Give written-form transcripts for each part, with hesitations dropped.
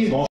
Bon.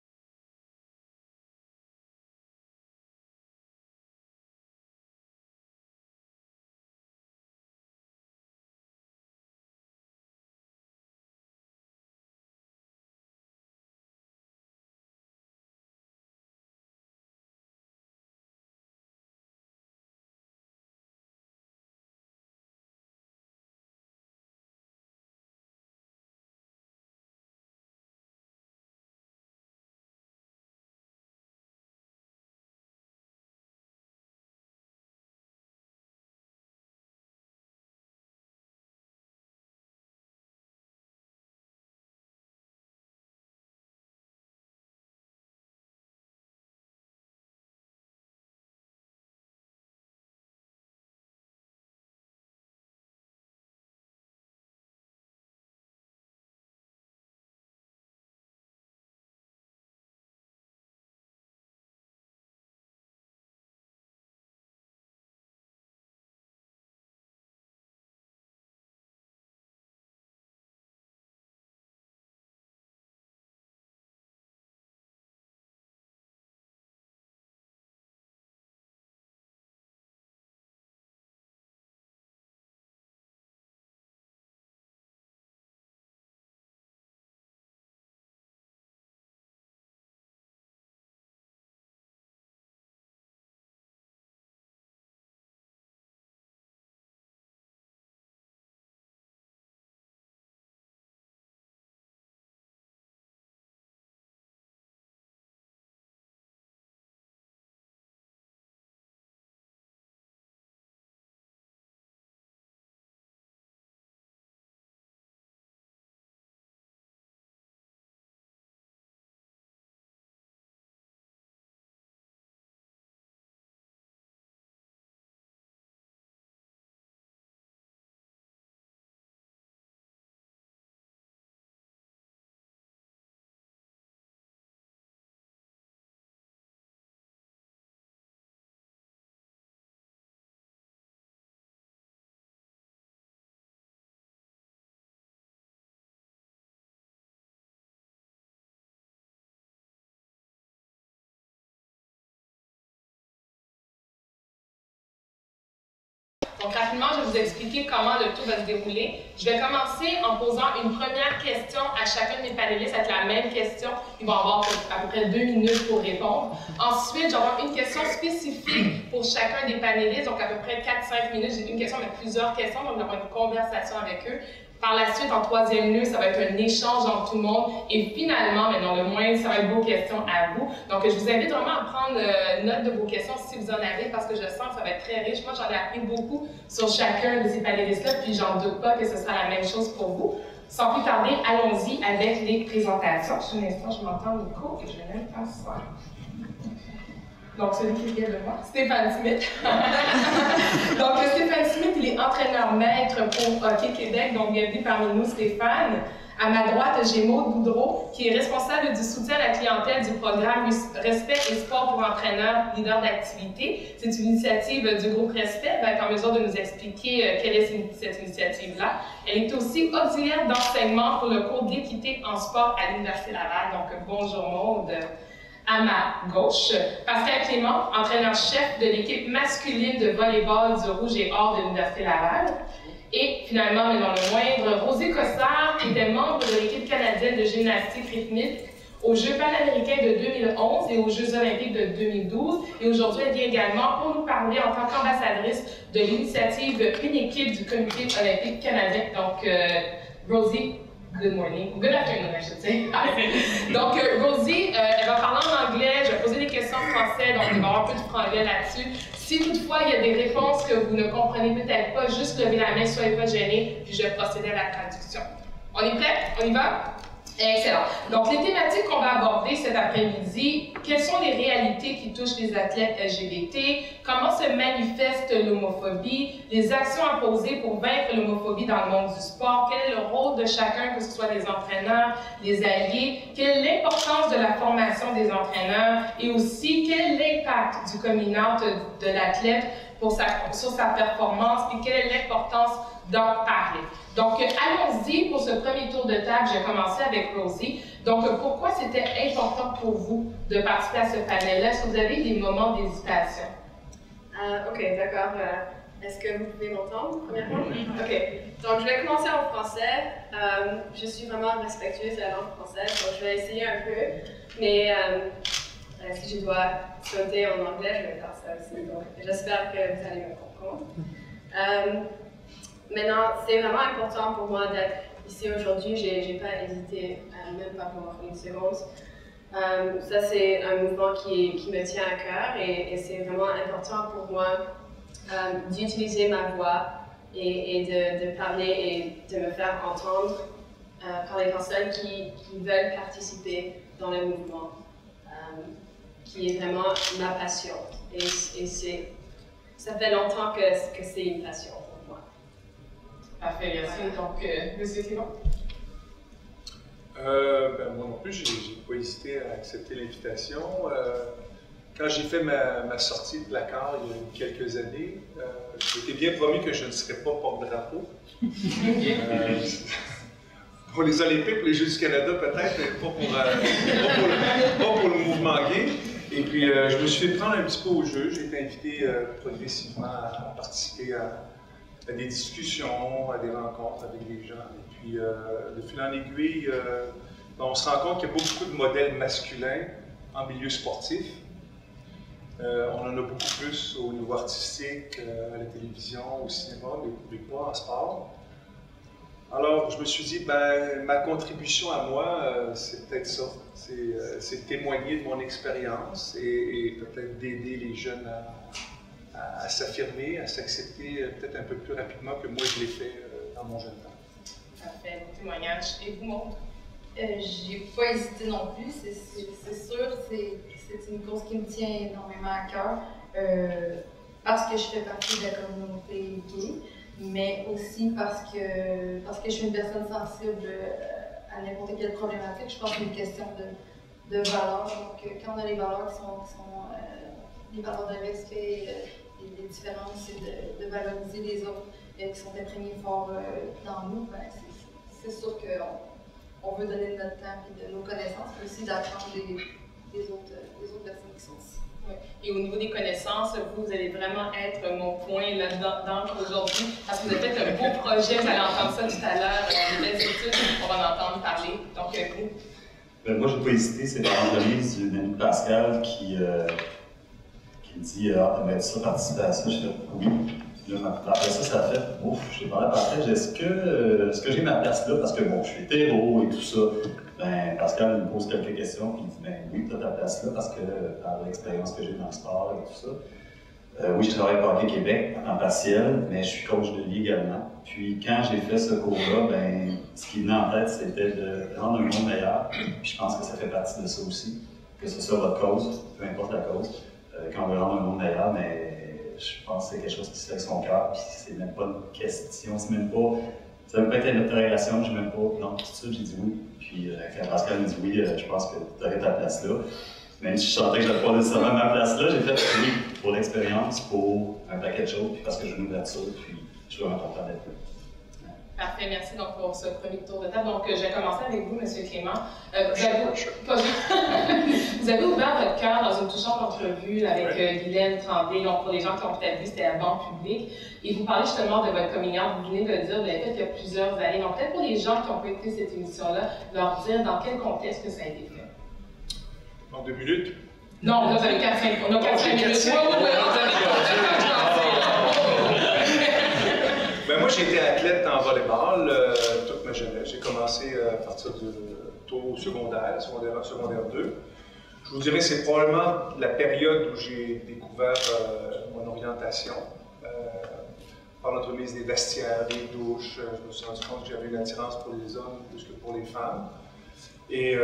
Donc rapidement, je vais vous expliquer comment le tout va se dérouler. Je vais commencer en posant une première question à chacun de mes panélistes. Ça va être la même question. Ils vont avoir à peu près 2 minutes pour répondre. Ensuite, je vais avoir une question spécifique pour chacun des panélistes, donc à peu près 4-5 minutes. J'ai une question avec plusieurs questions, donc on va avoir une conversation avec eux. Par la suite, en troisième lieu, ça va être un échange entre tout le monde. Et finalement, mais non le moins, ça va être vos questions à vous. Donc, je vous invite vraiment à prendre note de vos questions si vous en avez, parce que je sens que ça va être très riche. Moi, j'en ai appris beaucoup sur chacun de ces panélistes-là, puis j'en doute pas que ce sera la même chose pour vous. Sans plus tarder, allons-y avec les présentations. Juste un instant, je m'entends le micro et je vais même faire ça. Donc, celui qui vient de moi, Stéphane Smith. Donc, Stéphane Smith, il est entraîneur-maître pour Hockey Québec. Donc, bienvenue parmi nous, Stéphane. À ma droite, j'ai Maude Boudreau, qui est responsable du soutien à la clientèle du programme Respect et Sport pour entraîneurs, leader d'activité. C'est une initiative du groupe Respect. Elle va être en mesure de nous expliquer quelle est cette initiative-là. Elle est aussi auxiliaire d'enseignement pour le cours d'équité en sport à l'Université Laval. Donc, bonjour Maude. À ma gauche, Pascal Clément, entraîneur-chef de l'équipe masculine de volley-ball du Rouge et Or de l'Université Laval. Et finalement, mais non le moindre, Rosée Cossard, qui était membre de l'équipe canadienne de gymnastique rythmique aux Jeux panaméricains de 2011 et aux Jeux olympiques de 2012. Et aujourd'hui, elle vient également pour nous parler en tant qu'ambassadrice de l'initiative Une équipe du Comité olympique canadien. Donc, Rosie, good morning, good afternoon, I should say. Donc, Rosie, elle va parler en anglais, je vais poser des questions en français, donc il va y avoir un peu de franglais là-dessus. Si toutefois il y a des réponses que vous ne comprenez peut-être pas, juste levez la main, soyez pas gênés, puis je vais procéder à la traduction. On est prêts? On y va? Excellent. Donc, les thématiques qu'on va aborder cet après-midi, quelles sont les réalités qui touchent les athlètes LGBT, comment se manifeste l'homophobie, les actions à poser pour vaincre l'homophobie dans le monde du sport, quel est le rôle de chacun, que ce soit des entraîneurs, des alliés, quelle est l'importance de la formation des entraîneurs et aussi quel est l'impact du coming out de l'athlète sur sa performance et quelle est l'importance d'en parler. Donc, allons-y pour ce premier tour de table. Je vais commencer avec Rosie. Donc, pourquoi c'était important pour vous de participer à ce panel-là? Est-ce que vous avez des moments d'hésitation? OK, d'accord. Est-ce que vous pouvez m'entendre, premièrement? OK. Donc, je vais commencer en français. Je suis vraiment respectueuse de la langue française, donc je vais essayer un peu. Mais si je dois sauter en anglais, je vais faire ça aussi. Donc, j'espère que vous allez me comprendre. Maintenant, c'est vraiment important pour moi d'être ici aujourd'hui. Je n'ai pas hésité, même pas pour une seconde. Ça, c'est un mouvement qui me tient à cœur et c'est vraiment important pour moi d'utiliser ma voix et de parler et de me faire entendre par les personnes qui veulent participer dans le mouvement, qui est vraiment ma passion. Et ça fait longtemps que c'est une passion pour moi. Parfait, merci. Donc, Monsieur Clément? Moi non plus, j'ai pas hésité à accepter l'invitation. Quand j'ai fait ma sortie de placard il y a quelques années, je m'étais bien promis que je ne serais pas porte-drapeau. Pour les Olympiques, pour les Jeux du Canada peut-être, mais pas pour le mouvement gay. Et puis je me suis fait prendre un petit peu au jeu. J'ai été invité progressivement à participer à des discussions, à des rencontres avec des gens. Et puis de fil en aiguille, on se rend compte qu'il n'y a pas beaucoup de modèles masculins en milieu sportif. On en a beaucoup plus au niveau artistique, à la télévision, au cinéma, mais pas en sport. Alors, je me suis dit, ma contribution à moi, c'est peut-être ça. C'est témoigner de mon expérience et peut-être d'aider les jeunes à s'affirmer, à s'accepter peut-être un peu plus rapidement que moi je l'ai fait dans mon jeune temps. Parfait, bon témoignage. Et vous, Maud? J'ai pas hésité non plus, c'est sûr, c'est une cause qui me tient énormément à cœur, parce que je fais partie de la communauté gay, mais aussi parce que je suis une personne sensible à n'importe quelle problématique. Je pense que c'est une question de valeurs. Donc, quand on a les valeurs qui sont les valeurs de respect, les différences et de valoriser les autres qui sont imprégnés fort dans nous, c'est sûr qu'on veut donner de notre temps et de nos connaissances, mais aussi d'apprendre des autres personnes qui sont ici. Ouais. Et au niveau des connaissances, vous allez vraiment être mon point là-dedans aujourd'hui, parce que vous avez fait un beau projet, vous allez entendre ça tout à l'heure, des belles études, on va en entendre parler. Donc, vous? Moi, je n'ai pas hésité, c'est l'analyse d'une amie de Pascal qui me dit aimerais-tu ça participer à ça? Je fais oui. Là, après ça a fait ouf, j'ai parlé à Pascal, est-ce que j'ai ma place là? Parce que bon, je suis hétéro et tout ça. Pascal me pose quelques questions, puis il dit oui, tu as ta place là, parce que par l'expérience que j'ai dans le sport et tout ça. Oui, je travaille pour Hockey Québec en temps partiel, mais je suis coach de vie également. Puis quand j'ai fait ce cours-là, ce qui venait en tête, c'était de rendre un monde meilleur. Puis je pense que ça fait partie de ça aussi, que ce soit votre cause, peu importe la cause. Quand on veut rendre un monde meilleur, mais je pense que c'est quelque chose qui se fait avec son cœur, puis c'est même pas une question, c'est même pas. Ça veut pas être une interrogation, je n'ai même pas. Non, tout de suite, j'ai dit oui. Puis quand Pascal me dit oui, je pense que tu aurais ta place là. Même si je sentais que je n'avais pas nécessairement ma place là, j'ai fait oui pour l'expérience, pour un paquet de choses, puis parce que je veux une ouverture, puis je suis vraiment content d'être là. Parfait, merci donc pour ce premier tour de table. Donc, je vais commencer avec vous, M. Clément. Vous avez ouvert votre cœur dans une touchante entrevue avec Guylaine Tremblay. Donc, pour les gens qui ont peut-être vu, c'était avant public. Et vous parlez justement de votre coming out. Vous venez de le dire, vous l'avez fait il y a plusieurs années. Donc, peut-être pour les gens qui ont pas écouté cette émission-là, leur dire dans quel contexte que ça a été fait. En 2 minutes? Non, là, vous avez 4-5 on a 4-5 minutes. Oui, moi, j'ai été athlète en volleyball toute ma jeunesse. J'ai commencé à partir de tôt secondaire 1, secondaire 2. Je vous dirais que c'est probablement la période où j'ai découvert mon orientation. Par l'entremise des vestiaires, des douches, je me suis rendu compte que j'avais une attirance pour les hommes plus que pour les femmes. Et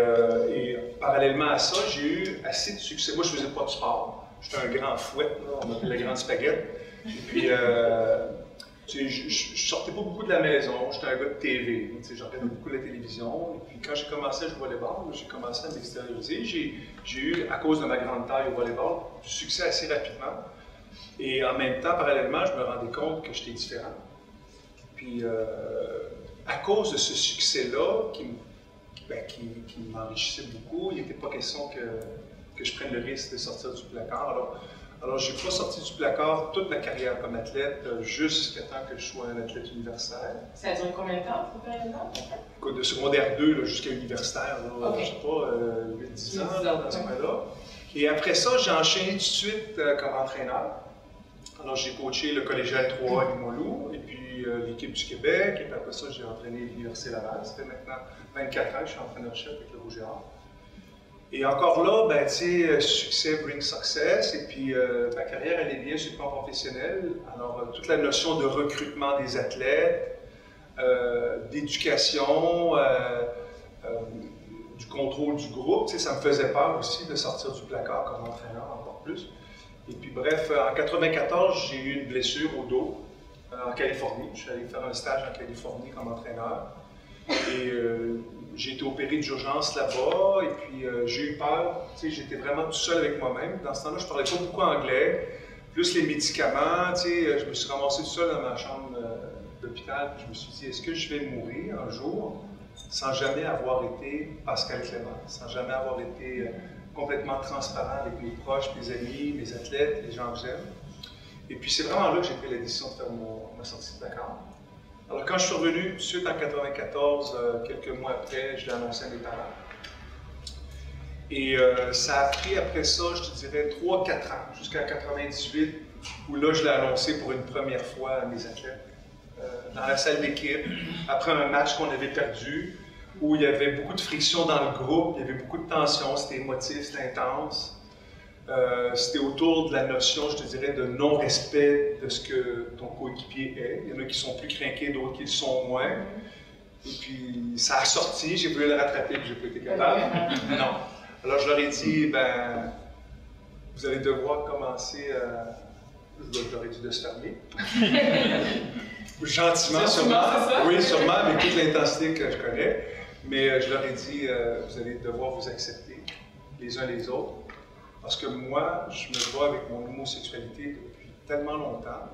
parallèlement à ça, j'ai eu assez de succès. Moi, je ne faisais pas de sport. J'étais un grand fouet, là, on m'appelait la grande spaghetti. Et puis, je sortais pas beaucoup de la maison, j'étais un gars de TV, je regardais beaucoup la télévision. Et puis quand j'ai commencé à jouer au volleyball, j'ai commencé à m'extérioriser. J'ai eu, à cause de ma grande taille au volleyball, du succès assez rapidement. Et en même temps, parallèlement, je me rendais compte que j'étais différent. Puis, à cause de ce succès-là, qui m'enrichissait beaucoup, il n'était pas question que je prenne le risque de sortir du placard. Alors je n'ai pas sorti du placard toute ma carrière comme athlète, jusqu'à temps que je sois un athlète universitaire. Ça a duré combien de temps, cette période-là? De secondaire 2 jusqu'à universitaire, Okay. je ne sais pas, 8-10 ans dans ce moment-là. Et après ça, j'ai enchaîné tout de suite comme entraîneur. Alors j'ai coaché le collégial 3 à Limoilou, et puis l'équipe du Québec, et puis après ça, j'ai entraîné l'Université Laval. Ça fait maintenant 24 ans que je suis entraîneur-chef avec le Rouge et Or. Et encore là, ben, tu sais, succès brings success, et puis ma carrière, elle est bien sur le plan professionnel. Alors, toute la notion de recrutement des athlètes, d'éducation, du contrôle du groupe, tu sais, ça me faisait peur aussi de sortir du placard comme entraîneur, encore plus. Et puis bref, en 1994, j'ai eu une blessure au dos en Californie. Je suis allé faire un stage en Californie comme entraîneur. Et j'ai été opéré d'urgence là-bas, et puis j'ai eu peur. Tu sais, j'étais vraiment tout seul avec moi-même. Dans ce temps-là, je parlais pas beaucoup anglais, plus les médicaments. Tu sais, je me suis ramassé tout seul dans ma chambre d'hôpital. Je me suis dit, est-ce que je vais mourir un jour sans jamais avoir été Pascal Clément, sans jamais avoir été complètement transparent avec mes proches, mes amis, mes athlètes, les gens que j'aime. Et puis c'est vraiment là que j'ai pris la décision de faire ma sortie de placard. Alors quand je suis revenu tout de suite en 1994, quelques mois après, je l'ai annoncé à mes parents. Et ça a pris après ça, je te dirais, 3-4 ans, jusqu'à 1998, où là je l'ai annoncé pour une première fois à mes athlètes. Dans la salle d'équipe, après un match qu'on avait perdu, où il y avait beaucoup de friction dans le groupe, il y avait beaucoup de tension, c'était émotif, c'était intense. C'était autour de la notion, je te dirais, de non-respect de ce que ton coéquipier est. Il y en a qui sont plus crinqués, d'autres qui le sont moins. Et puis, ça a sorti, j'ai voulu le rattraper, puis j'ai pas été capable. Non. Alors, je leur ai dit, ben, vous allez devoir commencer à... Je leur ai dit de se fermer. Gentiment, sûrement. Oui, sûrement, avec toute l'intensité que je connais. Mais je leur ai dit, vous allez devoir vous accepter les uns les autres. Parce que moi, je me bats avec mon homosexualité depuis tellement longtemps.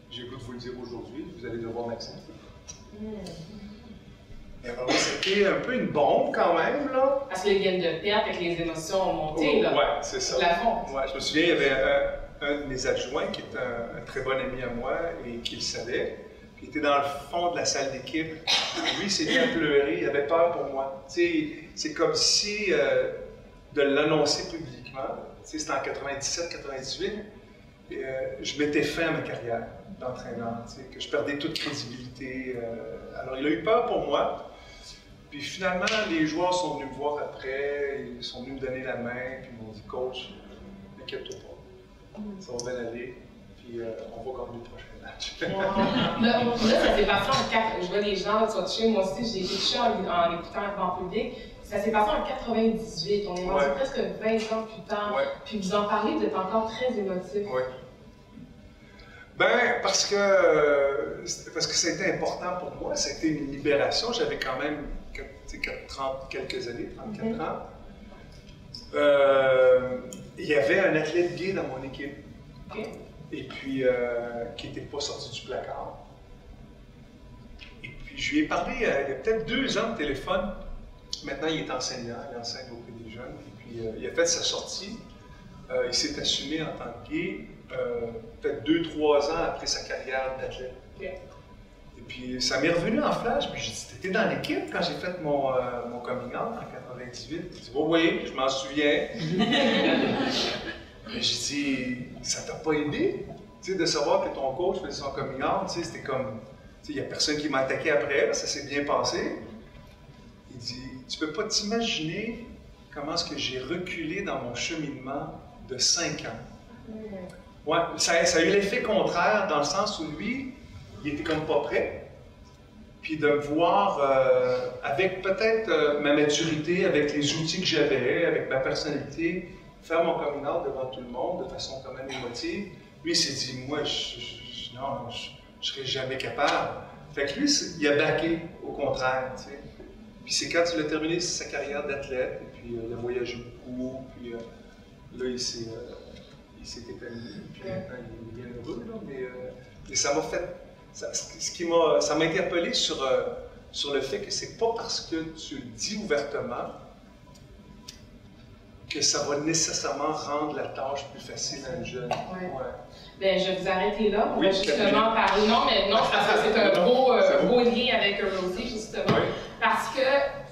J'ai le goût de vous le dire aujourd'hui, vous allez devoir m'accepter. Et alors, c'était un peu une bombe quand même, là. Parce qu'ils viennent de perdre et que les émotions ont monté, là. Oui, c'est ça. La fonte. Ouais, je me souviens, il y avait un de mes adjoints qui était un très bon ami à moi et qui le savait. Il était dans le fond de la salle d'équipe. Lui, il s'est mis à pleurer, il avait peur pour moi. Tu sais, c'est comme si de l'annoncer publiquement, tu sais, c'était en 97-98, je mettais fin à ma carrière d'entraîneur, tu sais, que je perdais toute crédibilité. Alors, il a eu peur pour moi. Puis finalement, les joueurs sont venus me voir après, ils sont venus me donner la main, puis ils m'ont dit, coach, n'inquiète-toi pas, ça va bien aller, puis on va gagner le prochain match. Là, ça s'est passé en 4. Je vois les gens sont touchés. Moi aussi, j'ai été touchée en écoutant en public. Ça s'est passé en 98. On est rendu presque 20 ans plus tard. Ouais. Puis vous en parlez, vous êtes encore très émotif. Oui. Ben, parce que ça a été important pour moi. Ça a été une libération. J'avais quand même 30 quelques années, 34 ans. Il y avait un athlète gay dans mon équipe. Okay. Et puis, qui n'était pas sorti du placard. Et puis, je lui ai parlé il y a peut-être 2 ans de téléphone. Maintenant, il est enseignant, il enseigne auprès des jeunes. Et puis, il a fait sa sortie. Il s'est assumé en tant que gay, peut-être 2-3 ans après sa carrière d'athlète. Okay. Et puis, ça m'est revenu en flash. Puis, j'ai dit, t'étais dans l'équipe quand j'ai fait mon coming out en 98. Il dit, oh, oui, je m'en souviens. Mais j'ai dit, ça t'a pas aidé, tu sais, de savoir que ton coach faisait son coming out, tu sais, c'était comme, tu sais, il n'y a personne qui m'a attaqué après, là, ça s'est bien passé. Il dit, tu peux pas t'imaginer comment est-ce que j'ai reculé dans mon cheminement de 5 ans. Ouais, ça a eu l'effet contraire dans le sens où lui, il était comme pas prêt. Puis de me voir avec peut-être ma maturité, avec les outils que j'avais, avec ma personnalité, faire mon coming out devant tout le monde de façon quand même émotive. Lui, il s'est dit, moi, je serais jamais capable. Fait que lui, il a backé, au contraire, tu sais. Puis c'est quand il a terminé sa carrière d'athlète, et puis il a voyagé beaucoup, puis là, il il s'est épanoui, puis maintenant il est bien heureux, là, mais ça m'a fait, ça m'a interpellé sur le fait que c'est pas parce que tu le dis ouvertement que ça va nécessairement rendre la tâche plus facile à un jeune. Ouais. Ouais. Ben, je vais vous arrêter là. On Oui, va justement parler. Non, mais non, parce que c'est un beau lien avec Rosie, justement. Oui. Parce que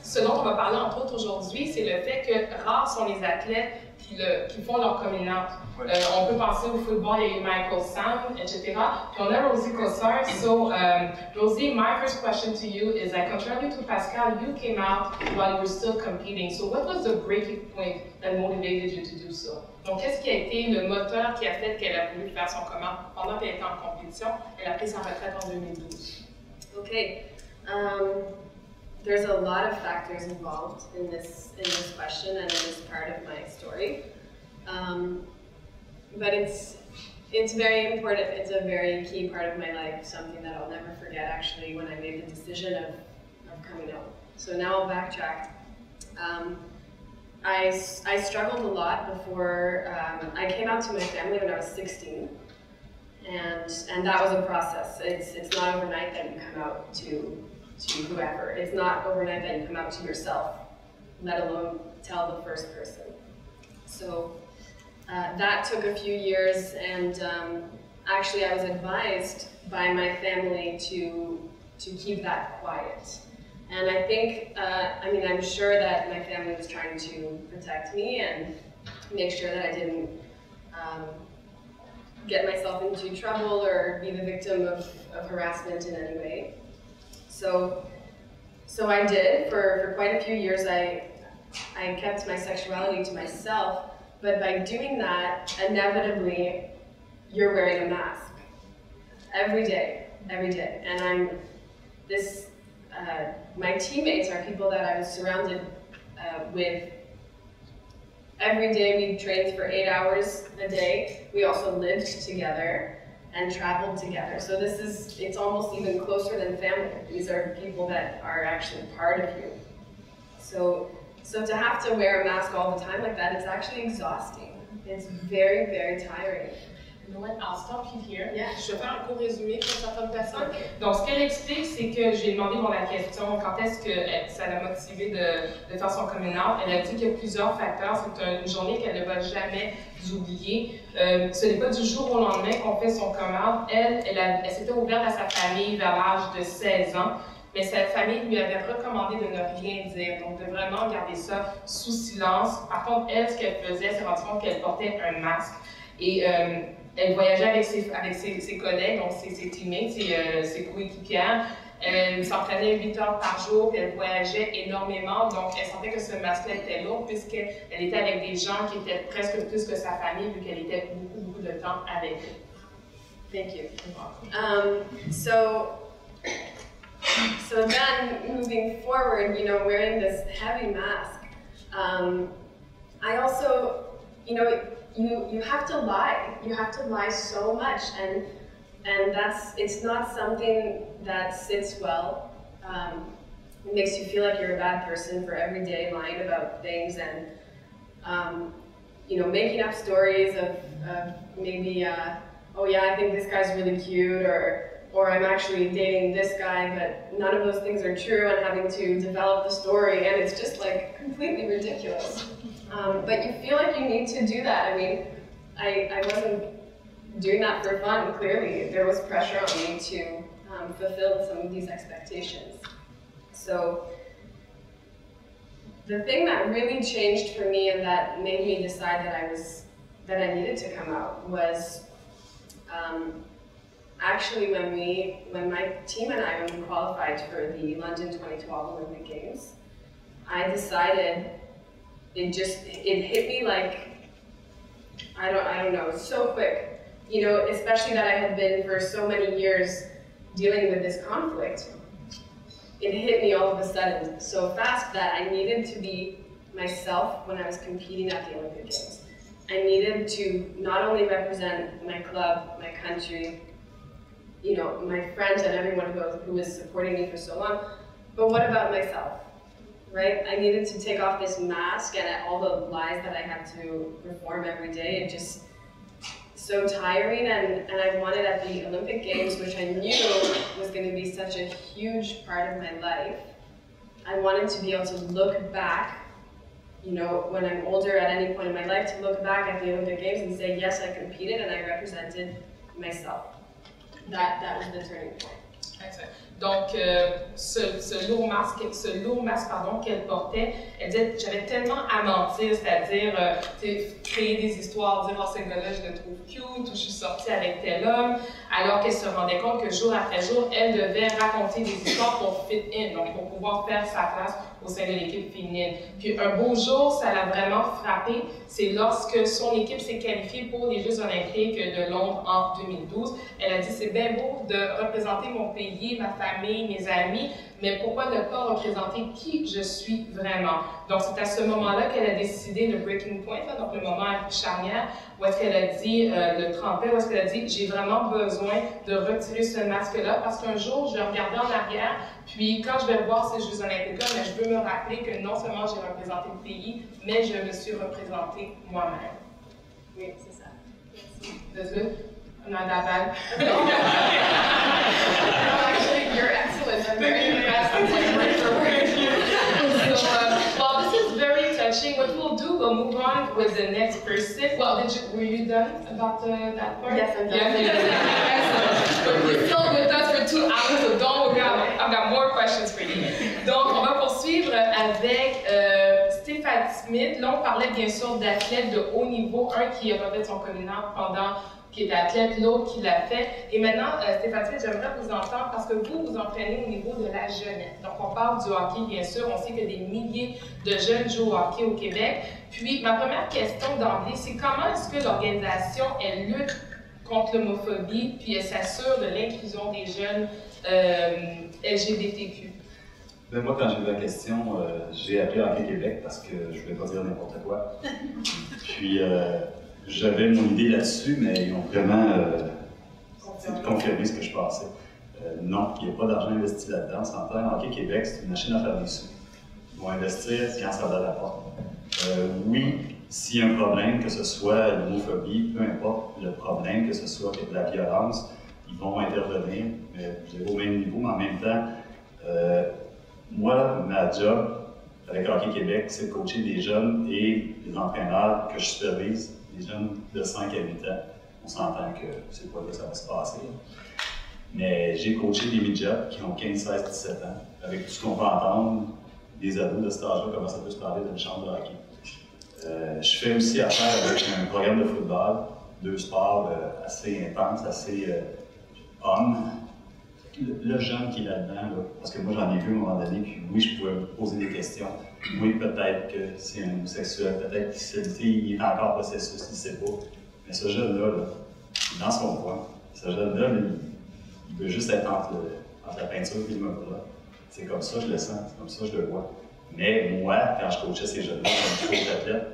ce dont on va parler entre autres aujourd'hui, c'est le fait que rares sont les athlètes qui font leur coming out. Ouais. On peut penser au football, il y a eu Michael Sam, etc. Puis on a Rosie Cossard. So, Rosie, my first question to you is that contrary to Pascal, you came out while you were still competing. So what was the breaking point that motivated you to do so? Donc, qu'est-ce qui a été le moteur qui a fait qu'elle a voulu faire son coming out pendant qu'elle était en compétition? Elle a pris sa retraite en 2012. Okay. There's a lot of factors involved in this question and in this part of my story, but it's very important. It's a very key part of my life, something that I'll never forget. Actually, when I made the decision of coming out. So now I'll backtrack. I struggled a lot before I came out to my family when I was 16, and that was a process. It's not overnight that you come out to whoever. It's not overnight that you come out to yourself, let alone tell the first person. So that took a few years, and actually I was advised by my family to keep that quiet. And I think, I'm sure that my family was trying to protect me and make sure that I didn't get myself into trouble or be the victim of harassment in any way. So I did. For quite a few years, I kept my sexuality to myself, but by doing that, inevitably, you're wearing a mask. Every day. And my teammates are people that I was surrounded with. Every day we trained for 8 hours a day. We also lived together and traveled together. So it's almost even closer than family. These are people that are actually part of you. So to have to wear a mask all the time like that, it's actually exhausting. It's very, very tiring. I'll stop you here. Yeah. Je vais faire un court résumé pour certaines personnes. Donc, ce qu'elle explique, c'est que j'ai demandé la question, quand est-ce que ça l'a motivée de faire son coming out. Elle a dit qu'il y a plusieurs facteurs. C'est une journée qu'elle ne va jamais oublier. Ce n'est pas du jour au lendemain qu'on fait son coming out. Elle s'était ouverte à sa famille vers l'âge de 16 ans. Mais sa famille lui avait recommandé de ne rien dire, donc de vraiment garder ça sous silence. Par contre, elle, ce qu'elle faisait, c'est rendre compte qu'elle portait un masque. Et elle voyageait avec ses collègues, donc ses teammates, ses coéquipières. Elle s'entraînait 8 heures par jour, puis elle voyageait énormément, donc elle sentait que ce masque-là était lourd, puisqu'elle était avec des gens qui étaient presque plus que sa famille, vu qu'elle était beaucoup de temps avec eux. Thank you. So then, moving forward, wearing this heavy mask, I also, you have to lie. You have to lie so much, and it's not something that sits well. It makes you feel like you're a bad person for every day lying about things and, making up stories of maybe, oh yeah, I think this guy's really cute, or I'm actually dating this guy, but none of those things are true, and having to develop the story, and it's just like completely ridiculous. But you feel like you need to do that. I mean, I wasn't doing that for fun, clearly. There was pressure on me to fulfill some of these expectations. So the thing that really changed for me and that made me decide that I needed to come out was actually when my team and I, when we qualified for the London 2012 Olympic Games, I decided, it hit me like, I don't know, so quick. Especially that I had been for so many years dealing with this conflict. It hit me all of a sudden so fast that I needed to be myself when I was competing at the Olympic Games. I needed to not only represent my club, my country, my friends and everyone who was supporting me for so long, but what about myself, right? I needed to take off this mask and all the lies that I had to perform every day. so tiring, and I wanted at the Olympic Games, which I knew was going to be such a huge part of my life, I wanted to be able to look back, you know, when I'm older at any point in my life, to look back at the Olympic Games and say, yes, I competed and I represented myself. That was the turning point. Excellent. Donc, ce lourd masque qu'elle portait, elle disait, j'avais tellement à mentir, c'est-à-dire créer des histoires, dire, oh, ce gars-là, je le trouve cute, ou je suis sortie avec tel homme, alors qu'elle se rendait compte que jour après jour, elle devait raconter des histoires pour fit in, donc pour pouvoir faire sa place au sein de l'équipe féminine. Puis un beau jour, ça l'a vraiment frappée, c'est lorsque son équipe s'est qualifiée pour les Jeux olympiques de Londres en 2012. Elle a dit, c'est bien beau de représenter mon pays, ma famille, mes amis, mais pourquoi ne pas représenter qui je suis vraiment? Donc c'est à ce moment-là qu'elle a décidé le breaking point, là, donc le moment charnière, où est-ce qu'elle a dit, le tremplin, où est-ce qu'elle a dit, j'ai vraiment besoin de retirer ce masque-là, parce qu'un jour, je vais regarder en arrière, puis quand je vais voir ces Jeux olympiques-là, je veux me rappeler que non seulement j'ai représenté le pays, mais je me suis représentée moi-même. Oui, c'est ça. Merci. That's good? I'm not that bad. Actually, you're excellent. I'm very impressed. I'm like word for word. So, well, this is very touching. What we'll do, we'll move on with the next person. Well, were you done about that part? Yes, I'm done. Yes, but you're still with us for 2 hours, so don't worry, I've got more questions for you. Donc, on va poursuivre avec Stéphanie Smith. Là, on parlait bien sûr d'athlètes de haut niveau, un qui a fait son coming out qui est athlète, l'autre qui l'a fait. Et maintenant, Stéphanie Smith, j'aimerais vous entendre parce que vous entraînez au niveau de la jeunesse. Donc, on parle du hockey, bien sûr. On sait que des milliers de jeunes jouent au hockey au Québec. Puis, ma première question d'emblée, c'est comment est-ce que l'organisation, elle lutte contre l'homophobie, puis elle s'assure de l'inclusion des jeunes LGBTQ? Ben moi, quand j'ai vu la question, j'ai appelé Hockey Québec parce que je voulais pas dire n'importe quoi. Puis, j'avais mon idée là-dessus, mais ils ont vraiment confirmé ce que je pensais. Non, il n'y a pas d'argent investi là-dedans. C'est en temps, Hockey Québec, c'est une machine à faire des sous. Ils vont investir quand ça va la porte. Oui, s'il y a un problème, que ce soit l'homophobie, peu importe le problème, que ce soit de la violence, ils vont intervenir, je dirais au même niveau, mais en même temps, moi, ma job avec Hockey Québec, c'est de coacher des jeunes et des entraîneurs que je supervise, des jeunes de 5 à 8 ans. On s'entend que c'est pas là que ça va se passer. Mais j'ai coaché des midgets qui ont 15, 16, 17 ans, avec tout ce qu'on peut entendre, des ados de cet âge-là, comment ça peut se parler d'une chambre de hockey. Je fais aussi affaire avec un programme de football, 2 sports assez intenses, assez hommes. Le jeune qui est là-dedans, là, parce que moi j'en ai vu à un moment donné, puis oui, je pouvais me poser des questions. Oui, peut-être que c'est un homosexuel, peut-être qu'il est encore processus, il ne sait pas. Mais ce jeune-là, là, il est dans son coin. Ce jeune-là, il veut juste être entre la peinture et le meuble. C'est comme ça que je le sens, c'est comme ça que je le vois. Mais moi, quand je coachais ces jeunes-là, comme coach athlète,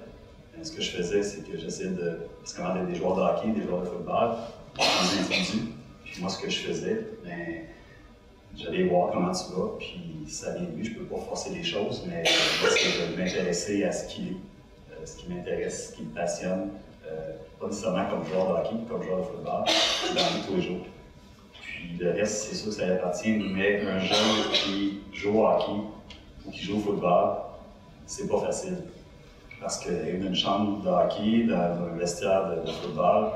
ce que je faisais, c'est que j'essayais de. Parce qu'il y avait des joueurs de hockey, des joueurs de football, des individus. Puis moi, ce que je faisais, ben, j'allais voir comment tu vas, puis ça vient de lui, je ne peux pas forcer les choses, mais j'essaie de m'intéresser à ce qu'il est, ce qui m'intéresse, ce qui me passionne, pas nécessairement comme joueur de hockey, comme joueur de football, dans la vie tous les jours. Puis le reste, c'est sûr que ça appartient, mais un jeune qui joue au hockey ou qui joue au football, c'est pas facile. Parce qu'il y a une chambre de hockey dans un vestiaire de football,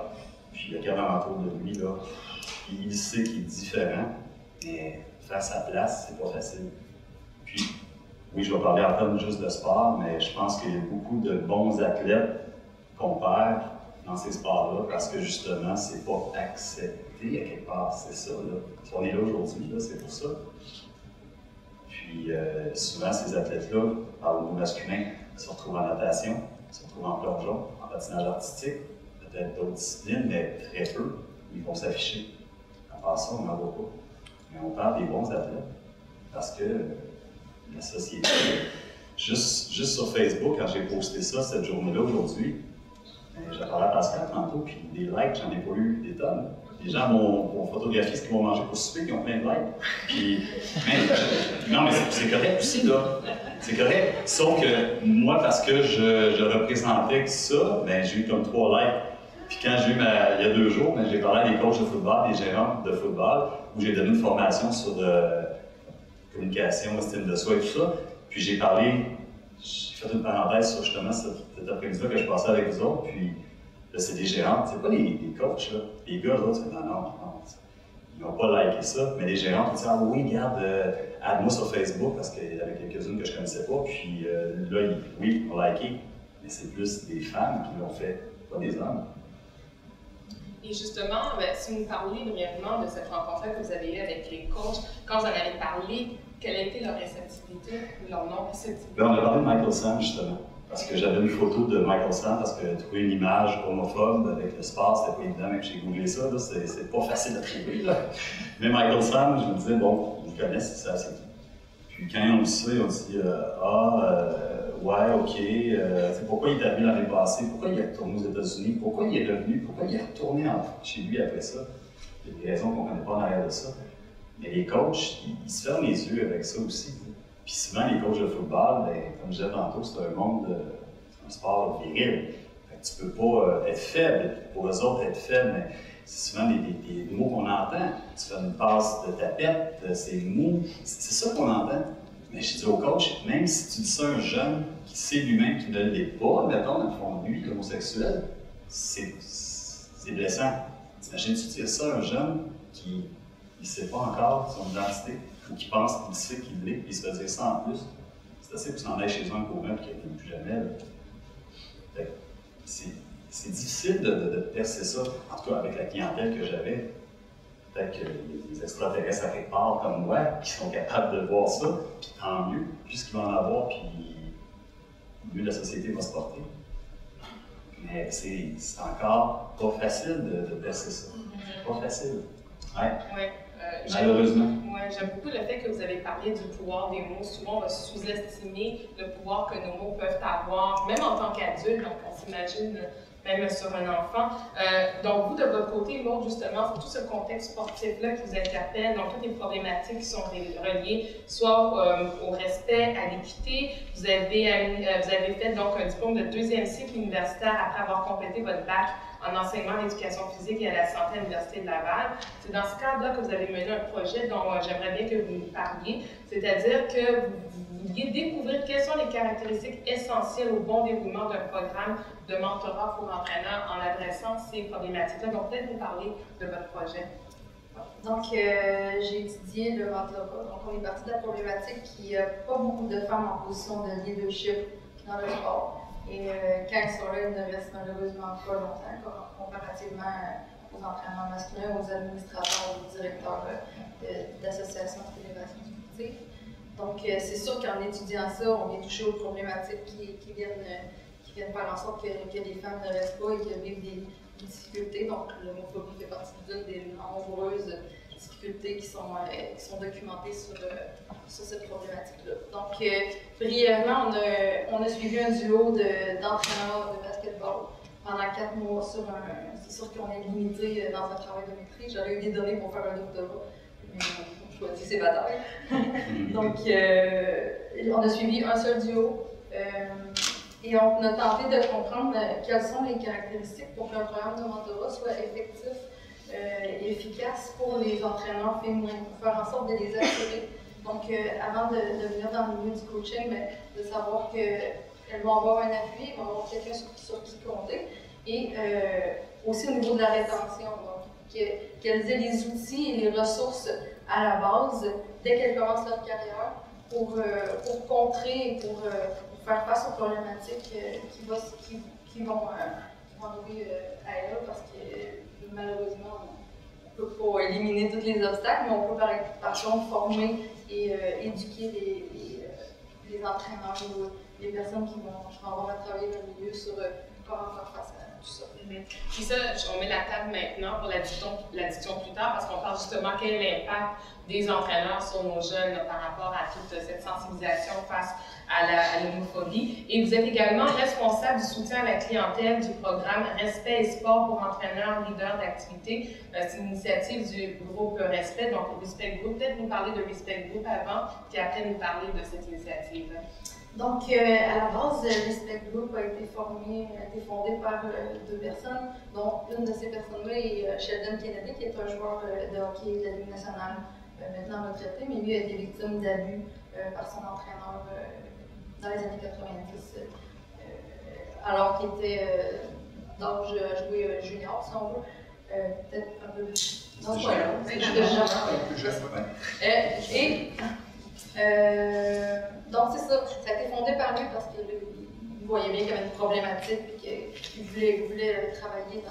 puis il y a quelqu'un autour de lui, là, puis il sait qu'il est différent, mais faire sa place, c'est pas facile. Puis, oui, je vais parler en termes juste de sport, mais je pense qu'il y a beaucoup de bons athlètes qu'on perd dans ces sports-là parce que justement, c'est pas accepté à quelque part, c'est ça. Là. Si on est là aujourd'hui, c'est pour ça. Puis, souvent, ces athlètes-là, par le mot masculin, se retrouvent en natation, se retrouvent en plongeon, en patinage artistique, peut-être d'autres disciplines, mais très peu, ils vont s'afficher. À part ça, on n'en voit pas. Mais on parle des bons athlètes parce que la société, juste sur Facebook, quand j'ai posté ça cette journée-là aujourd'hui, j'ai parlé à Pascal tantôt, puis des likes, j'en ai pas eu des tonnes. Les gens vont photographier ce qu'ils vont manger pour souper, qui ont plein de likes. Puis, non, mais c'est correct aussi, là. C'est correct. Sauf que moi, parce que je représentais ça, ben, j'ai eu comme 3 likes. Puis quand j'ai eu il y a 2 jours, j'ai parlé à des coachs de football, des gérants de football, où j'ai donné une formation sur communication, estime de soi et tout ça. Puis j'ai fait une parenthèse sur justement cet après-midi-là que je passais avec vous autres. Puis là, c'est des gérants, c'est pas des coachs, là. Les gars, eux autres, c'est non, ils n'ont pas liké ça. Mais les gérants qui disent, ah oui, regarde, aide-moi sur Facebook, parce qu'il y avait quelques-unes que je connaissais pas. Puis là, oui, ils ont liké. Mais c'est plus des femmes qui l'ont fait, pas des hommes. Et justement, si vous nous parlez brièvement de cette rencontre que vous avez eue avec les coachs, quand vous en avez parlé, quelle a été leur réceptivité ou leur non-réceptivité? On a parlé de Michael Sam, justement, parce que j'avais une photo de Michael Sam, parce que trouver une image homophobe avec le sport, c'était pas évident, même que j'ai googlé ça, c'est pas facile à trouver. Là. Mais Michael Sam, je me disais, bon, ils connaissent, ça, c'est tout. Puis quand ils ont dit ça, ils ont dit, ouais, ok, pourquoi il est arrivé l'année passée, pourquoi il est retourné aux États-Unis, pourquoi il est revenu, pourquoi il est retourné chez lui après ça. Il y a des raisons qu'on ne connaît pas en arrière de ça. Mais les coachs, ils se ferment les yeux avec ça aussi. Puis souvent, les coachs de football, comme je disais tantôt, c'est un monde, c'est un sport viril. Tu ne peux pas être faible. Pour eux autres, être faible, mais c'est souvent des mots qu'on entend. Tu fais une passe de tapette, c'est mou. C'est ça qu'on entend. Mais je dis au coach, même si tu dis ça à un jeune qui sait lui-même qu'il ne l'est pas, mettons, dans le fond de lui, l'homosexuel, c'est blessant. T'imagines-tu dire ça à un jeune qui ne sait pas encore son identité, ou qui pense qu'il sait qu'il l'est, puis il se fait dire ça en plus? C'est assez pour s'en aller chez un courant et qu'il ne plus jamais. C'est difficile de percer ça, en tout cas avec la clientèle que j'avais. Peut-être que les extraterrestres à quelque part comme moi, qui sont capables de voir ça, puis tant mieux, plus qu'ils vont en avoir, puis mieux la société va se porter. Mais c'est encore pas facile de percer ça. Pas facile. Ouais. Malheureusement. J'aime beaucoup le fait que vous avez parlé du pouvoir des mots. Souvent, on va sous-estimer le pouvoir que nos mots peuvent avoir, même en tant qu'adulte, donc on s'imagine même sur un enfant. Donc, vous, de votre côté, Maud, justement, tout ce contexte sportif-là qui vous interpelle, donc toutes les problématiques qui sont reliées, soit au respect, à l'équité. Vous avez fait donc un diplôme de 2e cycle universitaire après avoir complété votre bac en enseignement d'éducation physique et à la santé à l'Université de Laval. C'est dans ce cadre-là que vous avez mené un projet dont j'aimerais bien que vous nous parliez, c'est-à-dire que vous vouliez découvrir quelles sont les caractéristiques essentielles au bon déroulement d'un programme de mentorat pour entraîneurs en adressant ces problématiques-là. Donc, peut-être vous parler de votre projet. Donc, j'ai étudié le mentorat. Donc, on est parti de la problématique qu'il n'y a pas beaucoup de femmes en position de leadership dans le sport. Et quand elles sont là, elles ne restent malheureusement pas longtemps, comparativement aux entraîneurs masculins, aux administrateurs, aux directeurs d'associations de fédérations sportives. Donc, c'est sûr qu'en étudiant ça, on est touché aux problématiques qui viennent faire en sorte que les femmes ne restent pas et qu'elles vivent des difficultés. Donc, l'homophobie fait partie d'une des nombreuses difficultés qui sont documentées sur cette problématique-là. Donc, brièvement, on a suivi un duo d'entraîneurs de basketball pendant 4 mois sur c'est sûr qu'on est limité dans un travail de maîtrise. J'aurais eu des données pour faire un doctorat, mais on choisit ses batailles. Donc, on a suivi un seul duo. Et on a tenté de comprendre quelles sont les caractéristiques pour qu'un programme de mentorat soit effectif et efficace pour les entraîneurs féminins, pour faire en sorte de les assurer. Donc, avant de venir dans le milieu du coaching, de savoir qu'elles vont avoir un appui, elles vont avoir quelqu'un sur qui compter. Et aussi au niveau de la rétention, donc qu'elles aient les outils et les ressources à la base dès qu'elles commencent leur carrière pour contrer et pour faire face aux problématiques qui vont arriver à elles, parce que malheureusement, on ne peut pas éliminer tous les obstacles, mais on peut par contre former et éduquer les entraîneurs ou les personnes qui vont avoir à travailler dans le milieu sur comment faire face à tout ça. Puis ça, on met la table maintenant pour la discussion plus tard, parce qu'on parle justement quel est l'impact des entraîneurs sur nos jeunes par rapport à toute cette sensibilisation face à l'homophobie. Et vous êtes également responsable du soutien à la clientèle du programme Respect et Sport pour entraîneurs leaders d'activité. C'est une initiative du groupe Respect, donc Respect Group. Peut-être nous parler de Respect Group avant, puis après nous parler de cette initiative. Donc, à la base, Respect Group a été fondé par 2 personnes, dont une de ces personnes-là est Sheldon Kennedy, qui est un joueur de hockey de la Ligue nationale, maintenant retraité, mais lui a été victime d'abus par son entraîneur dans les années 90, alors qu'il était d'âge à jouer junior, si on veut. Peut-être un peu plus. Donc voilà, c'est donc c'est ça, ça a été fondé par lui parce qu'il voyait bien qu'il y avait une problématique et qu'il voulait travailler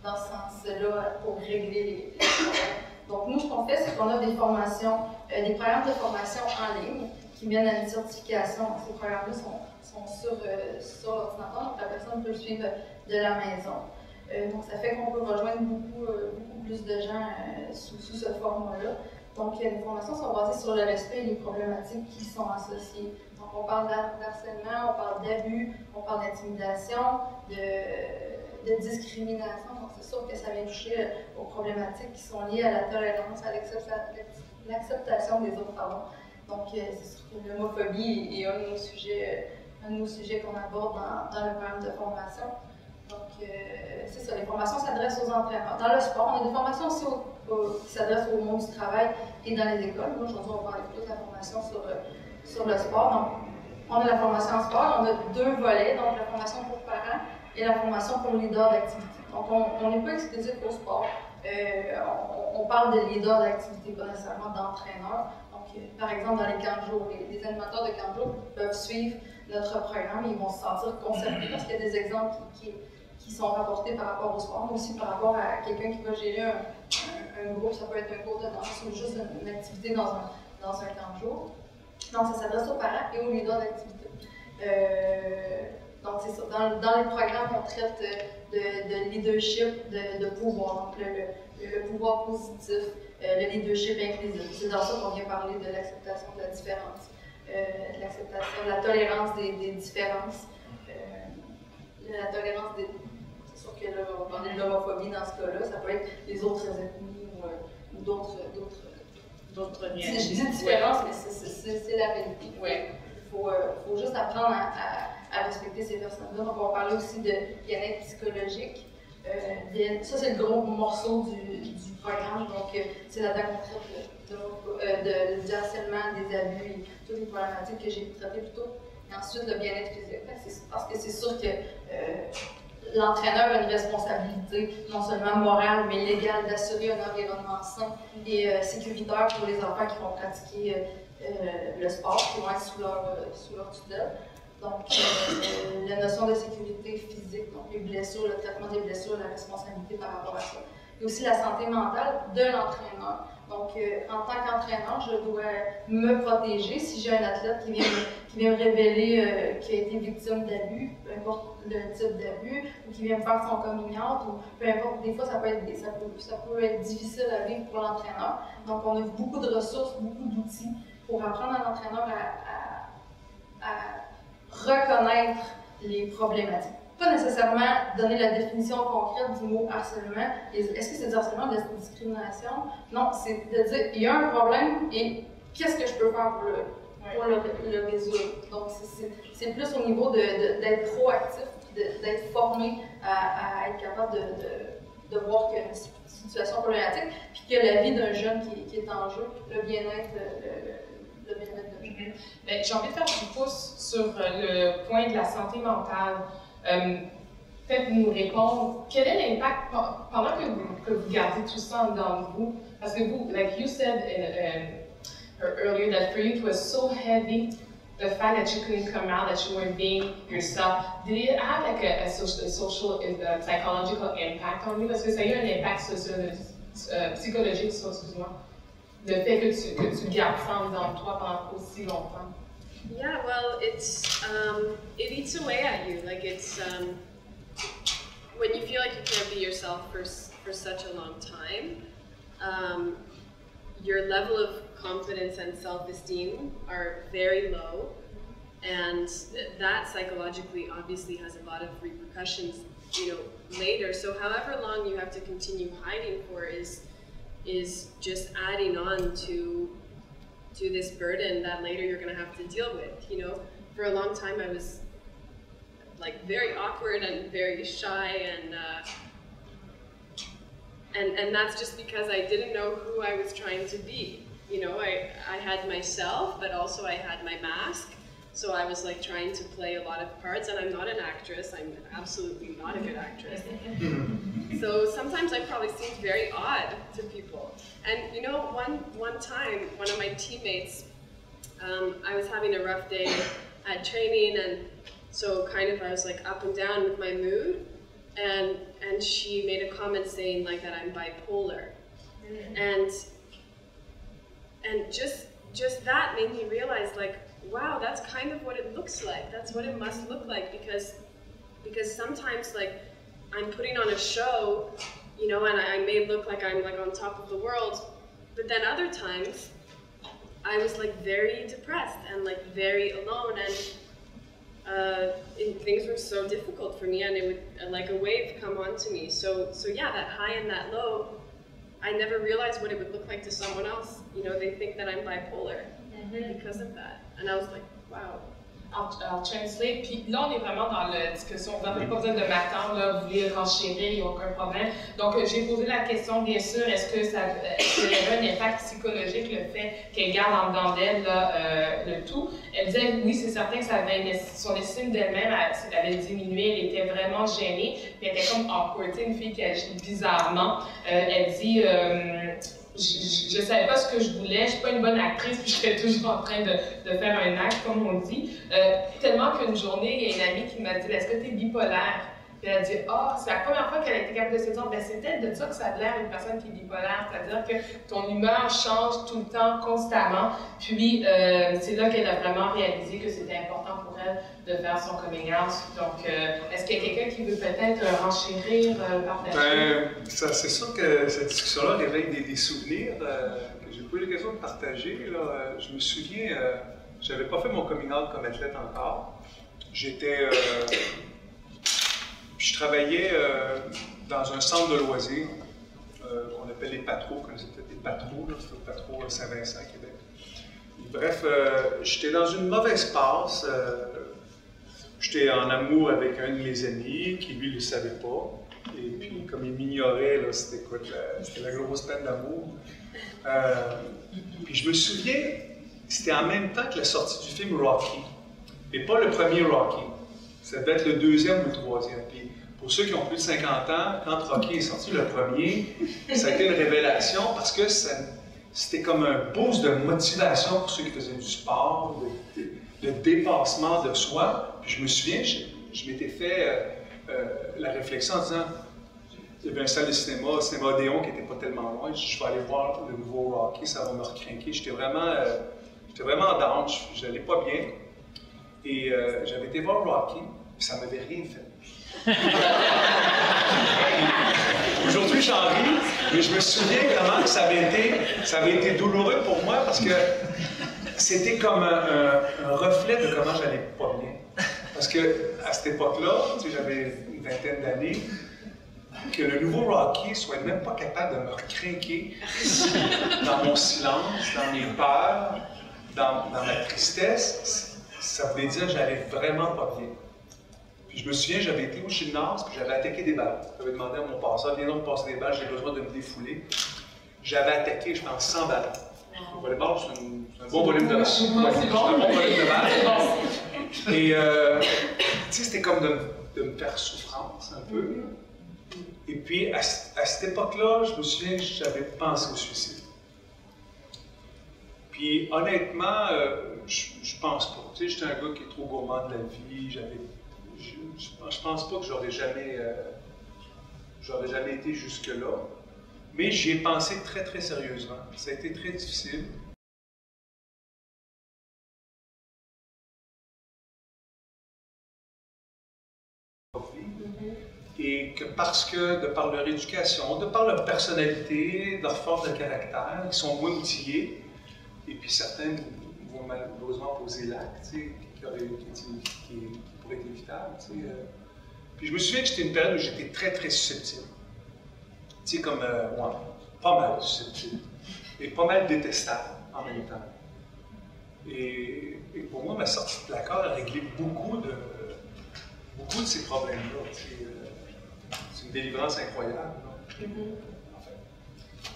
dans ce sens-là pour régler les problèmes. Donc nous, ce qu'on fait, c'est qu'on a des formations, des programmes de formation en ligne qui mènent à une certification. Ces programmes-là sont sur l'ordinateur, donc la personne peut le suivre de la maison. Donc ça fait qu'on peut rejoindre beaucoup plus de gens sous ce format-là. Donc les formations sont basées sur le respect et les problématiques qui sont associées. Donc on parle d'harcèlement, on parle d'abus, on parle d'intimidation, de discrimination. Donc c'est sûr que ça vient toucher aux problématiques qui sont liées à la tolérance, à l'acceptation des autres. Pardon. Donc c'est sûr que l'homophobie est un de nos sujets qu'on aborde dans le programme de formation. Donc, c'est ça, les formations s'adressent aux entraîneurs. Dans le sport, on a des formations aussi qui s'adressent au monde du travail et dans les écoles. Moi, aujourd'hui, on va parler plutôt de la formation sur le sport. Donc, on a la formation en sport, on a 2 volets, donc la formation pour parents et la formation pour leader d'activité. Donc, on n'est pas exclusif au sport. On parle de leader d'activité, pas nécessairement d'entraîneur. Donc, par exemple, dans les camps de jour, les animateurs de camps de jour peuvent suivre notre programme, ils vont se sentir concernés parce qu'il y a des exemples qui sont rapportés par rapport au sport, mais aussi par rapport à quelqu'un qui va gérer un groupe, ça peut être un cours de danse ou juste une activité dans un camp de jour. Donc ça s'adresse aux parents et aux leaders d'activité. Donc c'est ça, dans les programmes, on traite de leadership, de pouvoir, donc le pouvoir positif, le leadership inclusif. C'est dans ça qu'on vient parler de l'acceptation de la différence. De l'acceptation, de la tolérance des différences, la tolérance des... C'est sûr que là, on va parler de l'homophobie dans ce cas-là, ça peut être les autres ethnies ou d'autres nuances. Je dis différence, mais c'est la réalité. Ouais. Il faut juste apprendre à respecter ces personnes-là. Donc, on va parler aussi de bien-être psychologique. Ça, c'est le gros morceau du programme. Donc, c'est la dernière traite du harcèlement, des abus et toutes les problématiques que j'ai traitées plus tôt. Et ensuite, le bien-être physique. Parce que c'est sûr que l'entraîneur a une responsabilité, non seulement morale, mais légale, d'assurer un environnement sain et sécuritaire pour les enfants qui vont pratiquer le sport, qui vont être sous leur tutelle. Donc, la notion de sécurité physique, donc les blessures, le traitement des blessures, la responsabilité par rapport à ça. Et aussi la santé mentale de l'entraîneur. Donc, en tant qu'entraîneur, je dois me protéger. Si j'ai un athlète qui vient me révéler qu'il a été victime d'abus, peu importe le type d'abus, ou qui vient me faire son coming out, ou peu importe, des fois ça peut être difficile à vivre pour l'entraîneur. Donc, on a beaucoup de ressources, beaucoup d'outils pour apprendre à l'entraîneur à reconnaître les problématiques. Pas nécessairement donner la définition concrète du mot harcèlement. Est-ce que c'est du harcèlement ou de la discrimination? Non, c'est de dire il y a un problème et qu'est-ce que je peux faire pour le résoudre. Donc, c'est plus au niveau d'être proactif, d'être formé à être capable de voir qu'il y a une situation problématique, puis que la vie d'un jeune qui est en jeu, le bien-être de jeune. J'ai envie de faire du pouce sur le point de la santé mentale. Peut-être nous répondre, quel est l'impact pendant que vous gardez tout ça dans vous? Parce que vous, like you said earlier, that for you it was so heavy, the fact that you couldn't come out, that you weren't being yourself. Did it have like a social, psychological impact on you? Parce que ça a eu un impact psychologique, excuse-moi, le fait que tu gardes ça dans toi pendant aussi longtemps. Yeah, well, it eats away at you. Like it's when you feel like you can't be yourself for such a long time, your level of confidence and self-esteem are very low, and that psychologically obviously has a lot of repercussions, later. So however long you have to continue hiding for is just adding on to to this burden that later you're going to have to deal with, you know. For a long time I was like very awkward and very shy, and that's just because I didn't know who I was trying to be. You know, I had myself, but also I had my mask. So I was like trying to play a lot of parts, and I'm not an actress. I'm absolutely not a good actress. So sometimes I probably seemed very odd to people. And you know, one time, one of my teammates, I was having a rough day at training, and so kind of I was like up and down with my mood, and she made a comment saying like that I'm bipolar, and just that made me realize like, wow, that's kind of what it looks like. That's what it must look like, because sometimes like I'm putting on a show, you know, and I may look like I'm like on top of the world, but then other times I was like very depressed and like very alone, and things were so difficult for me, and it would like a wave come onto me. So yeah, that high and that low, I never realized what it would look like to someone else. You know, they think that I'm bipolar because of that. And I was like, wow. I'll translate. Puis là, on est vraiment dans la discussion. Vous n'avez pas besoin de m'attendre, là, vous voulez renchérir, il n'y a aucun problème. Donc, j'ai posé la question, bien sûr, est-ce qu'il y avait un impact psychologique, le fait qu'elle garde en dedans d'elle le tout? Elle disait, oui, c'est certain que ça avait, son estime d'elle-même avait diminué, elle était vraiment gênée, puis elle était comme awkward, une fille qui agit bizarrement. Elle dit, je ne savais pas ce que je voulais, je ne suis pas une bonne actrice, puis je serais toujours en train de faire un acte, comme on dit. Tellement qu'une journée, il y a une amie qui m'a dit, est-ce que tu es bipolaire? Puis elle a dit, c'est la première fois qu'elle a été capable de se dire, c'est peut-être de ça que ça a l'air une personne qui est bipolaire, c'est-à-dire que ton humeur change tout le temps, constamment. Puis c'est là qu'elle a vraiment réalisé que c'était important pour elle de faire son coming out. Donc, est-ce qu'il y a quelqu'un qui veut peut-être renchérir, partager? C'est sûr que cette discussion-là réveille des souvenirs que j'ai pas eu l'occasion de partager. Là. Je me souviens, j'avais pas fait mon coming out comme athlète encore. Je travaillais dans un centre de loisirs qu'on appelle les Patros, comme c'était des Patros, c'était le Patro Saint-Vincent, Québec. Et bref, j'étais dans une mauvaise passe. J'étais en amour avec un de mes amis qui, lui, ne le savait pas. Et puis, comme il m'ignorait, c'était la grosse peine d'amour. Puis je me souviens, c'était en même temps que la sortie du film Rocky. Et pas le premier Rocky. Ça devait être le deuxième ou le troisième. Puis pour ceux qui ont plus de 50 ans, quand Rocky est sorti le premier, ça a été une révélation parce que c'était comme un boost de motivation pour ceux qui faisaient du sport, de dépassement de soi. Puis je me souviens, je m'étais fait la réflexion en disant, il y avait un salle de cinéma Odéon qui n'était pas tellement loin, je vais aller voir le nouveau Rocky, ça va me recrinquer. J'étais vraiment down, je n'allais pas bien. Et j'avais été voir Rocky, puis ça ne m'avait rien fait. Aujourd'hui, j'en ris, mais je me souviens comment ça avait été douloureux pour moi parce que c'était comme un reflet de comment j'allais pas bien. Parce qu'à cette époque-là, j'avais une vingtaine d'années, que le nouveau Rocky soit même pas capable de me recrinquer dans mon silence, dans mes peurs, dans ma tristesse, ça voulait dire que j'allais vraiment pas bien. Puis je me souviens, j'avais été au gymnase, puis j'avais attaqué des balles. J'avais demandé à mon passeur, viens donc me passer des balles, j'ai besoin de me défouler. J'avais attaqué, je pense, 100 balles. Le volleyball, c'est un bon volume de balles. C'est un bon volume de balles. Et tu sais, c'était comme de me faire souffrance un peu. Et puis, à cette époque-là, je me souviens que j'avais pensé au suicide. Puis, honnêtement, je pense pas. Tu sais, j'étais un gars qui est trop gourmand de la vie. Je pense pas que j'aurais jamais été jusque-là. Mais j'y ai pensé très, très sérieusement. Ça a été très difficile. Et que parce que, de par leur éducation, de par leur personnalité, leur force de caractère, ils sont moins outillés. Et puis certains vont malheureusement poser l'acte, qui pourrait être évitable. Puis je me souviens que c'était une période où j'étais très, très susceptible. Tu sais, comme, pas mal susceptible. Et pas mal détestable en même temps. Et pour moi, ma sortie de placard a réglé beaucoup de ces problèmes-là. C'est une délivrance incroyable.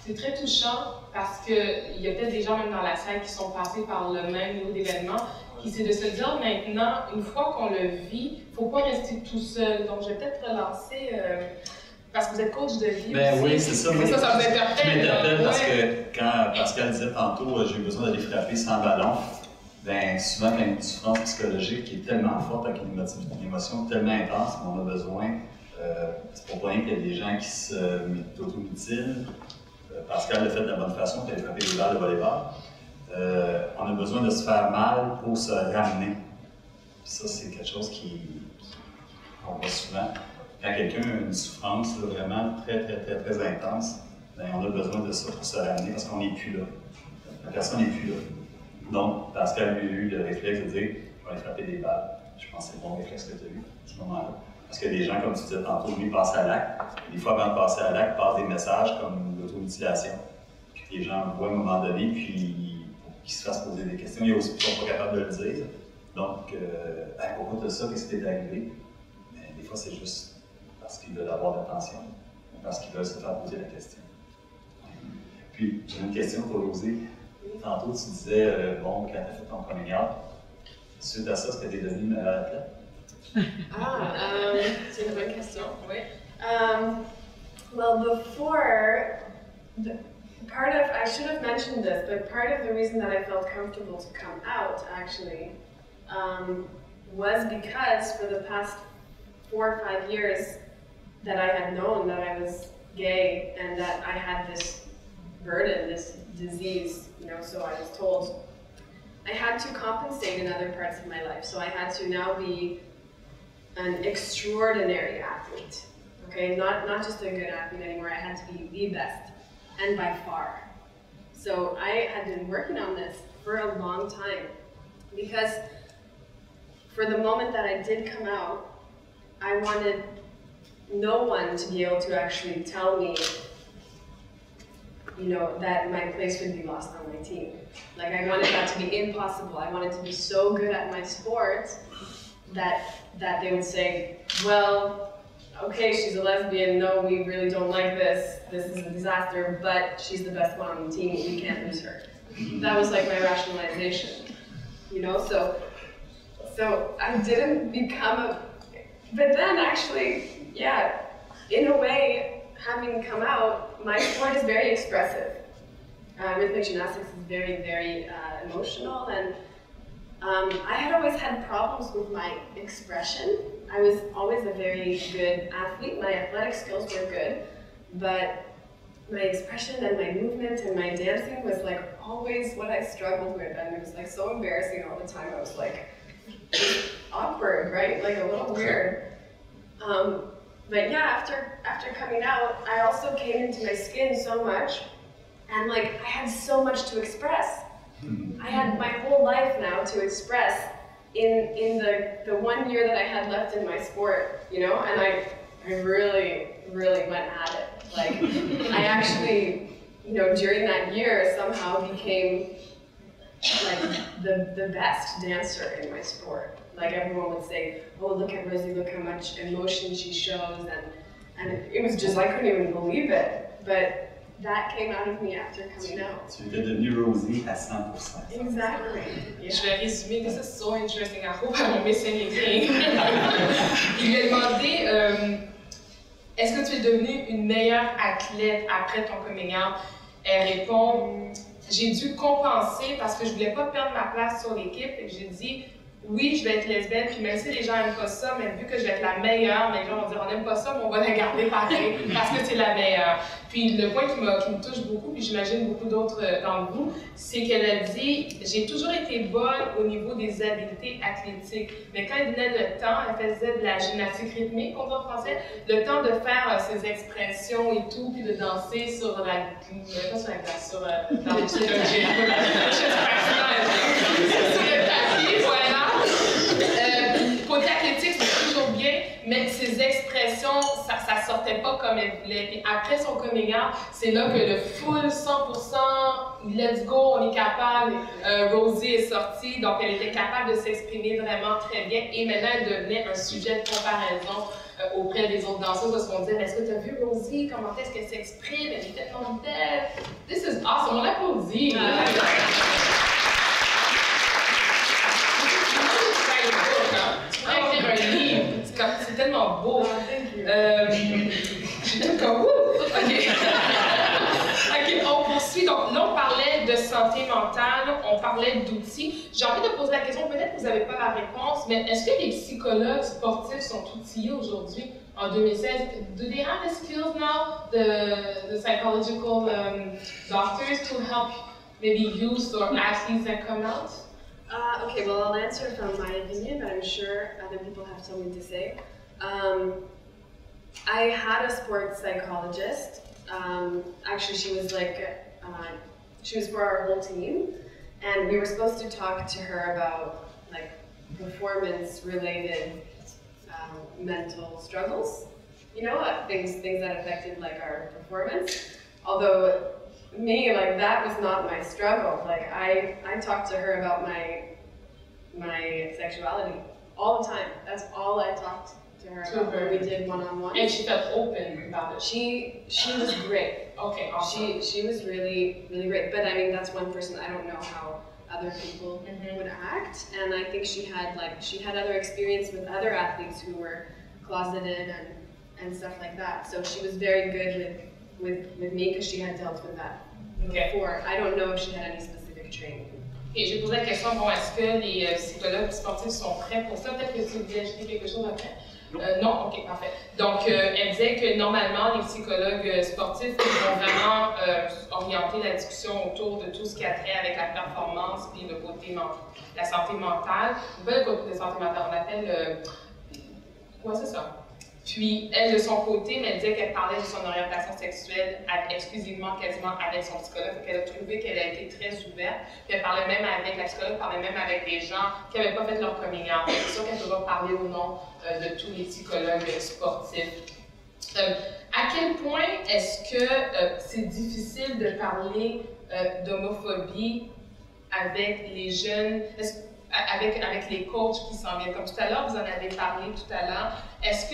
C'est très touchant parce qu'il y a peut-être des gens même dans la salle qui sont passés par le même niveau d'événement, qui c'est de se dire maintenant, une fois qu'on le vit, il ne faut pas rester tout seul. Donc je vais peut-être relancer, parce que vous êtes coach de vie ben aussi. Oui, c'est ça. C'est ça vous interpelle. Je m'interpelle parce que quand Pascal disait tantôt, j'ai eu besoin d'aller frapper sans ballon, ben souvent quand il y a une souffrance psychologique qui est tellement forte, avec une émotion tellement intense, on a besoin, c'est pour rien qu'il y a des gens qui s'automutilent. Pascal l'a fait de la bonne façon, il a frappé des balles de volleyball. On a besoin de se faire mal pour se ramener. Puis ça, c'est quelque chose qu'on voit souvent. Quand quelqu'un a une souffrance là, vraiment très intense, ben, on a besoin de ça pour se ramener parce qu'on n'est plus là. La personne n'est plus là. Donc, Pascal a eu le réflexe de dire « je vais aller frapper des balles ». Je pense que c'est le bon réflexe que tu as eu à ce moment-là. Parce que des gens, comme tu disais tantôt, lui, passent à l'acte. Des fois, avant de passer à l'acte, passent des messages comme l'automutilation. Puis les gens voient à un moment donné, puis qu'ils se fassent poser des questions. Il y a aussi qui ne sont pas capables de le dire. Donc, à propos de ça, qu'est-ce qui t'est arrivé? Mais des fois, c'est juste parce qu'ils veulent avoir de l'attention, parce qu'ils veulent se faire poser la question. Puis, j'ai une question pour Rosée. Tantôt, tu disais, bon, quand tu as fait ton coming out, suite à ça, est-ce que tu es devenue meilleure athlète? C'est une bonne question. Oui. Well, before, I should have mentioned this, but part of the reason that I felt comfortable to come out, actually, was because for the past 4 or 5 years that I had known that I was gay and that I had this burden, this disease, so I was told I had to compensate in other parts of my life. So I had to now be an extraordinary athlete, okay? Not just a good athlete anymore, I had to be the best, and by far. So I had been working on this for a long time, because for the moment that I did come out, I wanted no one to be able to actually tell me, that my place would be lost on my team. Like, I wanted that to be impossible. I wanted to be so good at my sport that they would say, well, okay, she's a lesbian, no, we really don't like this is a disaster, but she's the best one on the team, we can't lose her. That was like my rationalization, so I didn't become but then actually, yeah, in a way, having come out, my sport is very expressive. Rhythmic gymnastics is very, very emotional, and I had always had problems with my expression. I was always a very good athlete. My athletic skills were good, but my expression and my movement and my dancing was like always what I struggled with, and it was like so embarrassing all the time. I was like awkward, right? Like a little weird. But yeah, after coming out, I also came into my skin so much, and like I had so much to express. I had my whole life now to express in the 1 year that I had left in my sport, and I really, really went at it. Like, I actually, during that year somehow became like the best dancer in my sport. Like, everyone would say, oh, look at Rosie, look how much emotion she shows, and it was just, I couldn't even believe it. But that came out of me after coming out. Tu étais devenue Rosie à 100%. Exactly. Yeah. Je vais résumer. This is so interesting. I hope I don't miss anything. Il lui a demandé est-ce que tu es devenue une meilleure athlète après ton coming out? Elle répond j'ai dû compenser parce que je voulais pas perdre ma place sur l'équipe. Et j'ai dit oui, je vais être lesbienne, puis même si les gens n'aiment pas ça, mais vu que je vais être la meilleure, les gens vont dire on n'aime pas ça, mais on va la garder pareil parce que c'est la meilleure. Puis le point qui me touche beaucoup, puis j'imagine beaucoup d'autres d'entre vous, c'est qu'elle a dit j'ai toujours été bonne au niveau des habiletés athlétiques, mais quand il venait le temps, elle faisait de la gymnastique rythmique, on dit en français, le temps de faire ses expressions et tout, puis de danser sur la pas sur la glace, sur le tapis, voilà. Côté athlétique, c'est toujours bien, mais ses expressions, ça sortait pas comme elle voulait. Et après son coming out, c'est là que le full 100%, let's go, on est capable. Rosie est sortie, donc elle était capable de s'exprimer vraiment très bien. Et maintenant, elle devenait un sujet de comparaison auprès des autres danseuses, parce qu'on disait, mais est-ce que tu as vu Rosie, comment est-ce qu'elle s'exprime, elle est tellement belle. This is awesome, on l'applaudit. C'est tellement beau. Je suis tout comme wouh! OK. OK, on poursuit. Donc là, on parlait de santé mentale, on parlait d'outils. J'ai envie de poser la question, peut-être que vous n'avez pas la réponse, mais est-ce que les psychologues sportifs sont outillés aujourd'hui, en 2016? Do they have the skills now, the psychological doctors, to help maybe youth or athletes that come out? Okay, well, I'll answer from my opinion, but I'm sure other people have something to say. I had a sports psychologist. Actually, she was she was for our whole team, and we were supposed to talk to her about like performance-related mental struggles. You know, things that affected like our performance. Although me, like, that was not my struggle. Like, I talked to her about my sexuality all the time. That's all I talked to her about when we did one-on-one. And she felt open about it. She was great. Okay, awesome. She was really, really great. But I mean, that's one person. I don't know how other people would act. And I think she had other experience with other athletes who were closeted and stuff like that. So she was very good with me because she had dealt with that before. I don't know if she had any specific training. Et j'ai posé la question, bon, est-ce que les psychologues sportifs sont prêts pour ça? Peut-être que tu voulais ajouter quelque chose après? Non? Ok, parfait. Donc, elle disait que normalement, les psychologues sportifs vont vraiment orienter la discussion autour de tout ce qui a trait avec la performance puis le côté la santé mentale. Pas le côté de santé mentale, on appelle... ouais, c'est ça. Puis, elle, de son côté, elle disait qu'elle parlait de son orientation sexuelle exclusivement, quasiment avec son psychologue. Elle a trouvé qu'elle a été très ouverte. Puis, elle parlait même avec, la psychologue parlait même avec des gens qui n'avaient pas fait leur coming out. C'est sûr qu'elle ne peut pas parler au nom de tous les psychologues sportifs. À quel point est-ce que c'est difficile de parler d'homophobie avec les jeunes? Avec les coachs qui s'en viennent. Comme tout à l'heure, vous en avez parlé tout à l'heure. Est-ce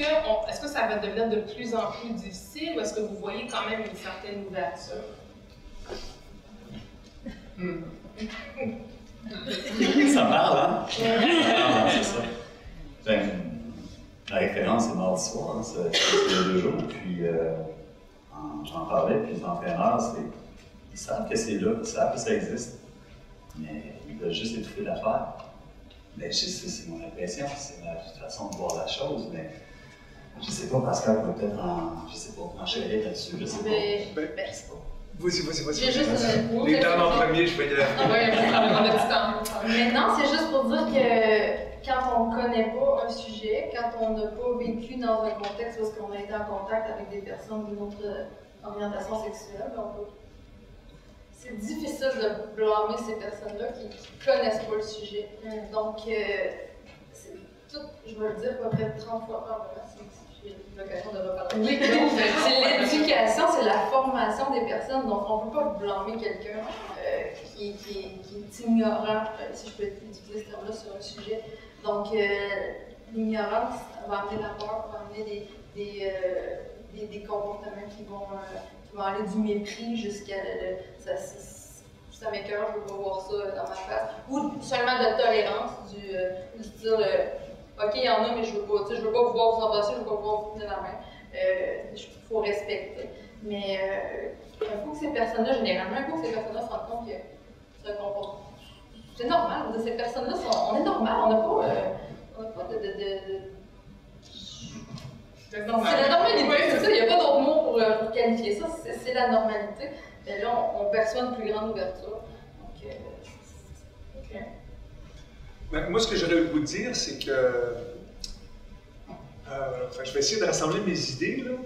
que ça va devenir de plus en plus difficile ou est-ce que vous voyez quand même une certaine ouverture? Ça parle, hein? C'est ça. Ben, la référence, c'est mardi soir, hein, c'est il y a 2 jours. Puis j'en parlais, puis les entraîneurs, ils savent que c'est là, ils savent que ça existe. Mais ils veulent juste étouffer l'affaire. Mais c'est mon impression, c'est ma façon de voir la chose, mais je sais pas, Pascal peut peut-être enchérir là-dessus, je sais pas. Vas-y. J'ai juste Les dames en premier, je vais y aller. Oui, on a du temps. Mais non, c'est juste pour dire que quand on ne connaît pas un sujet, quand on n'a pas vécu dans un contexte où on a été en contact avec des personnes d'une autre orientation sexuelle, c'est difficile de blâmer ces personnes-là qui ne connaissent pas le sujet. Donc, c'est tout, je vais le dire à peu près 30 fois par mois, si j'ai l'occasion de reparler. Oui, c'est l'éducation, c'est la formation des personnes. Donc, on ne peut pas blâmer quelqu'un qui est ignorant, si je peux utiliser ce terme-là, sur un sujet. Donc, l'ignorance va amener la peur, va amener des comportements qui vont aller du mépris jusqu'à ça m'écoeure, je ne veux pas voir ça dans ma face. Ou seulement de la tolérance, du style OK, il y en a, mais je veux pas pouvoir vous en passer, je ne veux pas pouvoir vous tenir la main. Il faut respecter. Mais il faut que ces personnes-là, généralement, se rendent compte que c'est un comportement. C'est normal, ces personnes-là, on est normal, on n'a pas de c'est la normalité, c'est ça, il n'y a pas d'autre mot pour qualifier ça, c'est la normalité. Mais là, on perçoit une plus grande ouverture. Donc, OK. Ben, moi, ce que j'aurais le goût de dire, c'est que je vais essayer de rassembler mes idées, là,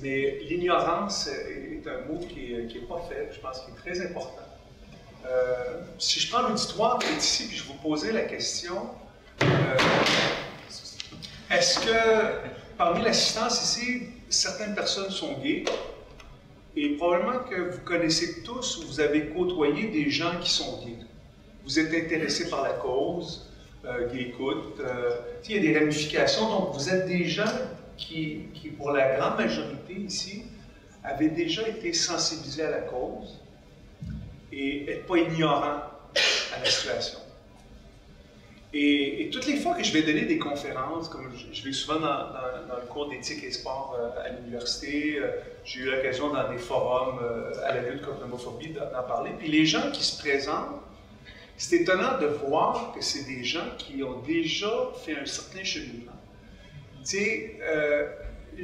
mais l'ignorance est un mot qui est pas faible, je pense qu'il est très important. Si je prends l'auditoire qui est ici, puis je vous posais la question, Est-ce que parmi l'assistance ici, certaines personnes sont gays? Et probablement que vous connaissez tous ou vous avez côtoyé des gens qui sont gays. Vous êtes intéressés par la cause, qui écoutent. Il y a des ramifications, donc vous êtes des gens qui, pour la grande majorité ici, avaient déjà été sensibilisés à la cause et n'êtes pas ignorants à la situation. Et toutes les fois que je vais donner des conférences, comme je vais souvent dans le cours d'éthique et sport à l'université, j'ai eu l'occasion dans des forums à la lutte contre l'homophobie d'en parler, puis les gens qui se présentent, c'est étonnant de voir que c'est des gens qui ont déjà fait un certain cheminement. Tu sais,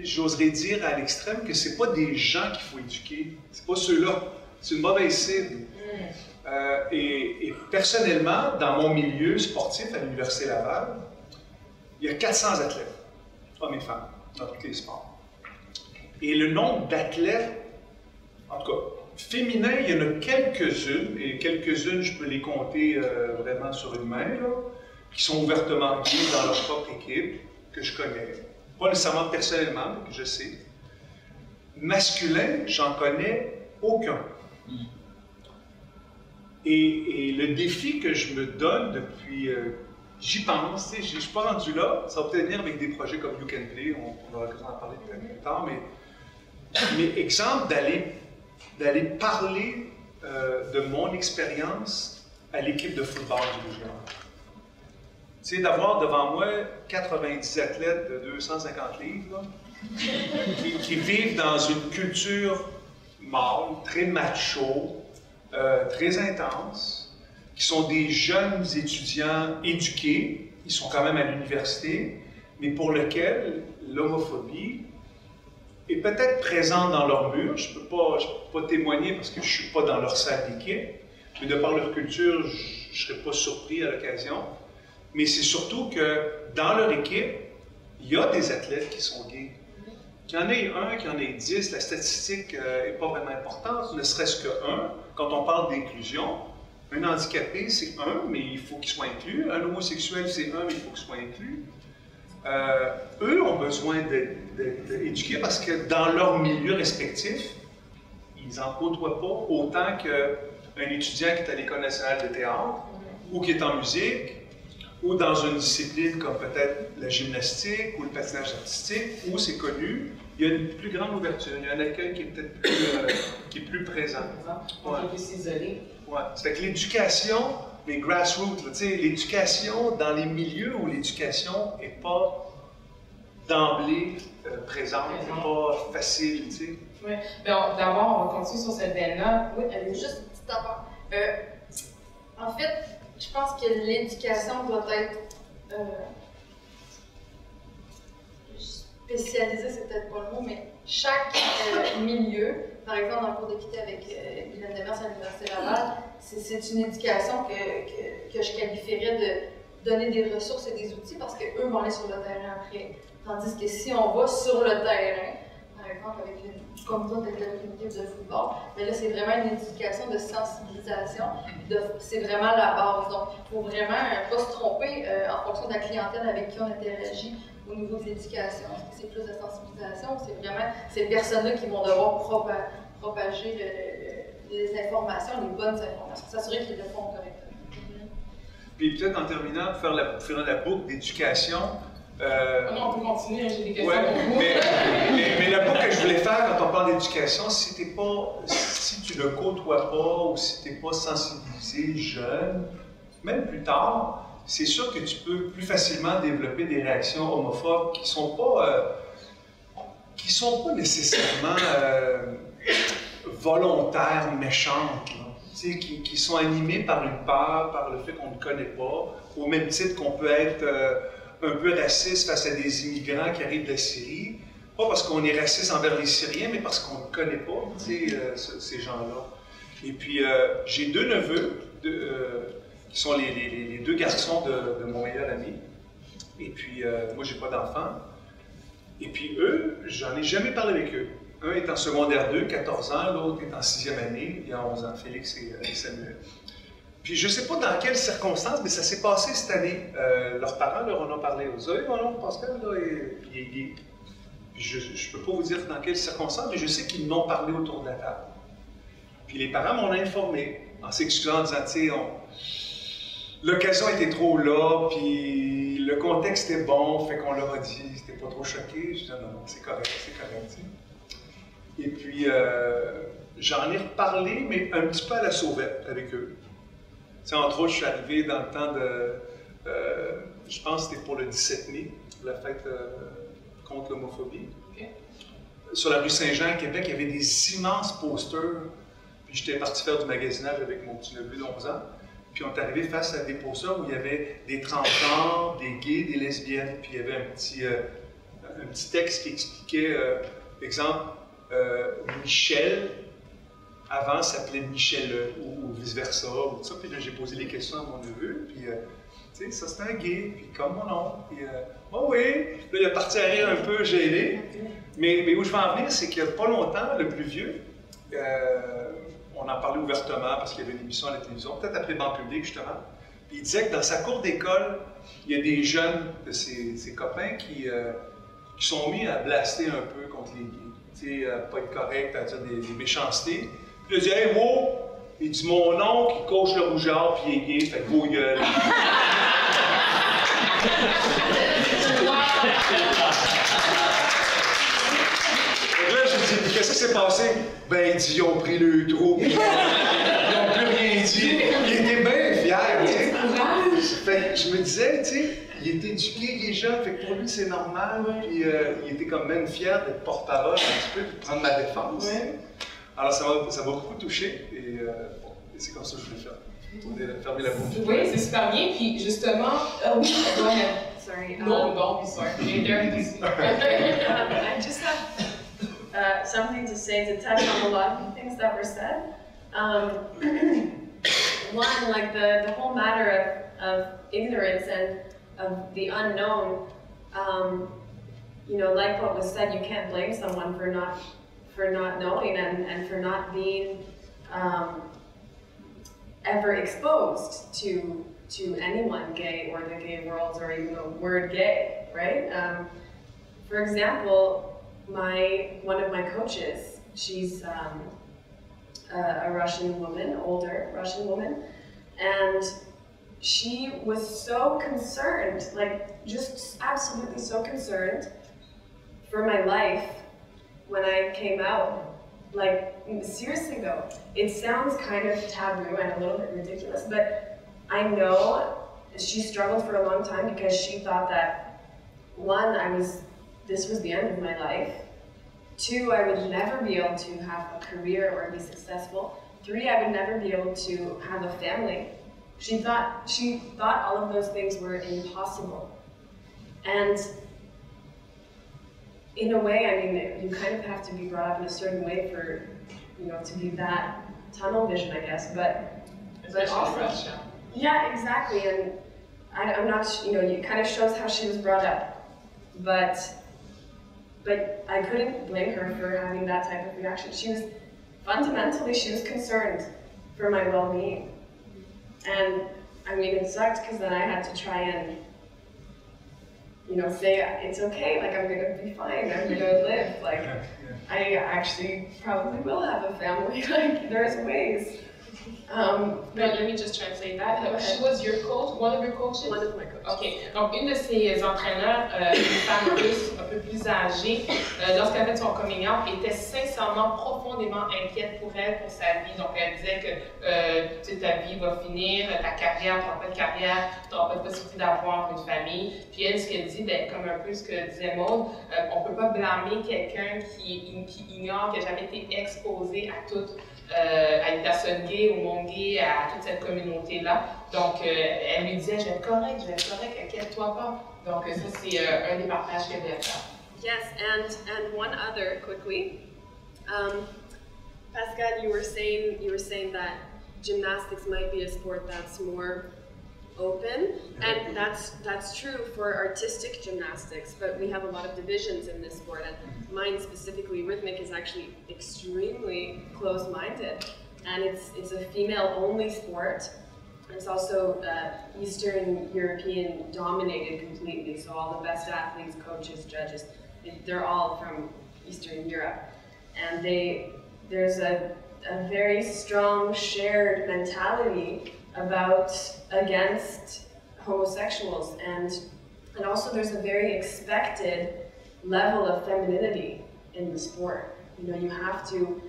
j'oserais dire à l'extrême que c'est pas des gens qu'il faut éduquer, c'est pas ceux-là, c'est une mauvaise cible. Et personnellement, dans mon milieu sportif à l'Université Laval, il y a 400 athlètes, hommes et femmes, dans tous les sports. Et le nombre d'athlètes, en tout cas, féminins, il y en a quelques-unes, et quelques-unes, je peux les compter vraiment sur une main, là, qui sont ouvertement gays dans leur propre équipe, que je connais. Pas nécessairement personnellement, mais que je sais. Masculin, j'en connais aucun. Et le défi que je me donne depuis, j'y pense, je ne suis pas rendu là, ça va peut-être venir avec des projets comme You Can Play, on aura l'occasion d'en parler plus tard, mais exemple d'aller parler de mon expérience à l'équipe de football du Régional. Tu sais, d'avoir devant moi 90 athlètes de 250 livres, là, qui vivent dans une culture mâle, très macho, très intense, qui sont des jeunes étudiants éduqués, ils sont quand même à l'université, mais pour lesquels l'homophobie est peut-être présente dans leur mur. Je ne peux pas témoigner parce que je ne suis pas dans leur salle d'équipe, mais de par leur culture, je ne serais pas surpris à l'occasion. Mais c'est surtout que dans leur équipe, il y a des athlètes qui sont gays. Qu'il y en ait un, qu'il y en ait 10, la statistique n'est pas vraiment importante, ne serait-ce qu'un. Quand on parle d'inclusion, un handicapé, c'est un, mais il faut qu'il soit inclus. Un homosexuel, c'est un, mais il faut qu'il soit inclus. Eux ont besoin d'être éduqués parce que dans leur milieu respectif, ils n'en côtoient pas autant qu'un étudiant qui est à l'École nationale de théâtre ou qui est en musique ou dans une discipline comme peut-être la gymnastique ou le patinage artistique, où c'est connu, il y a une plus grande ouverture, il y a un accueil qui est peut-être plus présent. On peut s'isoler. Ouais. C'est que l'éducation, les grassroots, l'éducation dans les milieux où l'éducation n'est pas d'emblée présente, n'est pas facile, tu sais. Oui. D'abord, on va continuer sur cette veine-là. Oui, juste une petite affaire. En fait, je pense que l'éducation doit être spécialisée, c'est peut-être pas le mot, mais chaque milieu, par exemple dans le cours d'équité avec Guylaine Demers à l'Université Laval, c'est une éducation que je qualifierais de donner des ressources et des outils parce qu'eux vont aller sur le terrain après. Tandis que si on va sur le terrain, par exemple avec comme toi, avec une équipe de football, mais là c'est vraiment une éducation de sensibilisation, c'est vraiment la base. Donc il faut vraiment pas se tromper en fonction de la clientèle avec qui on interagit au niveau de l'éducation. Est-ce que c'est plus de sensibilisation ou c'est vraiment ces personnes-là qui vont devoir propager les informations, les bonnes informations, s'assurer qu'ils le font correctement. Puis peut-être en terminant, pour faire la boucle d'éducation. Non, on peut continuer, j'ai des questions Ouais, pour vous. mais la boucle que je voulais faire quand on parle d'éducation, si tu ne côtoies pas ou si tu n'es pas sensibilisé jeune, même plus tard, c'est sûr que tu peux plus facilement développer des réactions homophobes qui ne sont pas nécessairement volontaires, méchantes, qui sont animées par une peur, par le fait qu'on ne connaît pas, au même titre qu'on peut être un peu raciste face à des immigrants qui arrivent de Syrie, pas parce qu'on est raciste envers les Syriens, mais parce qu'on ne connaît pas ces gens-là. Et puis, j'ai deux neveux, qui sont les deux garçons de mon meilleur ami. Et puis, moi, j'ai pas d'enfants. Et puis, eux, j'en ai jamais parlé avec eux. Un est en secondaire 2, 14 ans, l'autre est en 6e année, il y a 11 ans, Félix et Samuel. Puis je ne sais pas dans quelles circonstances, mais ça s'est passé cette année. Leurs parents leur en ont parlé. Vous savez, mon oncle Pascal, là, il est gay. Puis je ne peux pas vous dire dans quelles circonstances, mais je sais qu'ils m'ont parlé autour de la table. Puis les parents m'ont informé, en s'excusant, en disant, tu sais, l'occasion était trop là, puis le contexte était bon, fait qu'on leur a dit, c'était pas trop choqué. Je dis, non, c'est correct, tu sais. Et puis, j'en ai reparlé, mais un petit peu à la sauvette avec eux. Tu sais, entre autres, je suis arrivé dans le temps de, je pense que c'était pour le 17 mai, la fête contre l'homophobie. Okay. Sur la rue Saint-Jean à Québec, il y avait des immenses posters. Puis j'étais parti faire du magasinage avec mon petit neveu d'11 ans. Puis on est arrivé face à des posters où il y avait des transgenres, des gays, des lesbiennes. Puis il y avait un petit texte qui expliquait, exemple, Michel, avant s'appelait Michel ou vice-versa, ou tout ça. Puis là, j'ai posé des questions à mon neveu. Puis, tu sais, ça c'est un gay, puis comme mon oncle. Puis, oh oui. Là, il est parti à rire un peu gêné. Mais où je veux en venir, c'est qu'il n'y a pas longtemps, le plus vieux, on en parlait ouvertement parce qu'il y avait une émission à la télévision, peut-être après Banc public justement. Puis il disait que dans sa cour d'école, il y a des jeunes de ses copains qui sont mis à blaster un peu contre les gays. Tu sais, pas être correct, à dire des méchancetés. Puis il a dit, hey, wow! Il dit, mon oncle, il coche le rougeur, puis il est gay, fait que vos gueules. Qu'est-ce qui s'est passé? Ben, il dit, ils ont pris le trou, ils n'ont plus rien dit. Il était bien fier, tu sais. Fait que je me disais, tu sais, il est éduqué, il est jeune, fait que pour lui, c'est normal. Puis il était comme même fier d'être porte-parole un petit peu, de prendre ma défense. Ouais. Alors, ça m'a beaucoup touché, et c'est comme ça que je voulais faire. Fermer la bouche. Oui, c'est super bien, puis justement, oui, go ahead. Sorry. No, don't be sorry. You're there to speak. I just have something to say to touch on a lot of the things that were said. One, like the whole matter of ignorance and of the unknown. You know, like what was said, you can't blame someone for not knowing and for not being ever exposed to anyone gay or the gay world or even the word gay, right? For example, one of my coaches, she's a Russian woman, older Russian woman, and she was so concerned, like just absolutely so concerned for my life when I came out. Like, seriously though, it sounds kind of taboo and a little bit ridiculous, but I know she struggled for a long time because she thought that, one, this was the end of my life. 2, I would never be able to have a career or be successful. 3, I would never be able to have a family. She thought all of those things were impossible. And in a way, I mean, you kind of have to be brought up in a certain way for, you know, to be that tunnel vision, I guess. But also, yeah, exactly. And I'm not, you know, it kind of shows how she was brought up. But I couldn't blame her for having that type of reaction. Fundamentally, she was concerned for my well-being. And I mean, it sucked because then I had to try and, you know, say it's okay, like I'm gonna be fine, I'm gonna live. Like, I actually probably will have a family, like, there's ways. But let me just translate that. She was your coach, one of your coaches? One of my coaches. OK. Donc, une de ses entraîneurs, une femme russe un peu plus âgée, lorsqu'elle a fait son coming out, était sincèrement, profondément inquiète pour elle, pour sa vie. Donc, elle disait que ta vie va finir, ta carrière, tu n'auras pas de carrière, tu n'auras pas de possibilité d'avoir une famille. Puis elle, ce qu'elle dit, ben, comme un peu ce que disait Maud, on ne peut pas blâmer quelqu'un qui ignore, qui n'a jamais été exposé à toute à une personne gay, au monde gay, à toute cette communauté-là. Donc, elle lui disait, je vais être correct, inquiète-toi pas. Donc, ça, c'est un des partages qu'elle voulait faire. Yes, and one other quickly. Pascal, you were saying that gymnastics might be a sport that's more open, and that's true for artistic gymnastics, but we have a lot of divisions in this sport, and mine specifically, rhythmic, is actually extremely close-minded, and it's a female-only sport, It's also Eastern European dominated completely, so all the best athletes, coaches, judges, they're all from Eastern Europe. And there's a very strong shared mentality against homosexuals, and also there's a very expected level of femininity in the sport. You know, you have to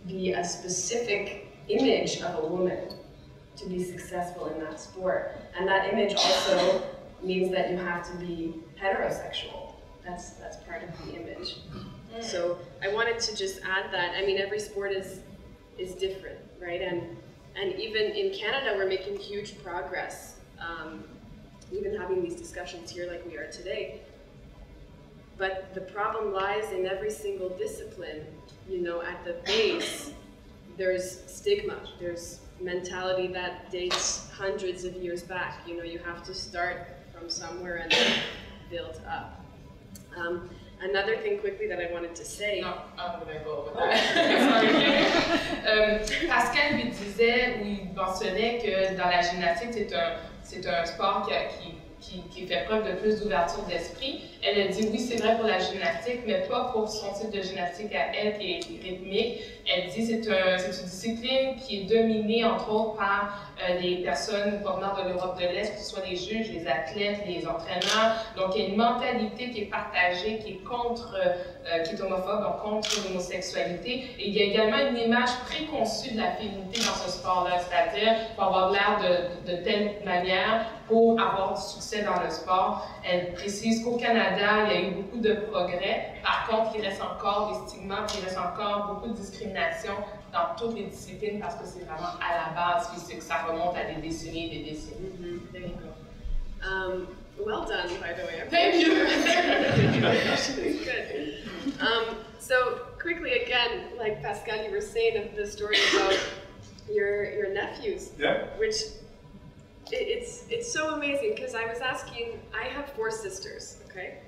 be a specific image of a woman to be successful in that sport. And that image also means that you have to be heterosexual. That's part of the image. So I wanted to just add that. I mean, every sport is different, right? And even in Canada, we're making huge progress. Even having these discussions here like we are today. But the problem lies in every single discipline. You know, at the base, there's stigma. There's mentality that dates hundreds of years back. You know, you have to start from somewhere and then build up. Another thing quickly that I wanted to say. Non, I'm gonna go with that. Sorry. Pascal lui disait, ou il mentionnait que dans la gymnastique, c'est un sport qui fait preuve de plus d'ouverture d'esprit. Elle a dit oui, c'est vrai pour la gymnastique, mais pas pour son type de gymnastique à elle qui est rythmique. Elle dit c'est une discipline qui est dominée entre autres par les personnes provenant de l'Europe de l'Est, que ce soit les juges, les athlètes, les entraîneurs. Donc il y a une mentalité qui est partagée, qui est homophobe, donc contre l'homosexualité. Et il y a également une image préconçue de la féminité dans ce sport-là, c'est-à-dire qu'il faut avoir l'air de telle manière pour avoir du succès dans le sport. Elle précise qu'au Canada, il y a eu beaucoup de progrès. Par contre, il reste encore des stigmates, il reste encore beaucoup de discrimination dans toutes les disciplines parce que c'est vraiment à la base que ça remonte à des décennies et des décennies. Mm-hmm. There you go. Well done, by the way. Thank you. Good. So quickly again, like Pascal, you were saying the story about your nephews, Yeah. which it's so amazing because I was asking. I have 4 sisters, okay,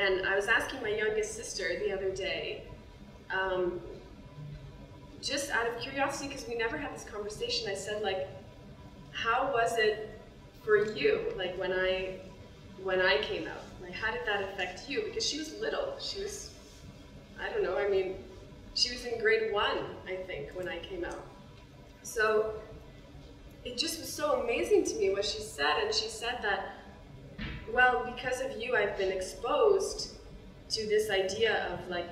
and I was asking my youngest sister the other day, just out of curiosity, because we never had this conversation. I said, like, how was it for you, like when I came out? Like, how did that affect you? Because she was little. She was, I don't know. I mean, she was in grade 1, I think, when I came out. So it just was so amazing to me what she said, and she said that, well, because of you, I've been exposed to this idea of like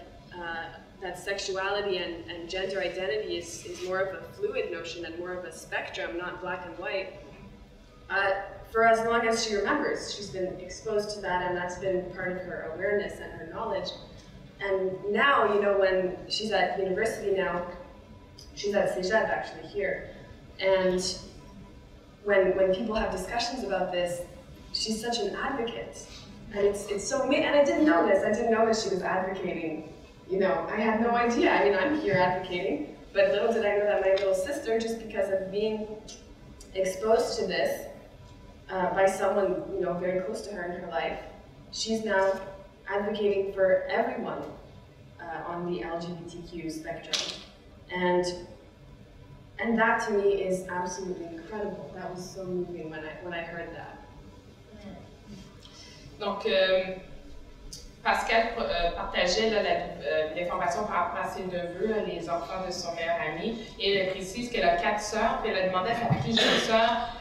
that sexuality and gender identity is more of a fluid notion and more of a spectrum, not black and white. For as long as she remembers, she's been exposed to that, and that's been part of her awareness and her knowledge. And now, you know, when she's at university now, she's at Cégep actually here, and when people have discussions about this, she's such an advocate, and it's so amazing. And I didn't know this. I didn't know that she was advocating. You know, I had no idea. I mean, I'm here advocating, but little did I know that my little sister, just because of being exposed to this by someone, you know, very close to her in her life, she's now advocating for everyone on the LGBTQ spectrum, and that to me is absolutely incredible. That was so moving when I heard that. Donc, Pascal partageait l'information par rapport à ses neveux, les enfants de son meilleur ami, et elle précise qu'elle a 4 sœurs, puis elle a demandé à sa plus jeune sœur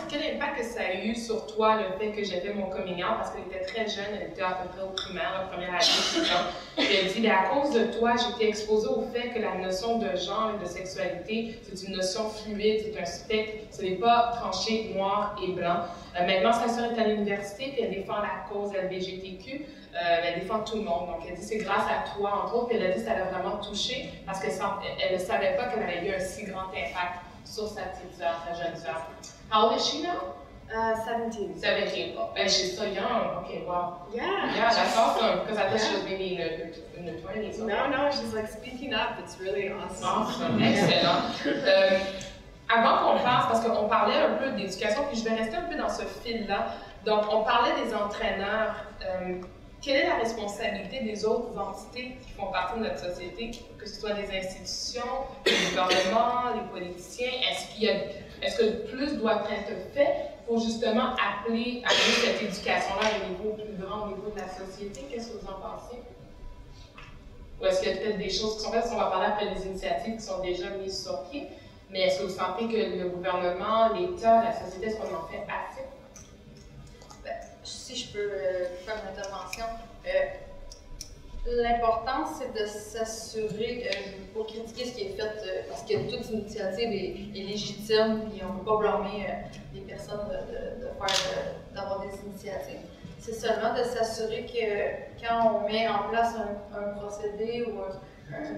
quel impact que ça a eu sur toi le fait que j'ai fait mon coming out, parce qu'elle était très jeune, elle était à peu près au primaire, la première année, 6 ans. Puis elle dit, mais à cause de toi, j'étais exposée au fait que la notion de genre et de sexualité, c'est une notion fluide, c'est un spectre, ce n'est pas tranché noir et blanc. Maintenant, sa sœur est à l'université, puis elle défend la cause LGBTQ. Elle défend tout le monde. Donc, elle dit c'est grâce à toi, entre autres. Puis elle a dit que ça l'a vraiment touchée parce qu'elle ne savait pas qu'elle avait eu un si grand impact sur sa petite sœur, sa jeune sœur. How old is she now? 17. 17. Oh, and she's so young. Okay, wow. Yeah. Yeah, that's awesome. Because I thought she was maybe in her 20s. Okay. No, she's like speaking up. It's really awesome. Awesome. Excellent. Avant qu'on passe, parce qu'on parlait un peu d'éducation, puis je vais rester un peu dans ce fil-là. Donc, on parlait des entraîneurs quelle est la responsabilité des autres entités qui font partie de notre société, que ce soit les institutions, les gouvernements, les politiciens? Est-ce que plus doit être fait pour justement amener cette éducation-là à un niveau plus grand, au niveau de la société? Qu'est-ce que vous en pensez? Ou est-ce qu'il y a peut-être des choses qui sont faites? On va parler après des initiatives qui sont déjà mises sur pied. Mais est-ce que vous sentez que le gouvernement, l'État, la société, est-ce qu'on en fait assez? Si je peux faire une intervention, l'important c'est de s'assurer, pour critiquer ce qui est fait, parce que toute initiative est légitime, et on ne peut pas blâmer les personnes d'avoir des initiatives. C'est seulement de s'assurer que quand on met en place un procédé ou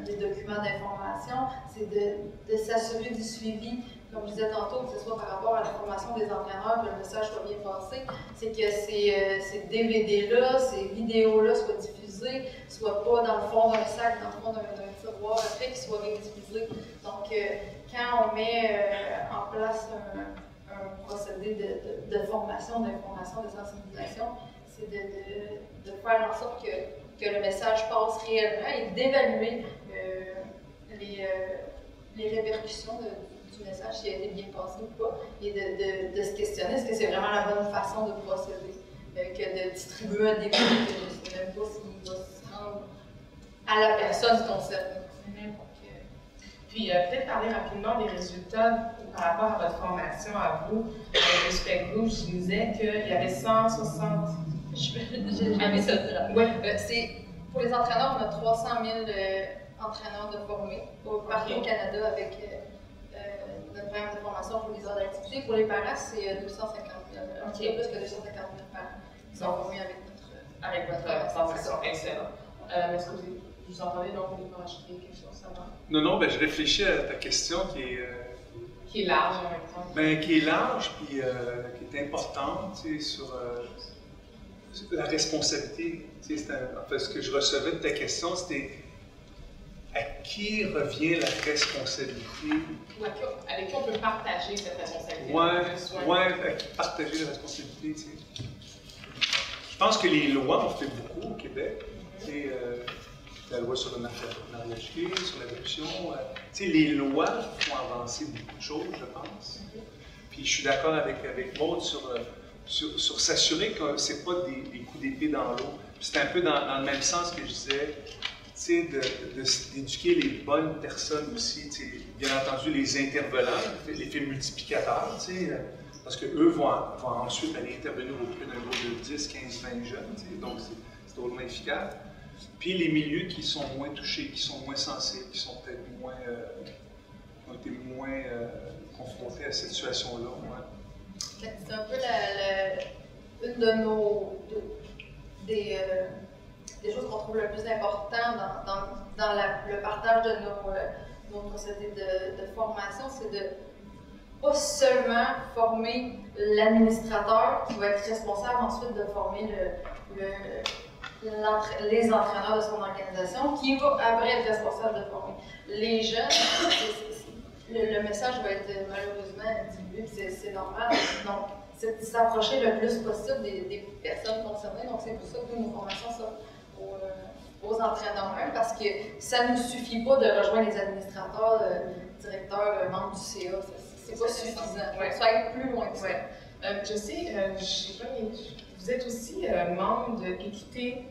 des documents d'information, c'est de s'assurer du suivi. Comme je disais tantôt, que ce soit par rapport à la formation des entraîneurs, que le message soit bien passé, c'est que ces DVD-là, ces vidéos-là soient diffusées, soient pas dans le fond d'un sac, dans le fond d'un tiroir, après qu'ils soient réutilisés. Donc, quand on met en place un procédé de formation, d'information, de sensibilisation, c'est de faire en sorte que le message passe réellement et d'évaluer les répercussions du message, s'il a été bien passé ou pas, et de se questionner, est-ce que c'est vraiment la bonne façon de procéder, que de distribuer un début, que je ne sais même pas s'il va se rendre à la personne concernée. Puis, peut-être parler rapidement des résultats par rapport à votre formation à vous. Avec Respect Group, je disais qu'il y avait 160... J'avais ça là. Oui. Pour les entraîneurs, on a 300 000 entraîneurs de formés partout au Canada avec notre programme de formation pour les heures d'activité. Pour les parents, c'est 250 000. Un petit peu plus que 250 000 parents qui sont formés avec votre formation. Excellent. Est-ce que vous entendez donc vous voulez pas rajouter quelque chose à ça? Non, ben, je réfléchis à ta question qui est large en même temps. Ben, qui est large, puis qui est importante, tu sais, sur la responsabilité. Tu sais, en fait, ce que je recevais de ta question, c'était à qui revient la responsabilité? Ou avec qui on peut partager cette responsabilité? Oui, à qui partager la responsabilité, tu sais. Je pense que les lois ont fait beaucoup au Québec. Tu sais, la loi sur le mariage gay, sur l'adoption. Tu sais, les lois font avancer beaucoup de choses, je pense. Puis je suis d'accord avec Maud sur s'assurer que ce n'est pas des coups d'épée dans l'eau. C'est un peu dans le même sens que je disais, d'éduquer les bonnes personnes aussi, bien entendu les intervenants, l'effet multiplicateur, parce qu'eux vont ensuite aller intervenir auprès d'un groupe de 10, 15, 20 jeunes, donc c'est drôlement efficace. Puis les milieux qui sont moins touchés, qui sont moins sensibles, qui sont peut-être moins, qui ont été moins confrontés à cette situation-là. Ouais. C'est un peu une de des choses qu'on trouve le plus important dans le partage de nos procédés de formation, c'est de pas seulement former l'administrateur qui va être responsable ensuite de former les entraîneurs de son organisation, qui va après être responsable de former les jeunes. Le message va être malheureusement dilué, c'est normal. Donc, c'est de s'approcher le plus possible des personnes concernées. Donc, c'est pour ça que nos formations sont aux entraîneurs, parce que ça ne suffit pas de rejoindre les administrateurs, directeurs, membres du CA. C'est pas suffisant. Il faut aller plus loin que ça. Je sais, je sais pas, mais vous êtes aussi membre de Équité,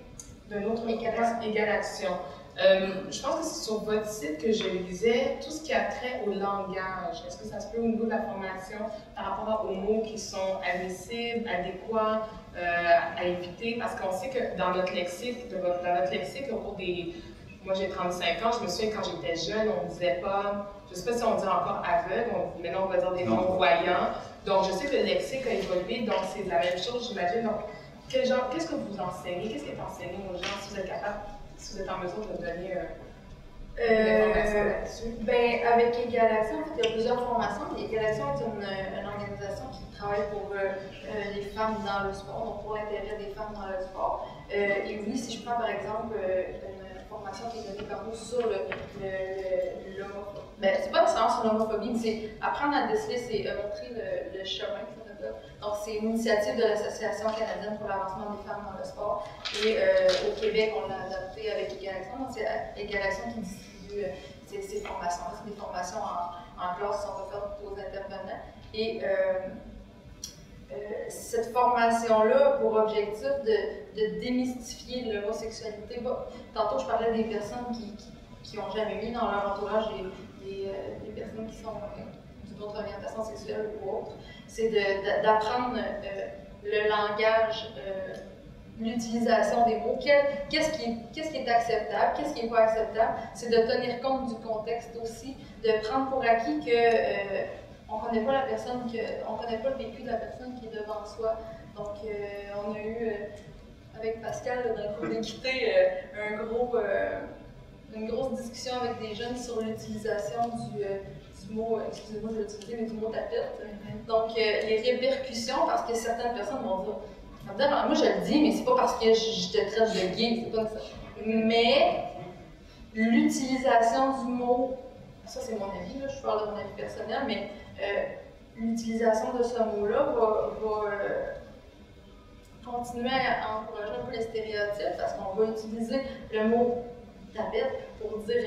d'un autre programme, Égale Action. Je pense que c'est sur votre site que je lisais tout ce qui a trait au langage. Est-ce que ça se peut au niveau de la formation par rapport aux mots qui sont admissibles, adéquats, à éviter? Parce qu'on sait que dans notre lexique, au cours des... Moi, j'ai 35 ans, je me souviens quand j'étais jeune, on ne disait pas... Je ne sais pas si on dit encore aveugle, maintenant on va dire des non-voyants. Donc, je sais que le lexique a évolué, donc c'est la même chose, j'imagine. Donc, qu'est-ce que vous enseignez? Qu'est-ce qui est enseigné aux gens, si vous êtes capable, si vous êtes en mesure de donner une information là-dessus? Ben, avec Égale Action, en fait, il y a plusieurs formations. Égale Action est une organisation qui travaille pour les femmes dans le sport, donc pour l'intérêt des femmes dans le sport. Et oui, si je prends par exemple une formation qui est donnée par nous sur l'homophobie, ben, c'est pas nécessairement sur l'homophobie, mais c'est apprendre à déceler, c'est montrer le chemin octobre. Donc, c'est une initiative de l'Association canadienne pour l'avancement des femmes dans le sport. Et au Québec, on l'a adapté avec Égalaction. Donc, c'est Égalaction qui distribue ces formations-là. C'est des formations en classe qui sont offertes aux intervenants. Et cette formation-là a pour objectif de démystifier l'homosexualité. Tantôt, je parlais des personnes qui n'ont jamais eu dans leur entourage des personnes qui sont d'une autre orientation sexuelle ou autre. C'est d'apprendre le langage, l'utilisation des mots. Qu'est-ce qui est acceptable, qu'est-ce qui n'est pas acceptable. C'est de tenir compte du contexte aussi, de prendre pour acquis que on ne connaît pas la personne, on connaît pas le vécu de la personne qui est devant soi. Donc, on a eu, avec Pascal, dans le cours d'équité, une grosse discussion avec des jeunes sur l'utilisation du mot, excusez-moi de l'utiliser, mais du mot tapette. Donc, les répercussions, parce que certaines personnes vont dire, moi je le dis, mais c'est pas parce que je te traite de gay, c'est pas ça. Mais l'utilisation du mot, ça c'est mon avis, là, je parle de mon avis personnel, mais l'utilisation de ce mot-là va continuer à encourager un peu les stéréotypes parce qu'on va utiliser le mot tapette pour dire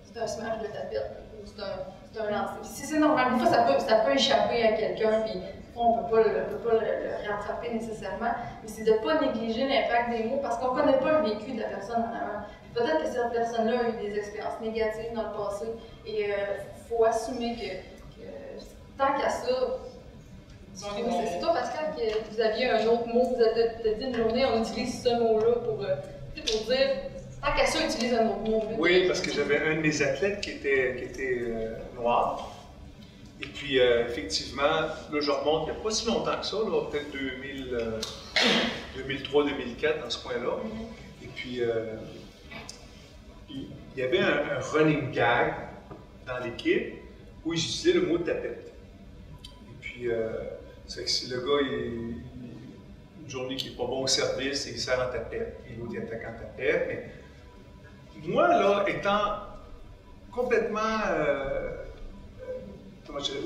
c'est un smash de tapette ou c'est un lancer. Si c'est normal, des fois ça peut échapper à quelqu'un, puis on ne peut pas le rattraper nécessairement, mais c'est de ne pas négliger l'impact des mots parce qu'on ne connaît pas le vécu de la personne en avant. Peut-être que cette personne-là a eu des expériences négatives dans le passé et il faut assumer que tant qu'à ça, c'est toi Pascal que vous aviez un autre mot, vous avez dit une journée, on utilise ce mot-là pour dire, tant qu'à ça, utilise un autre mot. Oui, parce que j'avais un de mes athlètes qui était noir. Et puis, effectivement, là, je remonte il n'y a pas si longtemps que ça, peut-être 2003-2004, dans ce coin-là. Et puis, il y avait un running gag dans l'équipe où ils utilisaient le mot tapette. Et puis, c'est que si le gars, une journée qui n'est pas bon au service, il sert en tapette, et l'autre il attaque en tapette. Mais moi, là, étant complètement,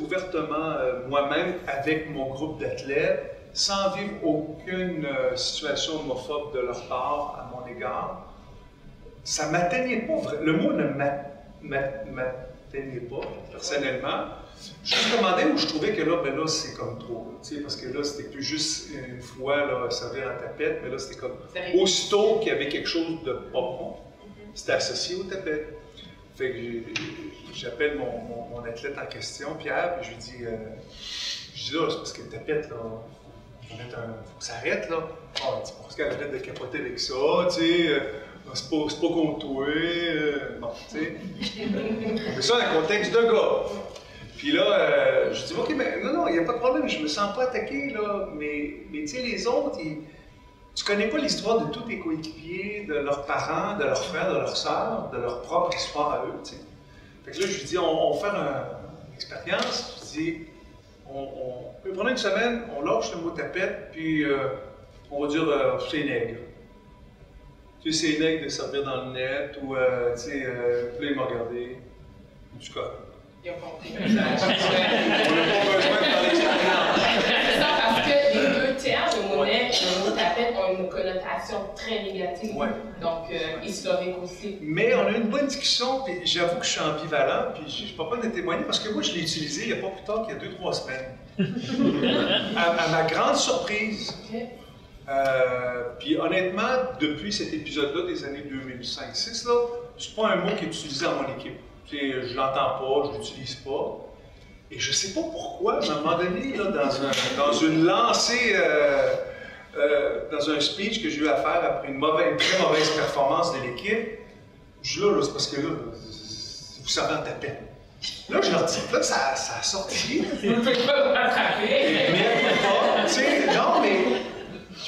ouvertement moi-même avec mon groupe d'athlètes, sans vivre aucune situation homophobe de leur part à mon égard, ça ne m'atteignait pas, le mot ne m'atteignait pas, personnellement. Juste demandé où je trouvais que là, c'est comme trop, parce que là, c'était plus juste une fois là, servir en tapette, mais là, c'était comme aussitôt qu'il y avait quelque chose de pas bon, c'était associé au tapette. Fait que j'appelle mon athlète en question, Pierre, puis je lui dis, là, c'est parce que le tapette, là, faut que ça arrête, là. Oh, c'est parce qu'elle arrête de capoter avec ça, tu sais. C'est pas contre toi. Bon, tu sais. Mais ça, dans le contexte de gars. Puis là, je dis, OK, mais non, il n'y a pas de problème, je me sens pas attaqué, là. Mais tu sais, les autres, tu connais pas l'histoire de tous tes coéquipiers, de leurs parents, de leurs frères, de leurs sœurs, de leur propre histoire à eux, tu sais. Fait que là, je lui dis, on va faire une expérience. Je dis, on peut prendre une semaine, on lâche le mot tapette, puis on va dire, c'est nègre. Tu sais, c'est nègre de servir dans le net, ou, tu sais, là, il m'a regardé. En tout cas. Il a compris. On n'a pas besoin de parler expérience. C'est ça, parce que les deux termes, le mot nègre et le mot tapette, ont une connotation très négative. Ouais. Donc, historique aussi. Mais on a eu une bonne discussion, puis j'avoue que je suis ambivalent, puis je ne suis pas de témoigner, parce que moi, je l'ai utilisé il n'y a pas plus tard qu'il y a 2-3 semaines. à ma grande surprise. Okay. Puis honnêtement, depuis cet épisode-là des années 2005-6, là, c'est pas un mot qui est utilisé dans mon équipe. Je ne l'entends pas, je ne l'utilise pas. Et je ne sais pas pourquoi, mais à un moment donné, là, dans une lancée, dans un speech que j'ai eu à faire après une très mauvaise performance de l'équipe, je dis là, c'est parce que là, vous savez en tapette. Là, je leur dis, là, ça a sorti. Je ne peux pas me rattraper. Mais pas, tu sais, non, mais.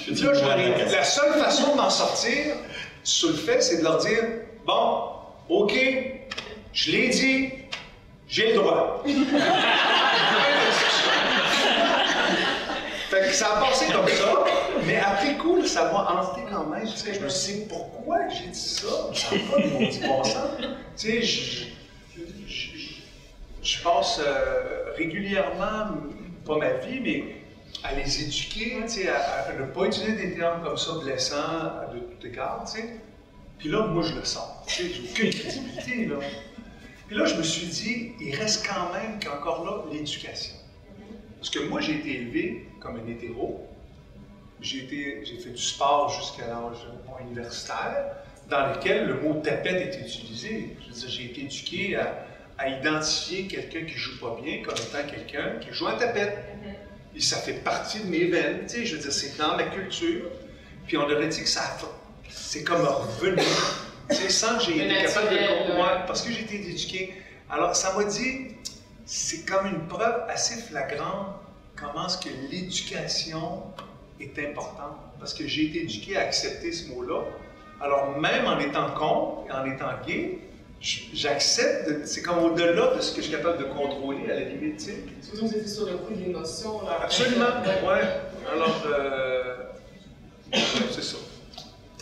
Là, la seule façon de m'en sortir sur le fait, c'est de leur dire, bon, OK, je l'ai dit, j'ai le droit. Fait que ça a passé comme ça, mais après coup, ça m'a hanté quand même. Tu sais, je me suis dit, pourquoi j'ai dit ça? Ça n'a pas de bon sens. Tu sais, je passe régulièrement pas ma vie, mais à les éduquer, tu sais, à ne pas utiliser des termes comme ça blessants de tout égard, tu sais. Puis là, moi, je le sens, tu sais, j'ai aucune crédibilité, là. Puis là, je me suis dit, il reste quand même qu'encore là, l'éducation. Parce que moi, j'ai été élevé comme un hétéro. J'ai fait du sport jusqu'à l'âge universitaire, dans lequel le mot tapette est utilisé. Je veux dire, j'ai été éduqué à identifier quelqu'un qui ne joue pas bien comme étant quelqu'un qui joue à tapette. Et ça fait partie de mes veines, tu sais, je veux dire, c'est dans ma culture. Puis on aurait dit que c'est comme revenu, tu sais, sans que j'ai été capable de comprendre, parce que j'ai été éduqué. Alors, ça m'a dit, c'est comme une preuve assez flagrante comment est-ce que l'éducation est importante. Parce que j'ai été éduqué à accepter ce mot-là. Alors, même en étant con, en étant gay, j'accepte, c'est comme au-delà de ce que je suis capable de contrôler, à la limite, tu sais. Surtout que c'était sur le coup de l'émotion, là. Absolument, ouais. Alors, c'est ça.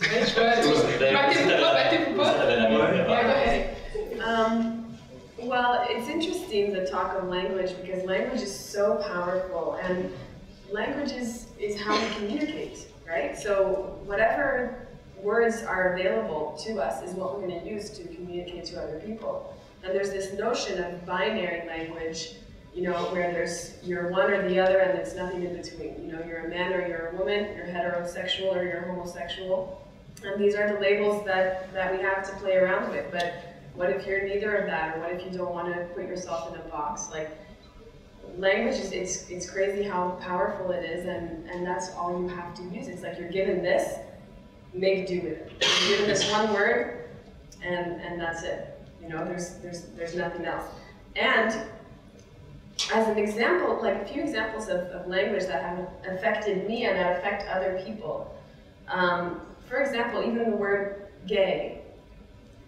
Battez-vous pas. Well, it's interesting the talk of language because language is so powerful and language is how we communicate, right? So whatever words are available to us is what we're going to use to communicate to other people. And there's this notion of binary language, you know, where you're one or the other and there's nothing in between. You know, you're a man or you're a woman, you're heterosexual or you're homosexual. And these are the labels that we have to play around with. But what if you're neither of that, or what if you don't want to put yourself in a box? Like, language it's crazy how powerful it is, and that's all you have to use. It's like you're given this, make do with it. You're given this one word, and that's it. You know, there's nothing else. And as an example, like a few examples of language that have affected me and that affect other people. For example, even the word gay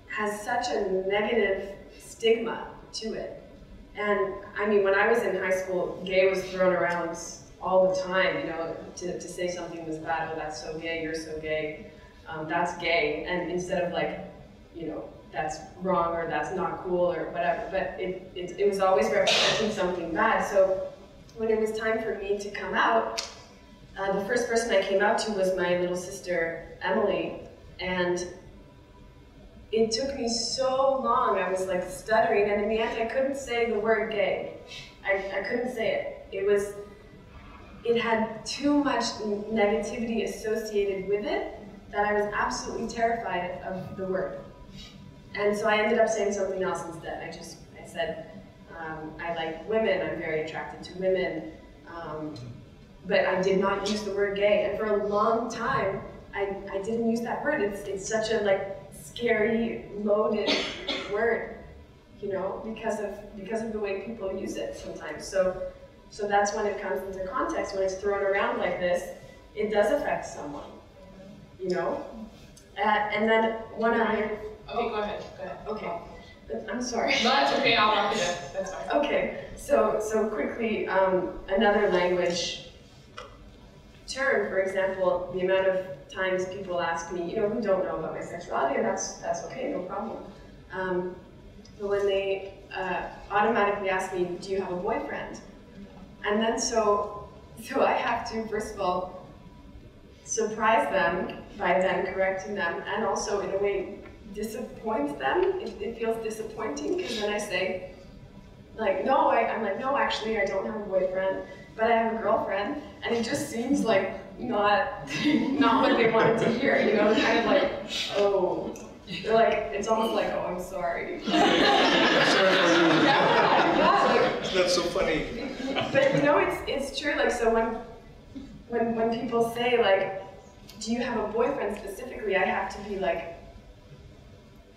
has such a negative stigma to it. And I mean, when I was in high school, gay was thrown around all the time, you know, to say something was bad. Oh, that's so gay, you're so gay, that's gay. And instead of like, you know, that's wrong or that's not cool or whatever. But it was always representing something bad. So when it was time for me to come out, the first person I came out to was my little sister, Emily. And it took me so long, I was like stuttering, and in the end I couldn't say the word gay. I couldn't say it. It had too much negativity associated with it that I was absolutely terrified of the word. And so I ended up saying something else instead. I said, I like women, I'm very attracted to women, but I did not use the word gay. And for a long time, I didn't use that word. It's such a like scary, loaded word, you know, because of the way people use it sometimes. So that's when it comes into context. When it's thrown around like this, it does affect someone, you know. And then one other. Okay, go ahead. Okay, I'm sorry. No, that's okay. I'll wrap it up. That's fine. Okay, so quickly, another language term, for example, the amount of times people ask me, you know, who don't know about my sexuality, and that's okay, no problem. But when they automatically ask me, do you have a boyfriend? And then so I have to, first of all, surprise them by then correcting them, and also in a way disappoint them. It feels disappointing because then I say, like, no, I'm like, no, actually, I don't have a boyfriend, but I have a girlfriend, and it just seems like not what they wanted to hear, you know, kind of like, oh, they're like, it's almost like, oh, I'm sorry. That's so funny. But you know, it's true, like, so when people say, like, do you have a boyfriend specifically, I have to be like,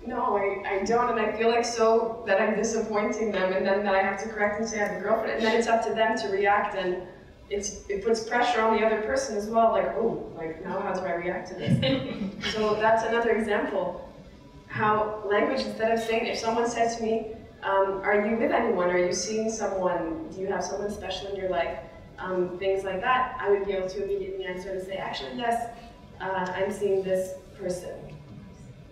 no, I don't, and I feel like so that I'm disappointing them, and then I have to correct and say I have a girlfriend, and then it's up to them to react, and it puts pressure on the other person as well, like, oh, like, now how do I react to this? So that's another example, how language, instead of saying, if someone said to me, are you with anyone, are you seeing someone, do you have someone special in your life, things like that, I would be able to immediately answer and say, actually, yes, I'm seeing this person,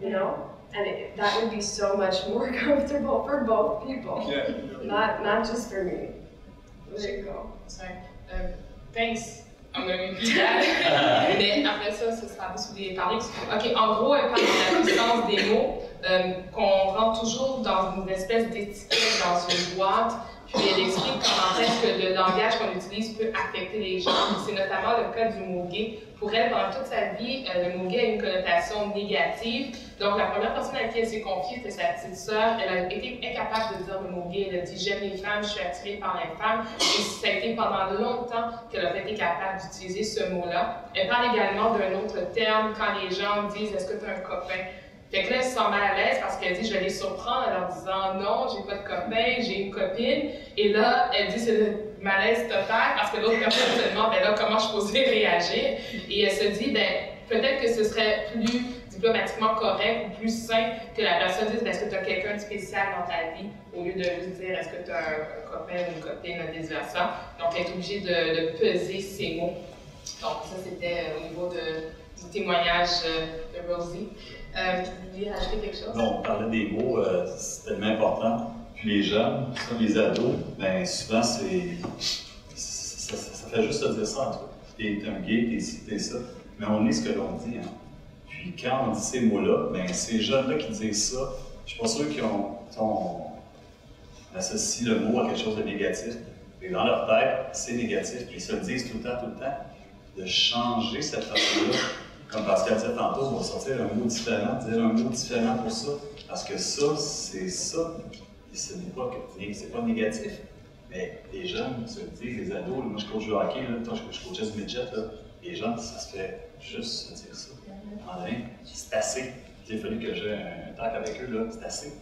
you know? And that would be so much more comfortable for both people, Yeah. not just for me. D'accord. Thanks. I'm gonna repeat that. Mais après ça, ce sera plus des parler. OK, en gros, elle parle de la puissance des mots, qu'on rentre toujours dans une espèce d'étiquette, dans une boîte. Puis elle explique comment est-ce que le langage qu'on utilise peut affecter les gens. C'est notamment le cas du mot gay. Pour elle, pendant toute sa vie, le mot gay a une connotation négative. Donc, la première personne à qui elle s'est confiée, c'était sa petite sœur. Elle a été incapable de dire le mot gay. Elle a dit « j'aime les femmes, je suis attirée par les femmes ». Et ça a été pendant longtemps qu'elle n'a pas été capable d'utiliser ce mot-là. Elle parle également d'un autre terme quand les gens disent « est-ce que tu as un copain ?» Fait que là, elle se sent mal à l'aise parce qu'elle dit « je vais les surprendre » en leur disant « non, j'ai pas de copain, j'ai une copine ». Et là, elle dit c'est le malaise total parce que l'autre personne se demande « ben là, comment je posais réagir ?» Et elle se dit « ben peut-être que ce serait plus diplomatiquement correct ou plus sain que la personne dise « est-ce que tu as quelqu'un de spécial dans ta vie ?» au lieu de juste dire « est-ce que tu as un copain ou une copine ?» ou vice-versa. Donc, elle est obligée de peser ses mots. Donc, ça, c'était au niveau du témoignage de Rosie. Vous vouliez rajouter quelque chose? Non, on parlait des mots, c'est tellement important. Puis les jeunes, ça, les ados, bien souvent, ça fait juste te dire ça en tout cas. T'es un gay, t'es ci, t'es ça. Mais on est ce que l'on dit. Hein. Puis quand on dit ces mots-là, bien ces jeunes-là qui disent ça, je suis pas sûr qu'ils associent le mot à quelque chose de négatif. Et dans leur tête, c'est négatif. Puis ils se le disent tout le temps, de changer cette façon-là. Comme Pascal disait tantôt, on va sortir un mot différent, dire un mot différent pour ça. Parce que ça, c'est ça. Et ce n'est pas, c'est pas négatif. Mais les jeunes se le disent, les ados, moi je coach du hockey, je coachais du midget, là. Les jeunes, ça se fait juste se dire ça. C'est assez. Il a fallu que j'ai un talk avec eux, là, c'est assez.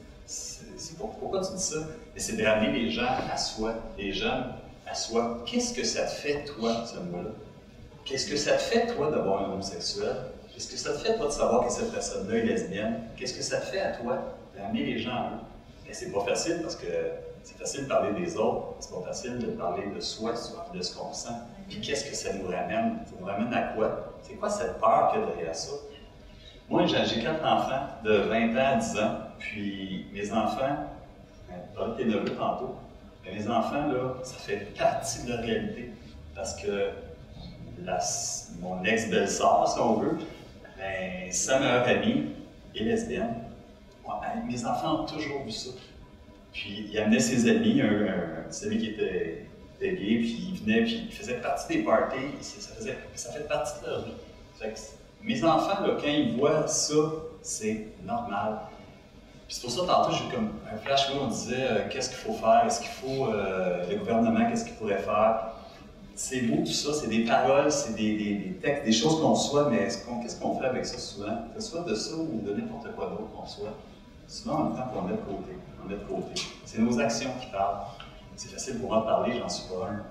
Pourquoi tu dis ça? Mais c'est de ramener les gens à soi, les jeunes à soi. Qu'est-ce que ça te fait, toi, ce mot-là? Qu'est-ce que ça te fait, toi, d'avoir un homosexuel? Qu'est-ce que ça te fait, toi, de savoir que cette personne-là est lesbienne? Qu'est-ce que ça te fait à toi d'amener les gens à eux? Mais c'est pas facile parce que c'est facile de parler des autres, c'est pas facile de parler de soi, de ce qu'on sent. Puis qu'est-ce que ça nous ramène? Ça nous ramène à quoi? C'est quoi cette peur qu'il y a derrière ça? Moi, j'ai 4 enfants de 20 ans à 10 ans, puis mes enfants, je parlais de tes neveux tantôt, mais mes enfants, là, ça fait partie de leur réalité. Parce que mon ex-belle-sœur, si on veut, ben, sa meilleure amie est lesbienne. Mes enfants ont toujours vu ça. Puis il amenait ses amis, un petit ami qui était gay, puis il venait, puis il faisait partie des parties, ça fait partie de leur vie. Fait que mes enfants, là, quand ils voient ça, c'est normal. Puis c'est pour ça, tantôt, j'ai eu comme un flash où on disait qu'est-ce qu'il faut faire, est-ce qu'il faut, le gouvernement, qu'est-ce qu'il pourrait faire. C'est beau tout ça, c'est des paroles, c'est des textes, des choses qu'on soit, mais qu'est-ce qu'on fait avec ça souvent? Que ce soit de ça ou de n'importe quoi d'autre qu'on soit. Souvent, on le prend pour le mettre de côté. C'est nos actions qui parlent. C'est facile pour moi de parler, j'en suis pas un.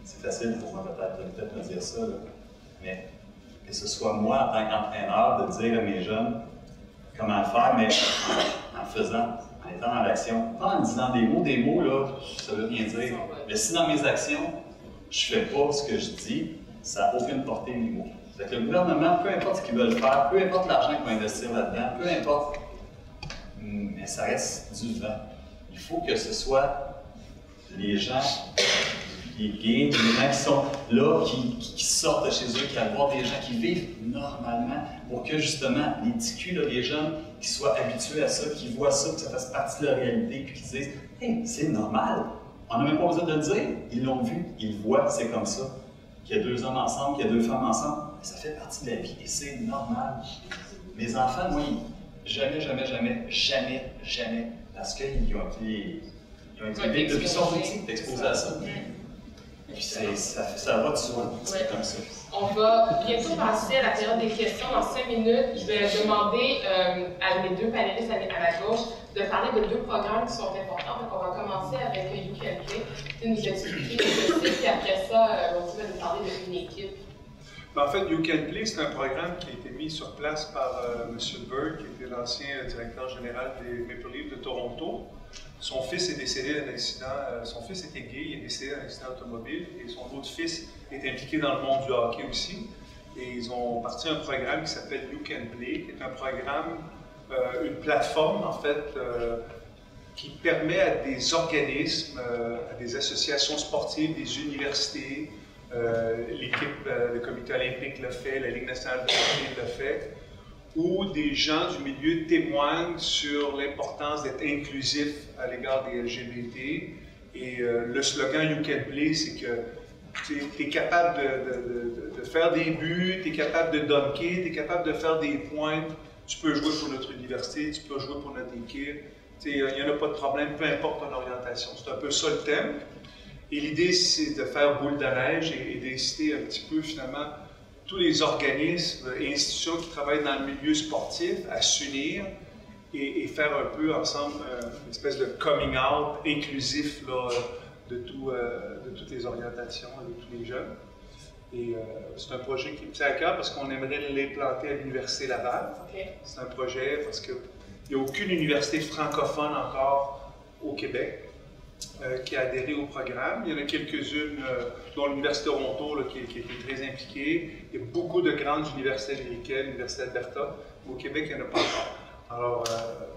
C'est facile pour moi peut-être me dire ça, là. Mais que ce soit moi, en tant qu'entraîneur, de dire à mes jeunes comment le faire, mais en faisant, en étant dans l'action. Pas en disant des mots, là, ça veut rien dire. Mais si dans mes actions, je ne fais pas ce que je dis, ça n'a aucune portée mes mots. Fait que le gouvernement, peu importe ce qu'ils veulent faire, peu importe l'argent qu'ils vont investir là-dedans, peu importe, mais ça reste du vent. Il faut que ce soit les gens, les gays, les gens qui sont là, qui sortent de chez eux, qui aillent voir des gens qui vivent normalement, pour que justement les ticus, là, les jeunes, qui soient habitués à ça, qui voient ça, que ça fasse partie de leur réalité, puis qui disent « Hey, c'est normal! » On n'a même pas besoin de le dire, ils l'ont vu, ils le voient, c'est comme ça. Qu'il y a 2 hommes ensemble, qu'il y a 2 femmes ensemble, ça fait partie de la vie et c'est normal. Mes enfants, moi, jamais, parce qu'ils ont été depuis son petit exposés à ça. Puis ça va de soi, c'est comme ça. On va bientôt passer à la période des questions. Dans 5 minutes, je vais demander à mes 2 panélistes à la gauche de parler de 2 programmes qui sont importants. Donc, on va commencer avec You Can Play. Tu nous expliquer ce que c'est, puis après ça, on va nous parler d'une équipe. En fait, You Can Play, c'est un programme qui a été mis sur place par M. Bird, qui était l'ancien directeur général des Maple Leafs de Toronto. Son fils est décédé d'un accident, son fils était gay, il est décédé d'un accident automobile, et son autre fils est impliqué dans le monde du hockey aussi. Et ils ont parti un programme qui s'appelle You Can Play, qui est un programme, une plateforme en fait, qui permet à des organismes, à des associations sportives, des universités, l'équipe, le comité olympique l'a fait, la Ligue nationale de hockey l'a fait, où des gens du milieu témoignent sur l'importance d'être inclusif à l'égard des LGBT. Et le slogan You Can Play, c'est que tu es capable de faire des buts, tu es capable de dunker, tu es capable de faire des points, tu peux jouer pour notre université, tu peux jouer pour notre équipe. Il n'y en a pas de problème, peu importe ton orientation. C'est un peu ça le thème. Et l'idée, c'est de faire boule de neige et d'inciter un petit peu, finalement, tous les organismes et institutions qui travaillent dans le milieu sportif à s'unir et faire un peu ensemble une espèce de coming out inclusif là, de toutes les orientations et de tous les jeunes. Et c'est un projet qui me tient à cœur parce qu'on aimerait l'implanter à l'Université Laval. Okay. C'est un projet parce qu'il n'y a aucune université francophone encore au Québec qui a adhéré au programme. Il y en a quelques-unes, dont l'Université de Toronto là, qui est très impliquée. Il y a beaucoup de grandes universités américaines, l'Université d'Alberta. Au Québec, il n'y en a pas encore. Alors,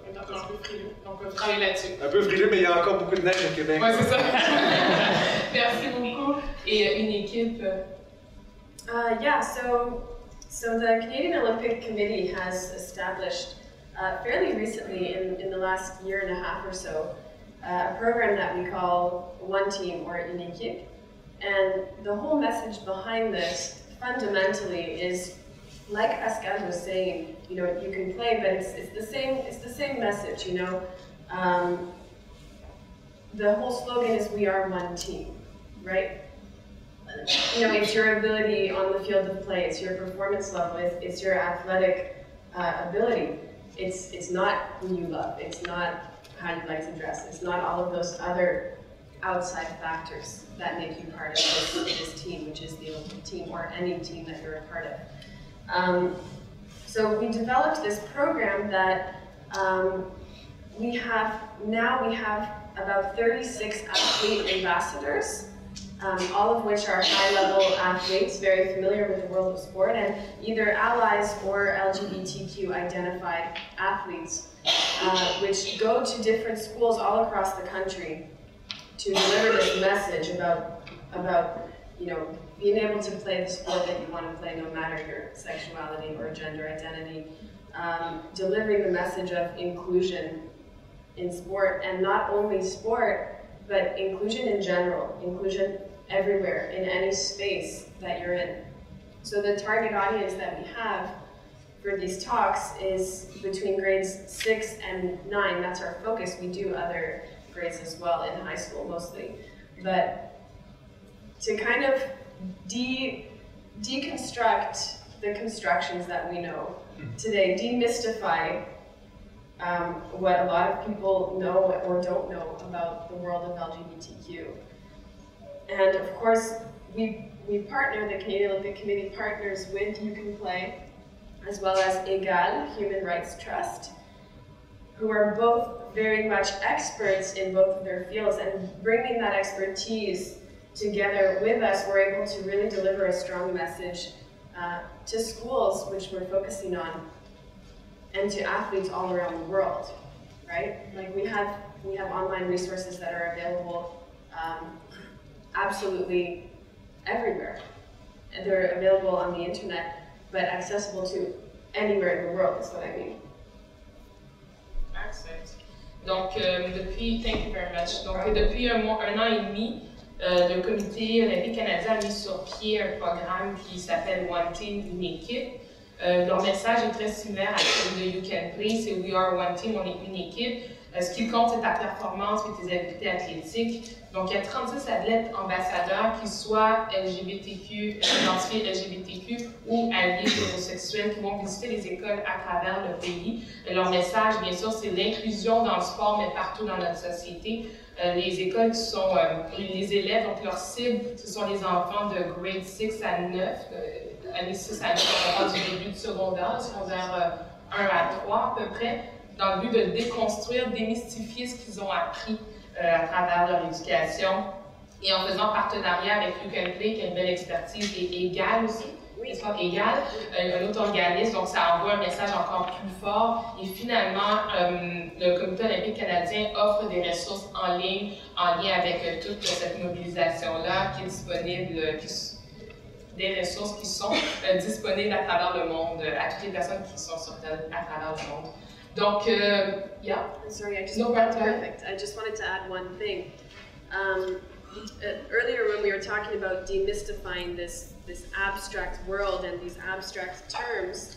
un peu frileux, donc on peut travailler là-dessus. Un peu frileux, mais il y a encore beaucoup de neige au Québec. Oui, c'est ça. Merci beaucoup. Et une équipe. Yeah, so the Canadian Olympic Committee has established fairly recently, in the last year and a half or so, a program that we call One Team, or Une Équipe. And the whole message behind this fundamentally is, like Pascal was saying, you know, you can play, but it's the same message, you know. The whole slogan is "We are one team," right? You know, it's your ability on the field of play, it's your performance level, it's your athletic ability. It's not who you love, it's not how you like to dress, it's not all of those other outside factors that make you part of this team, which is the Olympic team, or any team that you're a part of. So we developed this program that we have about 36 athlete ambassadors, all of which are high-level athletes, very familiar with the world of sport, and either allies or LGBTQ identified athletes, which go to different schools all across the country to deliver this message about you know, being able to play the sport that you want to play, no matter your sexuality or gender identity, delivering the message of inclusion in sport, and not only sport, but inclusion in general, inclusion everywhere, in any space that you're in. So the target audience that we have for these talks is between grades 6 and 9. That's our focus. We do other grades as well, in high school mostly. But to kind of deconstruct the constructions that we know today, demystify what a lot of people know or don't know about the world of LGBTQ. And of course, we partner, the Canadian Olympic Committee partners with You Can Play, as well as EGAL, Human Rights Trust, who are both very much experts in both of their fields, and bringing that expertise together with us, we're able to really deliver a strong message to schools, which we're focusing on, and to athletes all around the world, right? Like we have online resources that are available absolutely everywhere. And they're available on the internet, but accessible to anywhere in the world, is what I mean. Excellent. Donc, thank you very much. Donc, depuis un an et demi, le Comité olympique canadien a mis sur pied un programme qui s'appelle One Team, Une Équipe. Leur message est très similaire à celui de You Can Play, c'est We Are One Team, on est une équipe. Ce qui compte, c'est ta performance et tes habiletés athlétiques. Donc, il y a 36 athlètes ambassadeurs qui soient LGBTQ, identifiés LGBTQ ou alliés hétérosexuels qui vont visiter les écoles à travers le pays. Leur message, bien sûr, c'est l'inclusion dans le sport, mais partout dans notre société. Les écoles qui sont les élèves, donc leur cible, ce sont les enfants de grade 6 à 9, année 6 à 9, on parle du début du secondaire 1 à 3 à peu près, dans le but de déconstruire, démystifier ce qu'ils ont appris à travers leur éducation, et en faisant partenariat avec You Can Play, qui a une belle expertise, et EGAL aussi, espoir égal, un autre organisme, donc ça envoie un message encore plus fort. Et finalement, le Comité olympique canadien offre des ressources en ligne en lien avec toute cette mobilisation-là qui est disponible, des ressources qui sont disponibles à travers le monde, à toutes les personnes qui sont sur Terre à travers le monde. Donc, yeah. Sorry, I just No, that's but, perfect. I just wanted to add one thing. Earlier, when we were talking about demystifying this abstract world and these abstract terms,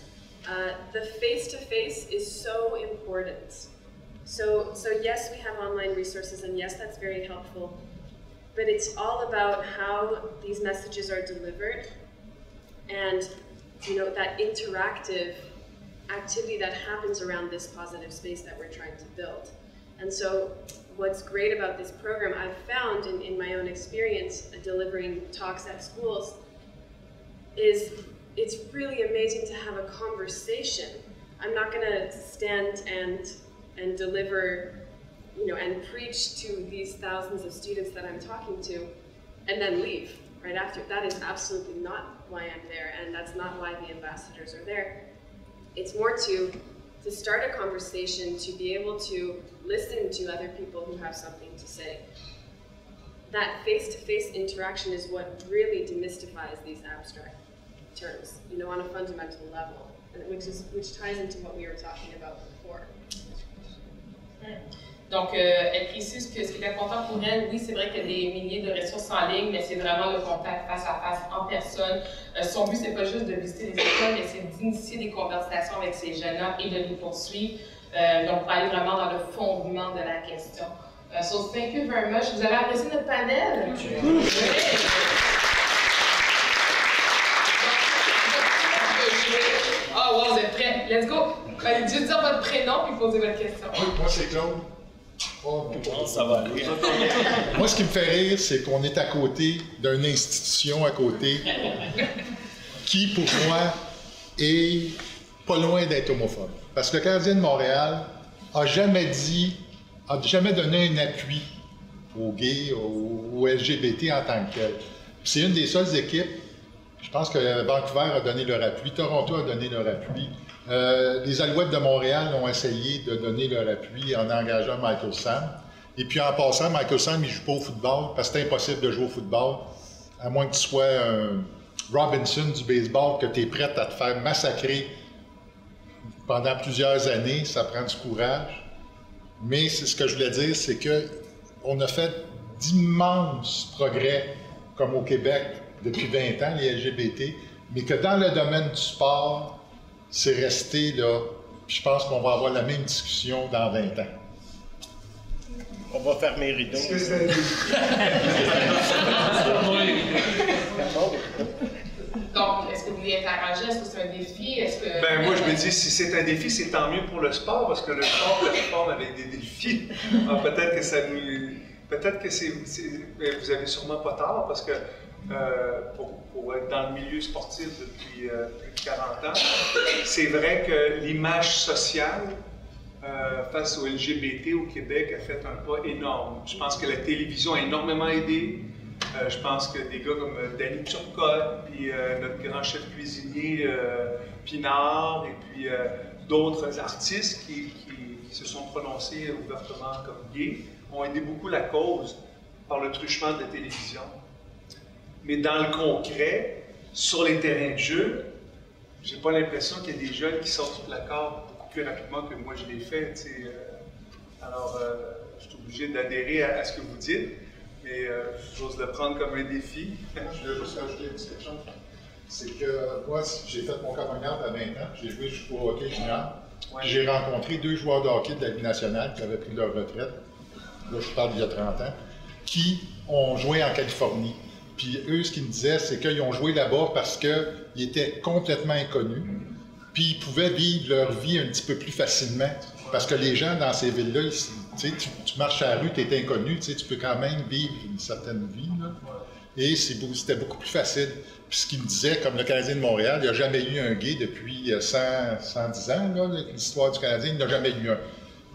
the face-to-face is so important. So yes, we have online resources, and yes, that's very helpful. But it's all about how these messages are delivered, and that interactive activity that happens around this positive space that we're trying to build. And so what's great about this program, I've found in my own experience delivering talks at schools, is it's really amazing to have a conversation. I'm not going to stand and deliver, and preach to these thousands of students that I'm talking to and then leave right after. That is absolutely not why I'm there, and that's not why the ambassadors are there. It's more to start a conversation, to be able to listen to other people who have something to say. That face-to-face interaction is what really demystifies these abstract terms, on a fundamental level, which ties into what we were talking about before. Donc, elle précise que ce qui est important pour elle, oui, c'est vrai qu'il y a des milliers de ressources en ligne, mais c'est vraiment le contact face à face, en personne. Son but, c'est pas juste de visiter les écoles, mais c'est d'initier des conversations avec ces jeunes-là et de les poursuivre. Donc, pour aller vraiment dans le fondement de la question. So, thank you very much. Vous avez apprécié notre panel? Oui. Oh, wow, vous êtes prêts? Let's go! Allez, juste dire votre prénom puis poser votre question. Oui, moi c'est Claude. Ça va aller. Moi, ce qui me fait rire, c'est qu'on est à côté d'une institution à côté qui, pour moi, est pas loin d'être homophobe. Parce que le Canadien de Montréal a jamais donné un appui aux gays, aux LGBT en tant que tel. C'est une des seules équipes, je pense que Vancouver a donné leur appui, Toronto a donné leur appui. Les Alouettes de Montréal ont essayé de donner leur appui en engageant Michael Sam. Et puis en passant, Michael Sam, il ne joue pas au football parce que c'est impossible de jouer au football, à moins que tu sois un Robinson du baseball, que tu es prêt à te faire massacrer pendant plusieurs années. Ça prend du courage. Mais ce que je voulais dire, c'est qu'on a fait d'immenses progrès, comme au Québec, depuis 20 ans, les LGBT, mais que dans le domaine du sport, c'est resté là. Puis je pense qu'on va avoir la même discussion dans 20 ans. On va fermer les rideaux. Donc, est-ce que vous voulez interagir? Est-ce que c'est un défi? Ben, moi, je me dis, si c'est un défi, c'est tant mieux pour le sport, parce que le sport plateforme avec des défis. Alors, peut-être que ça nous... Peut-être que vous avez sûrement pas tort, parce que pour être dans le milieu sportif depuis plus de 40 ans, c'est vrai que l'image sociale face aux LGBT au Québec a fait un pas énorme. Je pense que la télévision a énormément aidé. Je pense que des gars comme Danny Turcotte, puis notre grand chef cuisinier Pinard, et puis d'autres artistes qui se sont prononcés ouvertement comme gays, ont aidé beaucoup la cause par le truchement de la télévision. Mais dans le concret, sur les terrains de jeu, j'ai pas l'impression qu'il y a des jeunes qui sortent du placard beaucoup plus rapidement que moi je l'ai fait. Alors, je suis obligé d'adhérer à ce que vous dites, mais j'ose le prendre comme un défi. Je voulais juste rajouter une petite chose. C'est que moi, j'ai fait mon coming out à 20 ans, j'ai joué jusqu'au hockey junior. Ouais. J'ai rencontré 2 joueurs de hockey de la Ligue nationale qui avaient pris leur retraite, là je parle d'il y a 30 ans, qui ont joué en Californie. Puis eux, ce qu'ils me disaient, c'est qu'ils ont joué là-bas parce qu'ils étaient complètement inconnus, puis ils pouvaient vivre leur vie un petit peu plus facilement. Parce que les gens dans ces villes-là, tu marches à la rue, tu es inconnu, tu peux quand même vivre une certaine vie. Là. Et c'était beaucoup plus facile. Puis ce qu'ils me disaient, comme le Canadien de Montréal, il n'y a jamais eu un gay depuis 110 ans, l'histoire du Canadien, il n'y en a jamais eu un.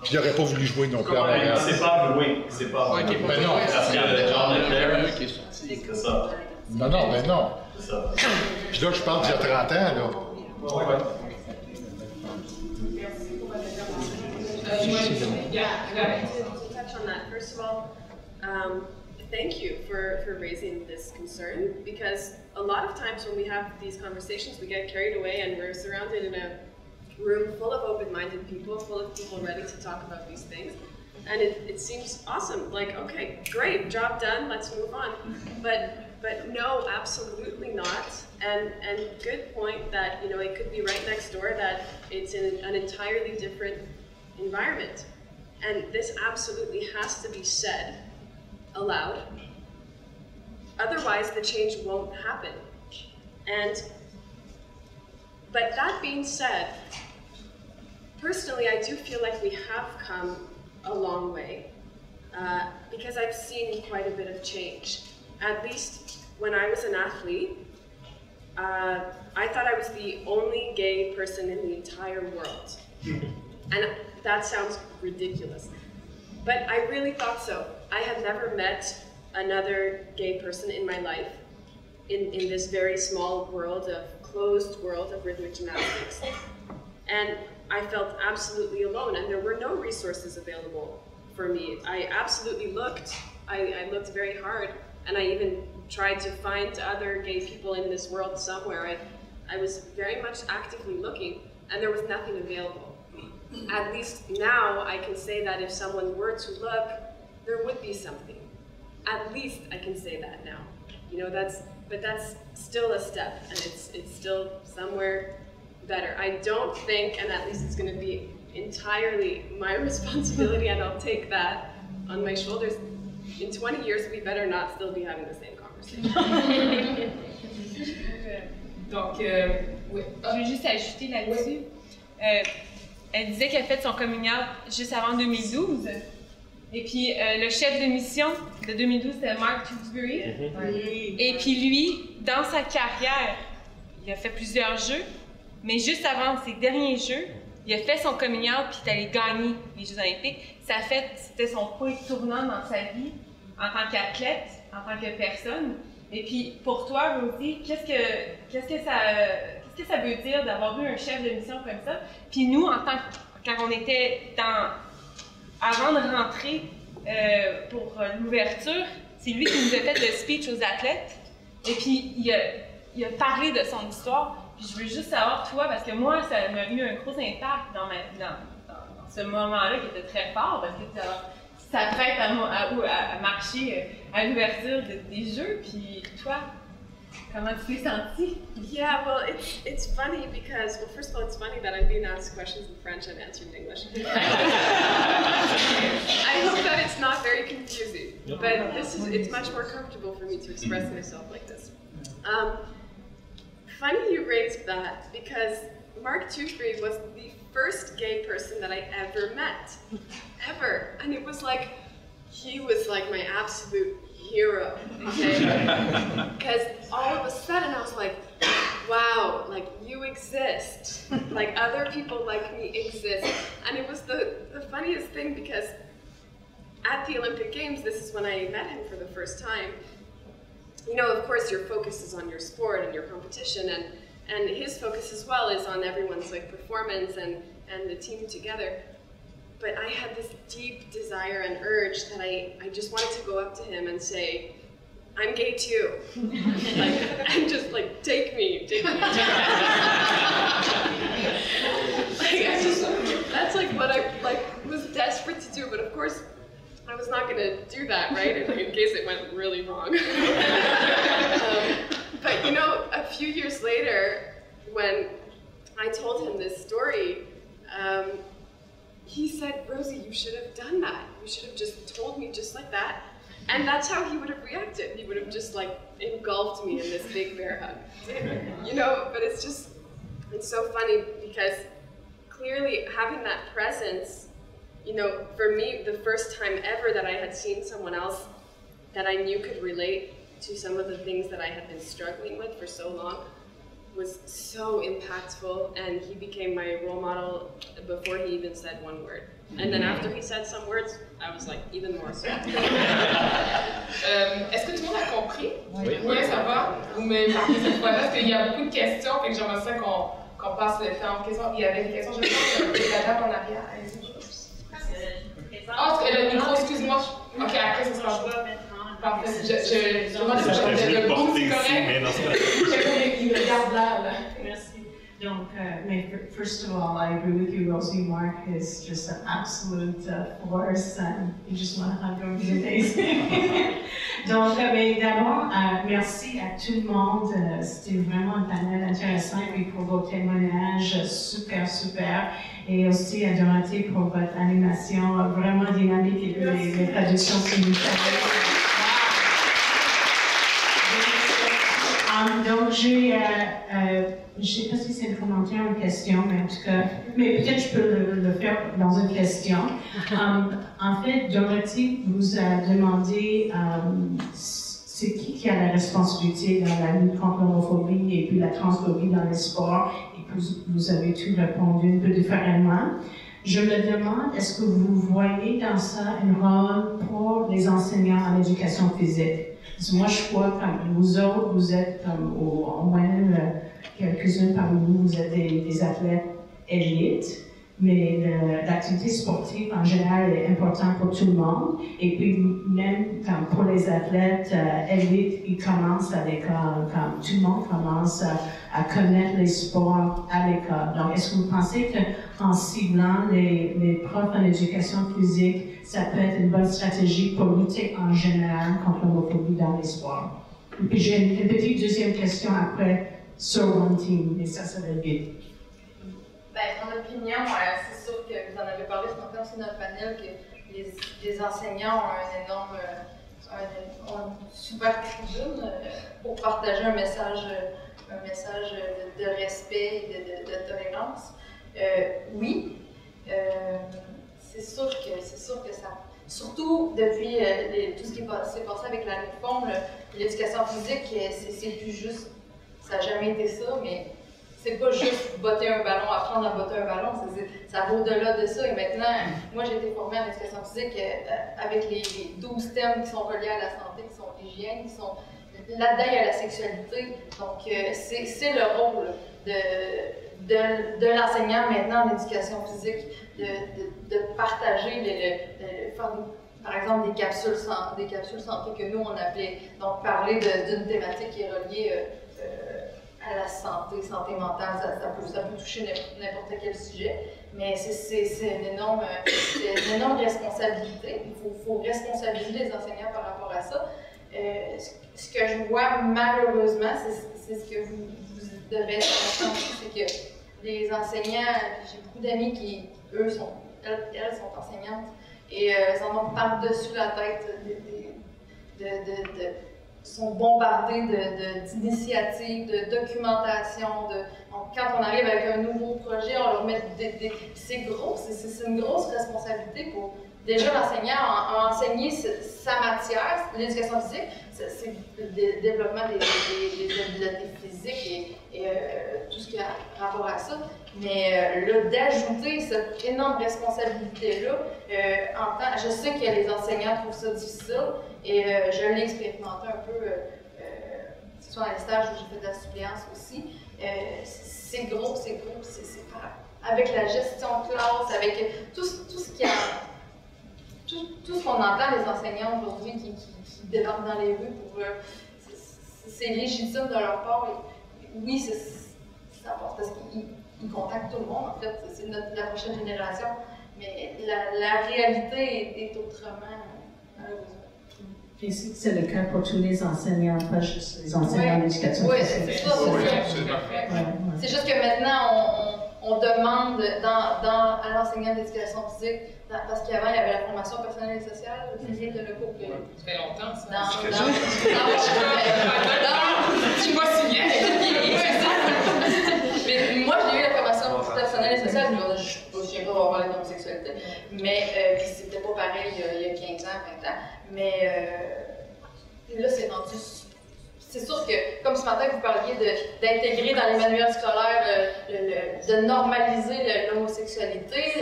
Puis il n'aurait pas voulu jouer non plus à Montréal. C'est pas loin, c'est pas. Mais non. Parce que John Leclerc qui est sorti, c'est ça. Non, mais non. C'est ça. Puis là, je parle d'il y a 30 ans, là. To touch on that, first of all, thank you for raising this concern, because a lot of times when we have these conversations, we get carried away and we're surrounded in a room full of open-minded people, full of people ready to talk about these things. And it seems awesome, like, okay, great, job done, let's move on. But no, absolutely not. And good point that, you know, it could be right next door, that it's in an entirely different environment. And this absolutely has to be said aloud. Otherwise, the change won't happen. But that being said, personally, I do feel like we have come a long way, because I've seen quite a bit of change. At least when I was an athlete, I thought I was the only gay person in the entire world. And that sounds ridiculous, but I really thought so. I had never met another gay person in my life in this very small world closed world of rhythmic gymnastics. And I felt absolutely alone, and there were no resources available for me. I absolutely looked. I looked very hard, and I even tried to find other gay people in this world somewhere. I was very much actively looking, and there was nothing available. At least now I can say that if someone were to look, there would be something. At least I can say that now. You know, but that's still a step, and it's still somewhere better. I don't think, and at least it's going to be entirely my responsibility, and I'll take that on my shoulders. In 20 years, we better not still be having the same conversation. Donc, oui. Je veux juste ajouter là-dessus. Elle disait qu'elle a fait son coming out juste avant 2012. Et puis, le chef de mission de 2012, c'était Mark Tewksbury. Et puis lui, dans sa carrière, il a fait plusieurs jeux, mais juste avant ses derniers jeux, il a fait son coming out puis il est allé gagner les Jeux olympiques. C'était son point tournant dans sa vie en tant qu'athlète, en tant que personne. Et puis, pour toi, Rosie, qu'est-ce que ça veut dire d'avoir eu un chef de mission comme ça? Puis nous, quand on était avant de rentrer pour l'ouverture, c'est lui qui nous a fait le speech aux athlètes. Et puis, il a parlé de son histoire. Puis je veux juste savoir, toi, parce que moi, ça m'a eu un gros impact dans ce moment-là qui était très fort, parce que tu t'apprêtes à marcher à l'ouverture des Jeux. Puis toi, comment tu t'es sentie? Yeah, well, it's funny because, well, first of all, it's funny that I'm being asked questions in French and answered in English. I hope that it's not very confusing, but it's much more comfortable for me to express myself like this. Funny you raised that, because Mark Tewksbury was the first gay person that I ever met, ever, and it was like, he was like my absolute hero, okay? Because all of a sudden I was like, wow, like you exist. Like other people like me exist. And it was the funniest thing, because at the Olympic Games, this is when I met him for the first time. You know, of course your focus is on your sport and your competition, and his focus as well is on everyone's like performance and the team together. But I had this deep desire and urge that I just wanted to go up to him and say, I'm gay too. And just like, take me. That's like what I was desperate to do, but of course, I was not gonna do that, right? In case it went really wrong. But you know, a few years later, when I told him this story, he said, Rosie, you should have done that. You should have just told me just like that. And that's how he would have reacted. He would have just like engulfed me in this big bear hug. You know, but it's so funny, because clearly having that presence, you know, for me, the first time ever that I had seen someone else that I knew could relate to some of the things that I had been struggling with for so long, was so impactful, and he became my role model before he even said one word. And then after he said some words, I was like even more so. Est-ce que tout le monde a compris? Oui, ça va? Vous me marquez cette fois-là, parce qu'il y a beaucoup de questions, fait que j'aimerais ça qu'on passe le temps aux questions. Il y avait des questions, je pense, la dame en arrière. Ah, le micro, excuse-moi. Ok, après, ce sera pas. Parfait. Je demande si je peux porter ici, mais non, c'est pas. Il regarde là. Merci. Donc, first of all, I agree with you, Rosie. Mark is just an absolute force, and you just want to hug him. He's amazing. Donc, mais d'abord, merci à tout le monde. C'était vraiment un panel intéressant, et puis pour vos témoignages super. Et aussi à Dorothée pour votre animation vraiment dynamique et les traductions simultanées. Donc, je ne sais pas si c'est un commentaire ou une question, mais en tout cas, mais peut-être je peux le faire dans une question. En fait, Dorothée vous a demandé c'est qui a la responsabilité dans la lutte contre l'homophobie et puis la transphobie dans les sports, et puis vous avez tout répondu un peu différemment. Je me demande, est-ce que vous voyez dans ça un rôle pour les enseignants en éducation physique? Parce que moi, je crois que vous autres, vous êtes comme, au moins quelques-unes parmi vous, vous êtes des athlètes élites, mais l'activité sportive en général est importante pour tout le monde. Et puis même comme pour les athlètes élites, ils commencent à l'école, comme tout le monde commence à connaître les sports à l'école. Donc, est-ce que vous pensez qu'en ciblant les profs en éducation physique, ça peut être une bonne stratégie pour lutter en général contre l'homophobie dans les sports? Et puis j'ai une petite deuxième question après sur One Team, mais ça va être vite. Ben, mon opinion, c'est sûr que vous en avez parlé ce matin aussi dans le panel, que les enseignants ont un énorme, ont une super tribune pour partager un message de respect et de tolérance. Oui, c'est sûr que ça. Surtout depuis tout ce qui s'est passé avec la réforme, l'éducation physique, c'est plus juste. Ça n'a jamais été ça, mais c'est pas juste botter un ballon, apprendre à botter un ballon, ça va au-delà de ça. Et maintenant, moi j'ai été formée en éducation physique avec les 12 thèmes qui sont reliés à la santé, qui sont l'hygiène, qui sont là-dedans il y a la sexualité. Donc c'est le rôle de l'enseignant maintenant en éducation physique de partager, faire par exemple des capsules santé que nous on appelait, donc parler d'une thématique qui est reliée à la santé mentale, ça peut toucher n'importe quel sujet, mais c'est une énorme responsabilité. Il faut responsabiliser les enseignants par rapport à ça. Ce que je vois malheureusement, c'est ce que vous devez être conscient aussi, c'est que les enseignants, j'ai beaucoup d'amis qui, elles sont enseignantes, et elles en ont par-dessus la tête sont bombardés d'initiatives, de documentation. Donc, quand on arrive avec un nouveau projet, on leur met c'est gros, c'est une grosse responsabilité pour déjà l'enseignant a enseigné sa matière, l'éducation physique, c'est le développement des habiletés physiques et tout ce qui a rapport à ça. Mais là, d'ajouter cette énorme responsabilité-là, je sais que les enseignants trouvent ça difficile et je l'ai expérimenté un peu, soit dans les stages où j'ai fait de la suppléance aussi. C'est gros, avec la gestion de classe, avec tout ce qu'il y a. Tout ce qu'on entend des enseignants aujourd'hui qui débarquent dans les rues, c'est légitime de leur part. Oui, ça passe parce qu'ils contactent tout le monde, en fait, c'est la prochaine génération, mais la réalité est autrement, malheureusement. Et c'est le cas pour tous les enseignants, pas juste les enseignants d'éducation physique. Oui, c'est ça. C'est juste que maintenant, on demande à l'enseignant d'éducation physique, parce qu'avant, il y avait la formation personnelle et sociale, c'est le cours que... Ça fait longtemps, ça. Tu vois si bien. Mais moi, j'ai eu la formation personnelle et sociale, je ne sais pas avoir parlé d'homosexualité, mais c'était pas pareil il y a 15 ans, 20 ans. Mais là, c'est rendu c'est sûr que, comme ce matin, vous parliez d'intégrer dans les manuels scolaires, de normaliser l'homosexualité,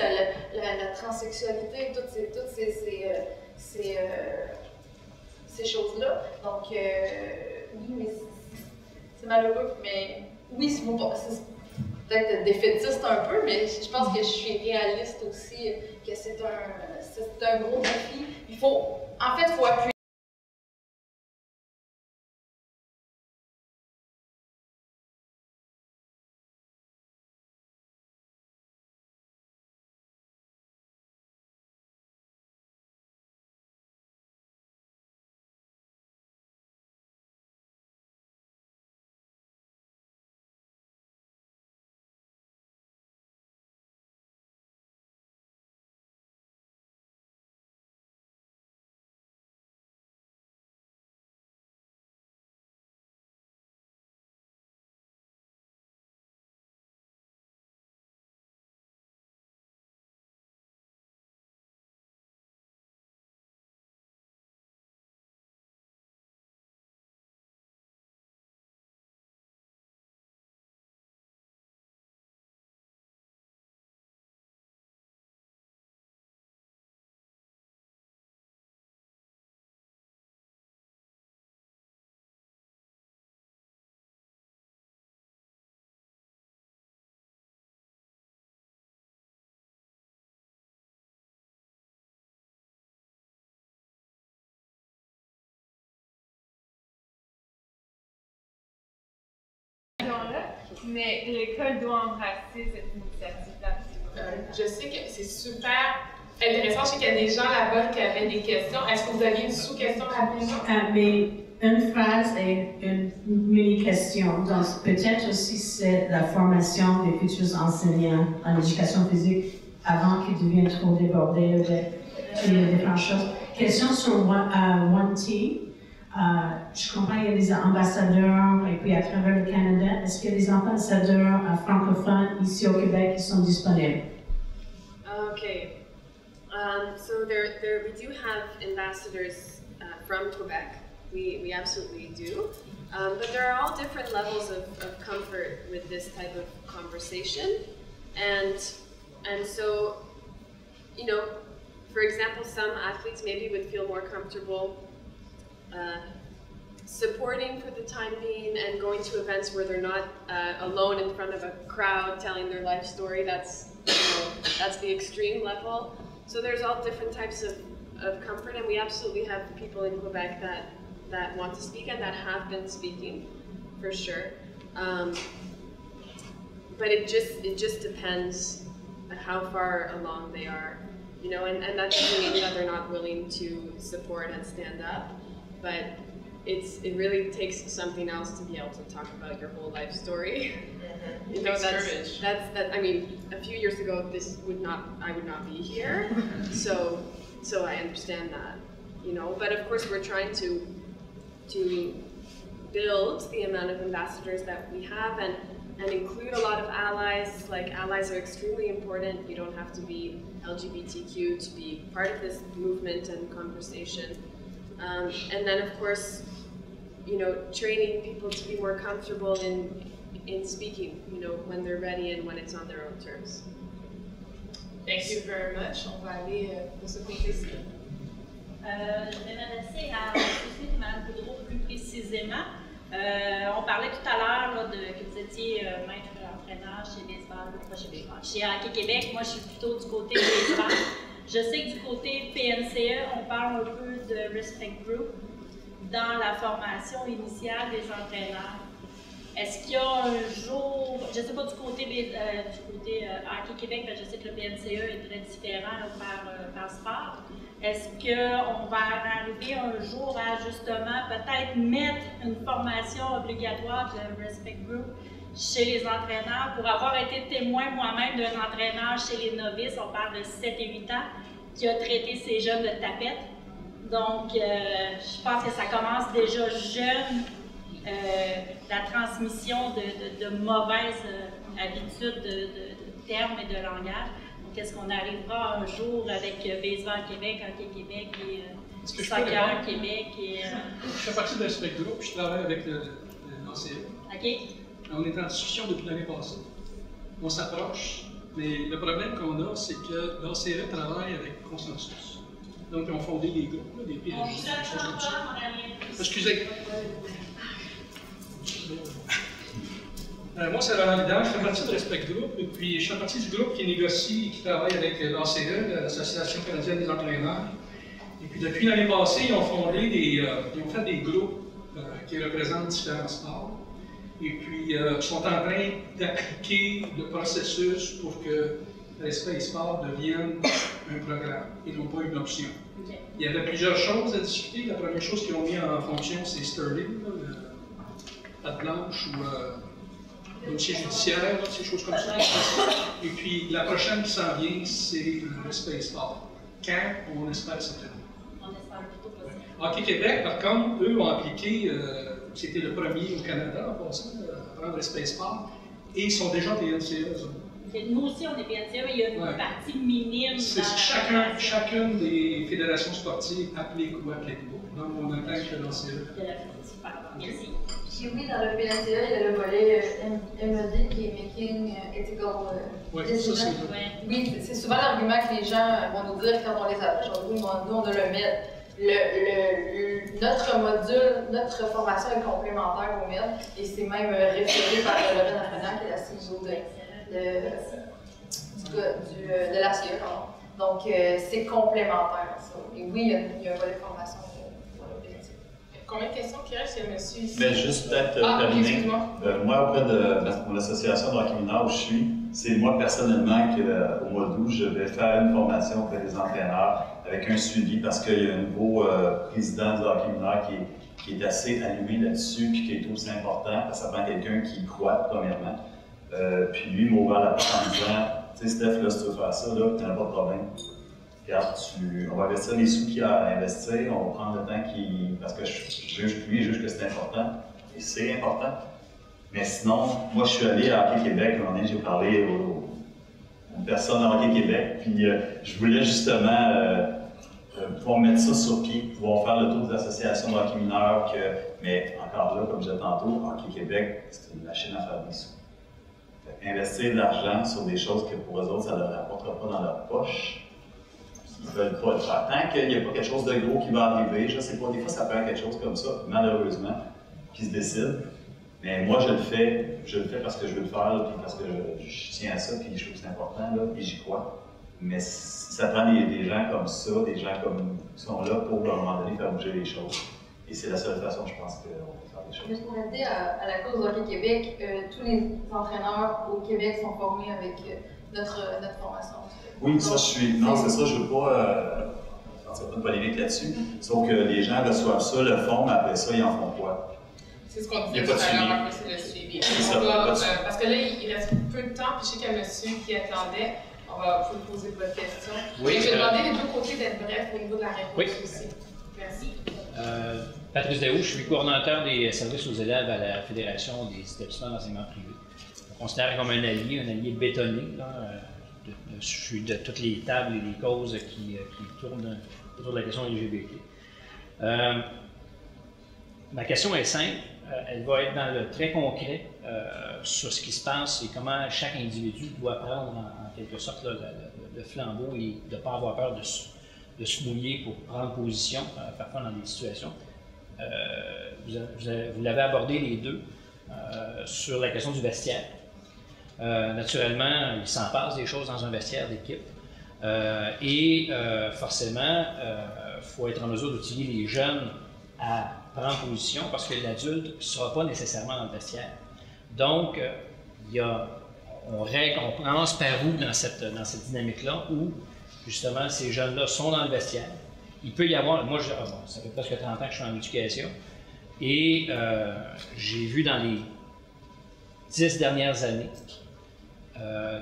la transsexualité, toutes ces choses-là. Donc, oui, mais c'est malheureux, mais oui, c'est peut-être défaitiste un peu, mais je pense que je suis réaliste aussi, que c'est un gros défi. Il faut appuyer. Mais l'école doit embrasser cette initiative-là. Je sais que c'est super intéressant. Je sais qu'il y a des gens là-bas qui avaient des questions. Est-ce que vous aviez une sous-question rapidement? Mais une phrase et une mini-question. Donc, peut-être aussi c'est la formation des futurs enseignants en éducation physique avant qu'ils deviennent trop débordés avec les différentes choses. Question sur One T. Je comprends qu'il y a des ambassadeurs et puis à travers le Canada. Est-ce qu'il y a des ambassadeurs francophones ici au Québec qui sont disponibles? Okay. So we do have ambassadors from Quebec. We absolutely do. But there are all different levels of comfort with this type of conversation. And so, you know, for example, some athletes maybe would feel more comfortable supporting for the time being and going to events where they're not alone in front of a crowd telling their life story. That's the extreme level. So there's all different types of comfort, and we absolutely have people in Quebec that want to speak and that have been speaking, for sure. But it just depends on how far along they are, you know, and that doesn't mean that they're not willing to support and stand up, but it really takes something else to be able to talk about your whole life story. You know, that's I mean, a few years ago I would not be here. So I understand that, you know. But of course we're trying to build the amount of ambassadors that we have and include a lot of allies. Like, allies are extremely important. You don't have to be LGBTQ to be part of this movement and conversation. And then of course, you know, training people to be more comfortable in speaking, you know, when they're ready and when it's on their own terms. Thank you very much. On va aller de ce côté-ci. Je vais m'adresser à Mme Boudreau plus précisément. On parlait tout à l'heure que vous étiez maître entraîneur chez baseball, pas chez baseball, chez Hockey Québec. Moi, je suis plutôt du côté baseball. Je sais que du côté PNCE, on parle un peu de Respect Group dans la formation initiale des entraîneurs. Est-ce qu'il y a un jour, je ne sais pas du côté Hockey Québec, mais je sais que le PNCE est très différent là, par sport. Est-ce qu'on va arriver un jour à justement peut-être mettre une formation obligatoire de Respect Group chez les entraîneurs? Pour avoir été témoin moi-même d'un entraîneur chez les novices, on parle de 7 et 8 ans, qui a traité ces jeunes de tapettes. Donc, je pense que ça commence déjà jeune, la transmission de mauvaises habitudes de termes et de langage. Donc, est-ce qu'on arrivera un jour avec Baseball Québec, Hockey Québec Soccer Québec et... Je fais partie d'un spec groupe, je travaille avec l'ACE. OK. On est en discussion depuis l'année passée. On s'approche, mais le problème qu'on a, c'est que l'ACE travaille avec Consensus. Donc, ils ont fondé des groupes, des PNJ, des choses comme ça. Excusez. Moi, c'est Roland Vidal, je fais partie de Respect Group, et puis je fais partie du groupe qui négocie et qui travaille avec l'ACE, l'Association canadienne des entraîneurs. Et puis depuis l'année passée, ils ont fait des groupes qui représentent différents sports. Et puis, ils sont en train d'appliquer le processus pour que Respect Sport devienne un programme et non pas une option. Okay. Il y avait plusieurs choses à discuter. La première chose qu'ils ont mis en fonction, c'est Sterling, patte blanche ou dossier judiciaire, ces choses comme ça. Et puis, la prochaine qui s'en vient, c'est le Respect Sport. Quand on espère cette année. On espère plutôt possible. Hockey Québec, par contre, eux ont appliqué, c'était le premier au Canada en passant, à prendre Respect Sport, et ils sont déjà PNCE. Nous aussi, on est PNCE, mais il y a une partie minime. Chacune des fédérations sportives applique ou applique pas. Donc, on attend que l'ACE. Super, merci. Puis oui, dans le PNCE, il y a le volet MED qui est Making Ethical Decisions. Oui, c'est souvent l'argument que les gens vont nous dire quand on les approche. Nous, on doit le mettre. Notre module, notre formation est complémentaire au MED et c'est même référé par Lorraine Arpagnan, qui est la CEO de la CIE. Donc, c'est complémentaire. Ça. Et oui, il y a un volet formation pour le PNCE. Combien de questions qui restent, monsieur ici? Mais juste peut-être terminer. Moi, auprès de mon association de hockey mineur où je suis, c'est moi personnellement qu'au mois d'août, je vais faire une formation auprès des entraîneurs avec un suivi parce qu'il y a un nouveau président du hockey mineur qui est assez allumé là-dessus et qui est aussi important parce que ça prend quelqu'un qui y croit, premièrement. Puis lui, il m'a ouvert la porte en disant, tu sais, Steph, là, si tu veux faire ça, là, tu n'as pas de problème. Regarde, on va investir les sous qu'il y a à investir, on va prendre le temps parce que lui, juge que c'est important, et c'est important. Mais sinon, moi, je suis allé à Hockey Québec, j'ai parlé aux personnes à Hockey Québec, puis je voulais justement pouvoir mettre ça sur pied, pouvoir faire le tour des associations de hockey mineur, mais encore là, comme je disais tantôt, Hockey Québec, c'est une machine à faire des sous. Investir de l'argent sur des choses que pour eux autres, ça ne leur rapportera pas dans leur poche. Ils ne veulent pas le faire. Tant qu'il n'y a pas quelque chose de gros qui va arriver, je ne sais pas, des fois ça peut être quelque chose comme ça, malheureusement, qui se décide. Mais moi, je le fais parce que je veux le faire, puis parce que je tiens à ça, puis je trouve que c'est important, là, puis j'y crois. Mais ça prend des gens comme ça, des gens qui sont là pour, à un moment donné, faire bouger les choses. Et c'est la seule façon, je pense, qu'on peut faire des choses. Juste pour aider à la cause du Hockey Québec, tous les entraîneurs au Québec sont formés avec notre formation. Oui, ça, je suis. Non, c'est ça, je ne veux pas. C'est pas de polémique là-dessus. Sauf que les gens reçoivent ça, le font, mais après ça, ils en font quoi? C'est ce qu'on disait tout à l'heure, un peu, c'est le suivi. Parce que là, il reste peu de temps, puis je sais qu'il y a un monsieur qui attendait. On va vous poser votre question. Oui, je vais demander les deux côtés d'être bref au niveau de la réponse aussi. Merci. Patrice Daou, je suis coordonnateur des services aux élèves à la Fédération des établissements d'enseignement privé. On considère comme un allié bétonné. Je suis de toutes les tables et les causes qui tournent autour de la question LGBT. Ma question est simple. Elle va être dans le très concret sur ce qui se passe et comment chaque individu doit prendre en quelque sorte le flambeau et de ne pas avoir peur de se mouiller pour prendre position, parfois dans des situations. Vous l'avez abordé les deux sur la question du vestiaire. Naturellement, il s'en passe des choses dans un vestiaire d'équipe et forcément, il faut être en mesure d'utiliser les jeunes à prendre position parce que l'adulte ne sera pas nécessairement dans le vestiaire. Donc, on pense par où dans cette dynamique-là où justement ces jeunes-là sont dans le vestiaire. Il peut y avoir, moi ça fait presque 30 ans que je suis en éducation et j'ai vu dans les 10 dernières années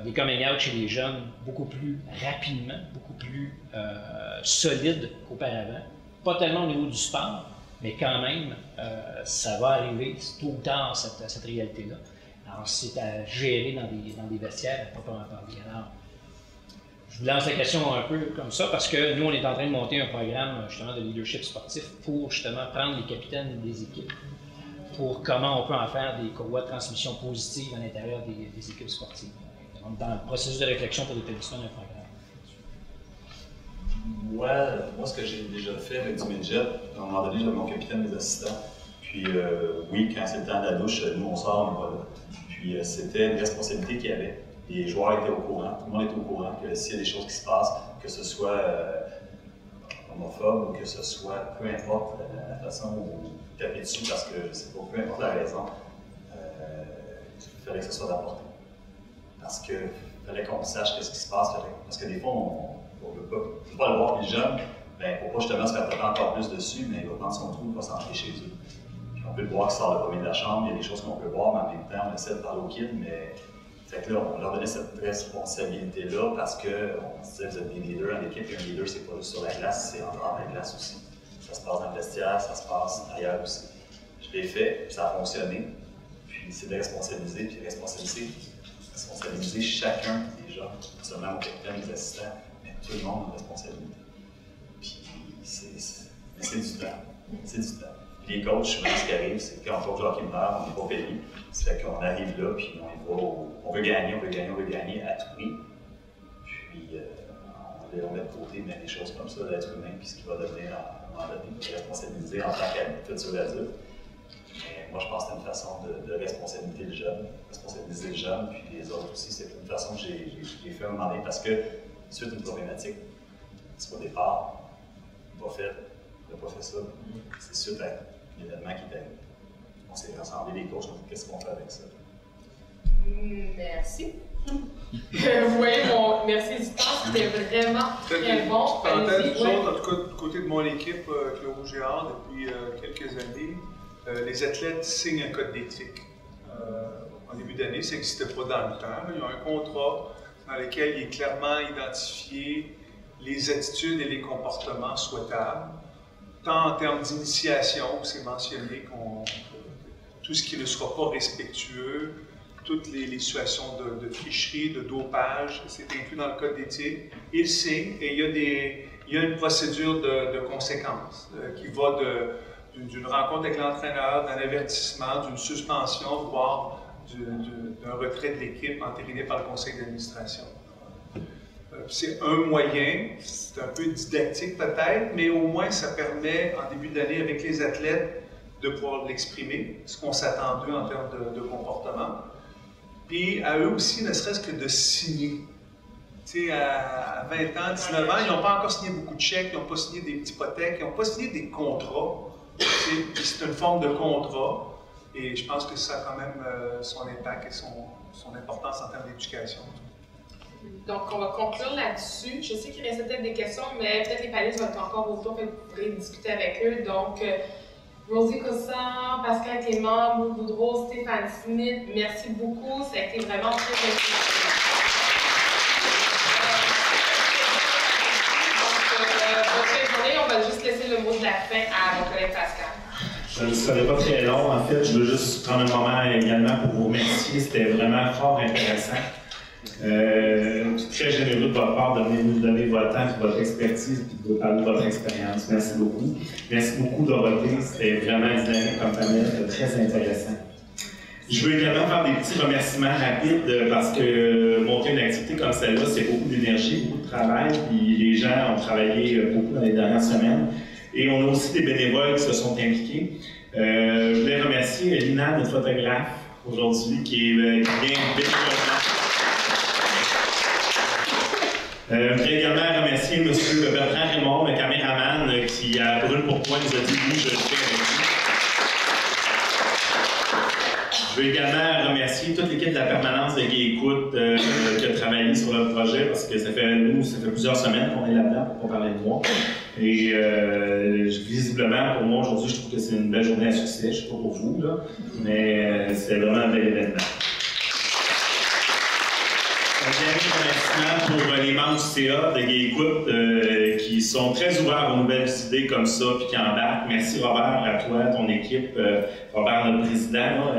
des coming out chez les jeunes beaucoup plus rapidement, beaucoup plus solides qu'auparavant. Pas tellement au niveau du sport, mais quand même, ça va arriver tôt ou tard, cette réalité-là. Alors, c'est à gérer dans des vestiaires, à proprement parler. Alors, je vous lance la question un peu comme ça parce que nous, on est en train de monter un programme justement de leadership sportif pour justement prendre les capitaines des équipes pour comment on peut en faire des courroies de transmission positives à l'intérieur des équipes sportives. Donc, dans le processus de réflexion pour l'établissement d'un programme. Moi, ce que j'ai déjà fait avec du midget, à un moment donné, j'avais mon capitaine des assistants. Puis, oui, quand c'est le temps de la douche, nous, on sort, on va là. Puis, c'était une responsabilité qu'il y avait. Les joueurs étaient au courant, tout le monde était au courant que s'il y a des choses qui se passent, que ce soit homophobe ou que ce soit, peu importe la façon où taper dessus, parce que je sais pas, peu importe la raison, il fallait que ce soit d'apporter. Parce qu'il fallait qu'on sache ce qui se passe, parce que des fois, on ne veut pas le voir plus jeune, ben, pour pas justement se faire taper encore plus dessus, mais il va prendre son trou, il va s'entrer chez eux. Puis on peut le voir qui sort le premier de la chambre, il y a des choses qu'on peut voir, mais en même temps, on essaie de parler aux kids, mais fait que là, on leur donnait cette responsabilité-là parce qu'on se disait, vous êtes des leaders en équipe, et un leader, c'est pas juste sur la glace, c'est en dehors de la glace aussi. Ça se passe dans le vestiaire, ça se passe ailleurs aussi. Je l'ai fait, puis ça a fonctionné, puis c'est de responsabiliser, puis responsabiliser chacun des gens, pas seulement au capitaine, les assistants, mais tout le monde a une responsabilité. Puis c'est du temps. C'est du temps. Puis les coachs, souvent, ce qui arrive, c'est que quand on coach au hockey mineur, on n'est pas payé. Ça fait qu'on arrive là, puis on veut gagner à tout prix. Puis on met de côté mais des choses comme ça, l'être humain, puis ce qui va devenir à un moment donné, responsabiliser en tant qu'futur adulte. Mais moi, je pense que c'est une façon de responsabiliser le jeune, puis les autres aussi. C'est une façon que j'ai fait à un moment donné parce que, suite à une problématique, c'est au départ, on n'a pas fait ça. C'est suite à l'événement qui est arrivé. On s'est rassemblés les coachs, qu'est-ce qu'on fait avec ça? Merci. Vous voyez mon merci du temps, c'était vraiment très bon. Parenthèse, nous autres, en tout cas, du côté de mon équipe, le Rouge et Or, depuis quelques années, les athlètes signent un code d'éthique. En début d'année, ça n'existait pas dans le temps. Il y a un contrat dans lequel il est clairement identifié les attitudes et les comportements souhaitables, tant en termes d'initiation, où c'est mentionné qu'on tout ce qui ne sera pas respectueux, toutes les situations de tricherie, de dopage, c'est inclus dans le code d'éthique. Il signe et il y a une procédure de conséquences qui va d'une rencontre avec l'entraîneur, d'un avertissement, d'une suspension, voire d'un retrait de l'équipe entériné par le conseil d'administration. C'est un moyen, c'est un peu didactique peut-être, mais au moins ça permet, en début d'année, avec les athlètes, de pouvoir l'exprimer, ce qu'on s'attend d'eux en termes de comportement. Puis à eux aussi, ne serait-ce que de signer. Tu sais, à 20 ans, 19 ans, ils n'ont pas encore signé beaucoup de chèques, ils n'ont pas signé des petites hypothèques, ils n'ont pas signé des contrats. C'est une forme de contrat. Et je pense que ça a quand même son impact et son importance en termes d'éducation. Donc, on va conclure là-dessus. Je sais qu'il restait peut-être des questions, mais peut-être les panélistes vont être encore autour, et vous pourrez discuter avec eux. Donc, Rosie Cossan, Pascal Clément, Maud Boudreau, Stéphane Smith, merci beaucoup. Ça a été vraiment très intéressant. Donc, bonne journée. On va juste laisser le mot de la fin à mon collègue Pascal. Je ne serai pas très long. En fait, je veux juste prendre un moment également pour vous remercier. C'était vraiment fort intéressant. Très généreux de votre part de venir nous donner votre temps, votre expertise et de parler de votre expérience. Merci beaucoup. Merci beaucoup, Dorothée. C'était vraiment dynamique comme panel, très intéressant. Je veux également faire des petits remerciements rapides parce que monter une activité comme celle-là, c'est beaucoup d'énergie, beaucoup de travail. Puis les gens ont travaillé beaucoup dans les dernières semaines. Et on a aussi des bénévoles qui se sont impliqués. Je voulais remercier Lina, notre photographe, aujourd'hui, qui vient bénévolement. Je voudrais également remercier M. Bertrand Raymond, le caméraman, qui à brûle pour point nous a dit oui, je le fais avec vous. Je veux également remercier toute l'équipe de la permanence de Gay Écoute qui a travaillé sur le projet parce que ça fait plusieurs semaines qu'on est là-dedans pour parler de moi. Et visiblement, pour moi, aujourd'hui, je trouve que c'est une belle journée à succès. Je ne sais pas pour vous, là, mais c'est vraiment un bel événement. Un dernier remerciement pour les membres du CA de Gay Écoute qui sont très ouverts aux nouvelles idées comme ça puis qui embarquent. Merci Robert, à toi, ton équipe, Robert, notre président. Là,